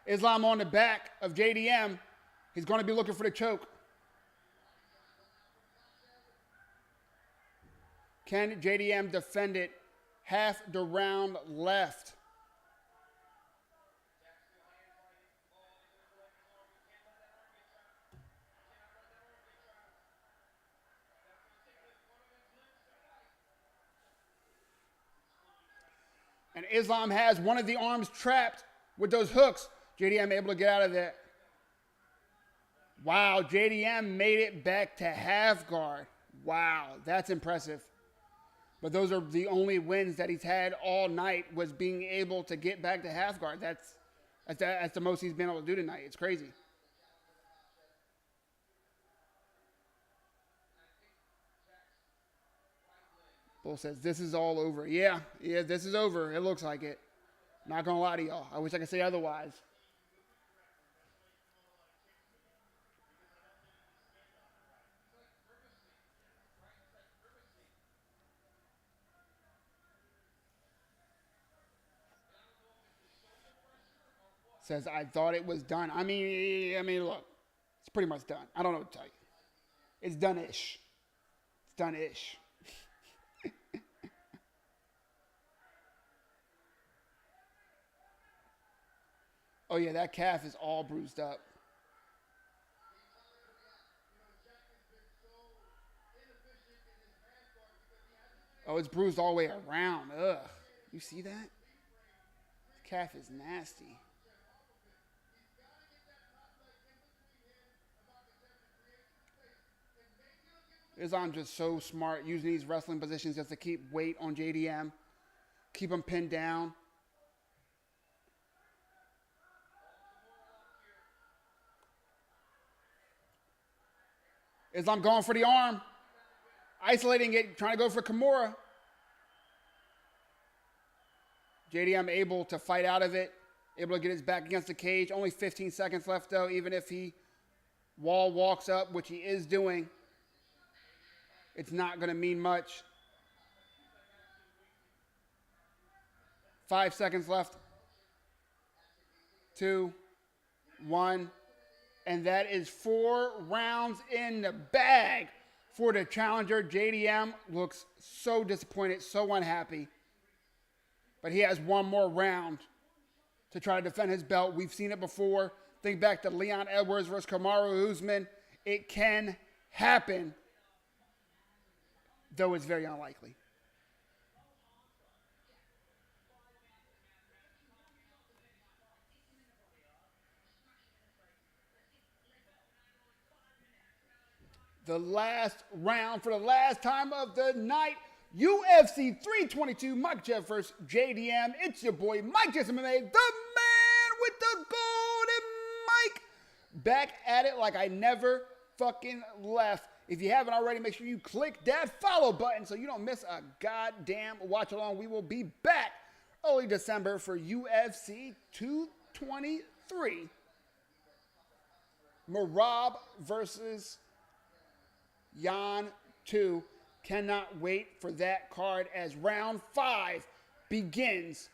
Islam on the back of JDM. He's going to be looking for the choke. Can JDM defend it? Half the round left. And Islam has one of the arms trapped with those hooks. JDM able to get out of there. Wow, JDM made it back to half guard. Wow, that's impressive. But those are the only wins that he's had all night, was being able to get back to half guard. That's the most he's been able to do tonight. It's crazy. Bull says, this is all over. Yeah, this is over. It looks like it. Not going to lie to y'all. I wish I could say otherwise. Says, I thought it was done. I mean, look, it's pretty much done. I don't know what to tell you. It's done-ish. It's done-ish. Oh, yeah, that calf is all bruised up. Oh, it's bruised all the way around. Ugh. You see that? This calf is nasty. Islam just so smart, using these wrestling positions just to keep weight on JDM, keep him pinned down. Islam going for the arm, isolating it, trying to go for Kimura. JDM able to fight out of it, able to get his back against the cage. Only 15 seconds left, though, even if he wall walks up, which he is doing. It's not going to mean much. 5 seconds left. 2, 1. And that is 4 rounds in the bag for the challenger. JDM looks so disappointed, so unhappy. But he has one more round to try to defend his belt. We've seen it before. Think back to Leon Edwards versus Kamaru Usman. It can happen, though it's very unlikely. The last round for the last time of the night. UFC 322, Makhachev versus JDM. It's your boy, Mike Jason MMA, the man with the golden mic. Back at it like I never fucking left. If you haven't already, make sure you click that follow button so you don't miss a goddamn watch along. We will be back early December for UFC 223. Marab versus Jan 2. Cannot wait for that card as round 5 begins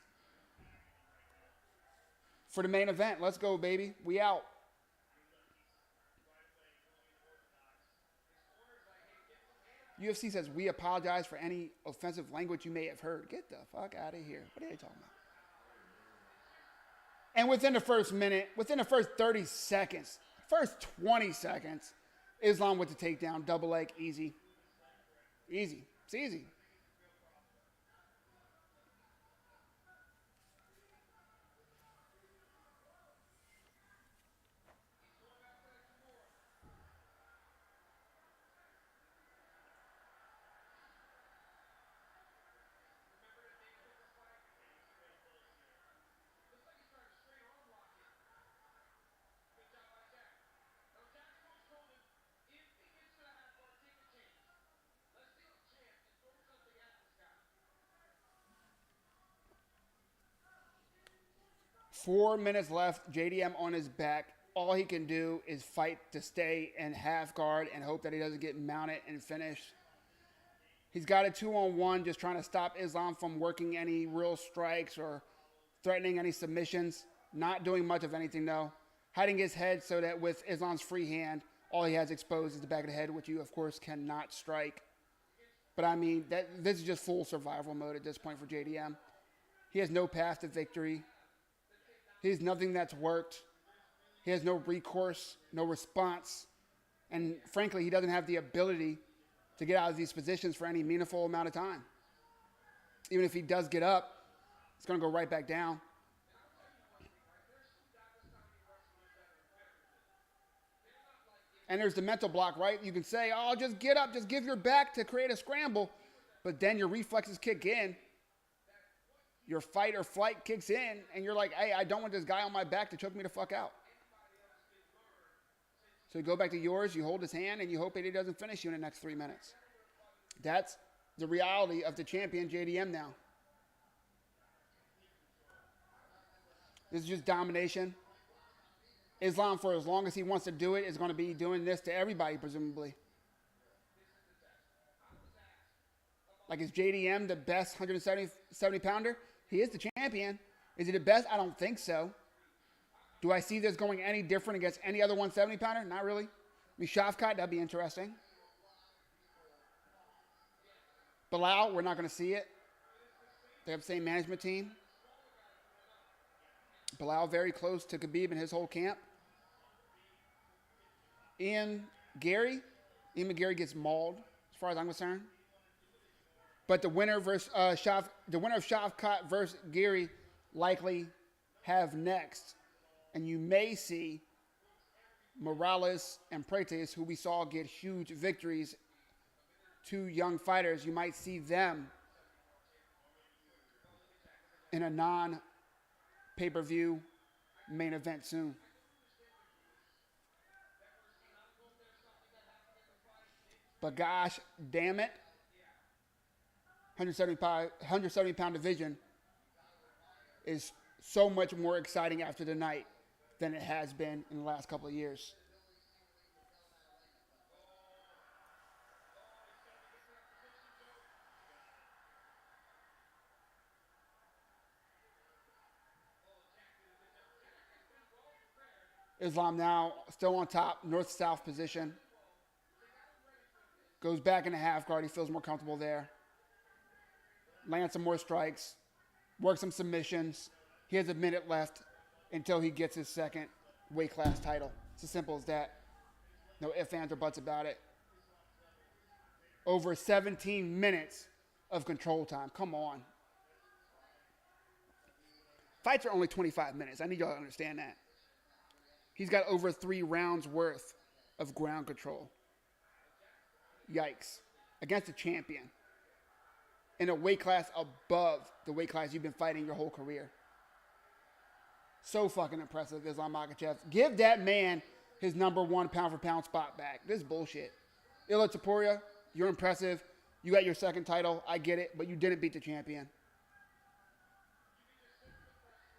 for the main event. Let's go, baby. We out. UFC says, we apologize for any offensive language you may have heard. Get the fuck out of here. What are they talking about? And within the first minute, within the first 30 seconds, first 20 seconds, Islam with the takedown, double leg, easy. Easy. It's easy. Four minutes left. JDM on his back. All he can do is fight to stay in half guard and hope that he doesn't get mounted and finished. He's got a 2-on-1, just trying to stop Islam from working any real strikes or threatening any submissions. Not doing much of anything, though. Hiding his head so that with Islam's free hand, all he has exposed is the back of the head, which you, of course, cannot strike. But, I mean, this is just full survival mode at this point for JDM. He has no path to victory. He has nothing that's worked. He has no recourse, no response. And frankly, he doesn't have the ability to get out of these positions for any meaningful amount of time. Even if he does get up, it's going to go right back down. And there's the mental block, right? You can say, oh, just get up, just give your back to create a scramble. But then your reflexes kick in. Your fight or flight kicks in, and you're like, hey, I don't want this guy on my back to choke me the fuck out. So you go back to yours, you hold his hand, and you hope that he doesn't finish you in the next 3 minutes. That's the reality of the champion, JDM, now. This is just domination. Islam, for as long as he wants to do it, is going to be doing this to everybody, presumably. Like, is JDM the best 170-pounder? He is the champion. Is he the best? I don't think so. Do I see this going any different against any other 170-pounder? Not really. I mean, Shavkat, that'd be interesting. Bilal, we're not going to see it. They have the same management team. Bilal very close to Khabib and his whole camp. Ian McGarry gets mauled, as far as I'm concerned. But the winner of Shavkat versus Gary likely have next. And you may see Morales and Prates, who we saw get huge victories, two young fighters. You might see them in a non-pay-per-view main event soon. But gosh damn it, 170-pound division is so much more exciting after the night than it has been in the last couple of years. Islam now still on top, north-south position. Goes back in the half guard. He feels more comfortable there. Lands some more strikes. Works some submissions. He has a minute left until he gets his second weight class title. It's as simple as that. No ifs, ands, or buts about it. Over 17 minutes of control time. Come on. Fights are only 25 minutes. I need y'all to understand that. He's got over 3 rounds worth of ground control. Yikes. Against a champion. In a weight class above the weight class you've been fighting your whole career. So fucking impressive, Islam Makhachev. Give that man his #1 pound-for-pound spot back. This is bullshit. Ilia Topuria, you're impressive. You got your second title. I get it, but you didn't beat the champion.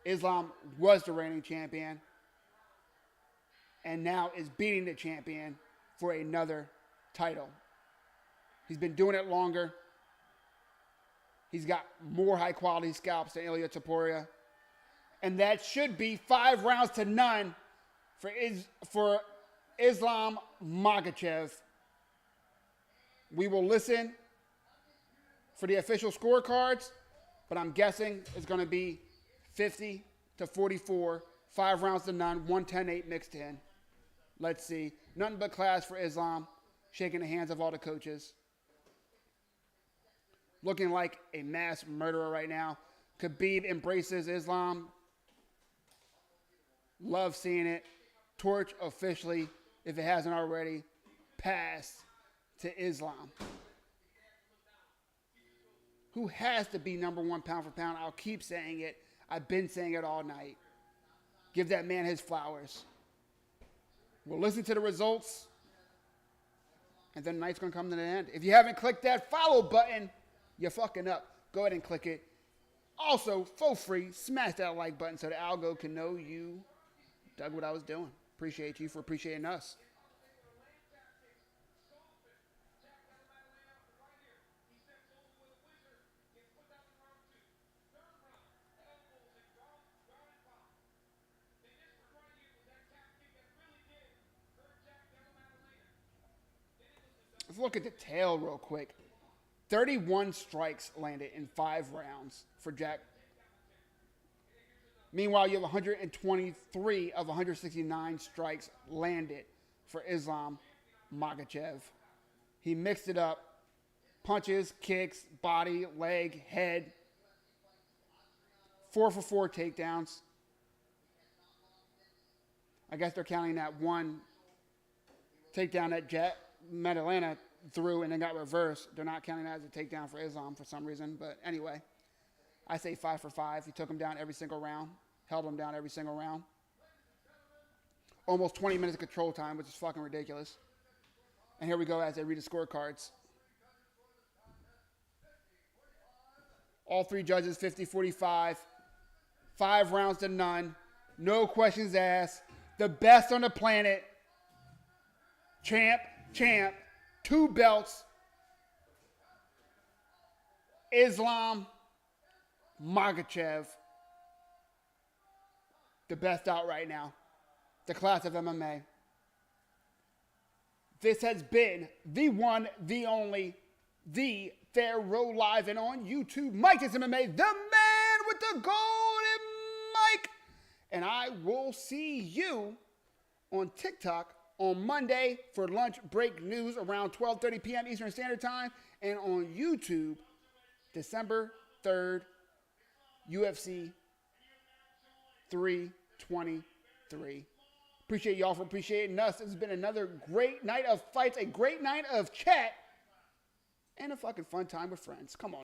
Islam was the reigning champion and now is beating the champion for another title. He's been doing it longer. He's got more high-quality scalps than Ilia Topuria. And that should be 5 rounds to none for Islam Makhachev. We will listen for the official scorecards, but I'm guessing it's going to be 50-44, 5 rounds to none, 110-8 mixed in. Let's see. Nothing but class for Islam, shaking the hands of all the coaches. Looking like a mass murderer right now. Khabib embraces Islam. Love seeing it. Torch officially, if it hasn't already, passed to Islam, who has to be #1 pound for pound. I'll keep saying it. I've been saying it all night. Give that man his flowers. We'll listen to the results, and then the night's going to come to the end. If you haven't clicked that follow button, you're fucking up. Go ahead and click it. Also, for free, smash that like button so the algo can know you dug what I was doing. Appreciate you for appreciating us. Let's look at the tail real quick. 31 strikes landed in 5 rounds for Jack. Meanwhile, you have 123 of 169 strikes landed for Islam Makhachev. He mixed it up. Punches, kicks, body, leg, head. 4 for 4 takedowns. I guess they're counting that one takedown that Maddalena threw and then got reversed. They're not counting that as a takedown for Islam for some reason. But anyway, I say 5 for 5. He took him down every single round. Held him down every single round. Almost 20 minutes of control time, which is fucking ridiculous. And here we go as they read the scorecards. All 3 judges, 50-45. 5 rounds to none. No questions asked. The best on the planet. Champ. 2 belts. Islam Makhachev. The best out right now. The class of MMA. This has been the one, the only, the Pharaoh live and on YouTube. Mike is MMA, the man with the golden mic. And I will see you on TikTok on Monday for lunch break news around 12:30 p.m. Eastern Standard Time. And on YouTube, December 3rd, UFC 323. Appreciate y'all for appreciating us. This has been another great night of fights, a great night of chat, and a fucking fun time with friends. Come on.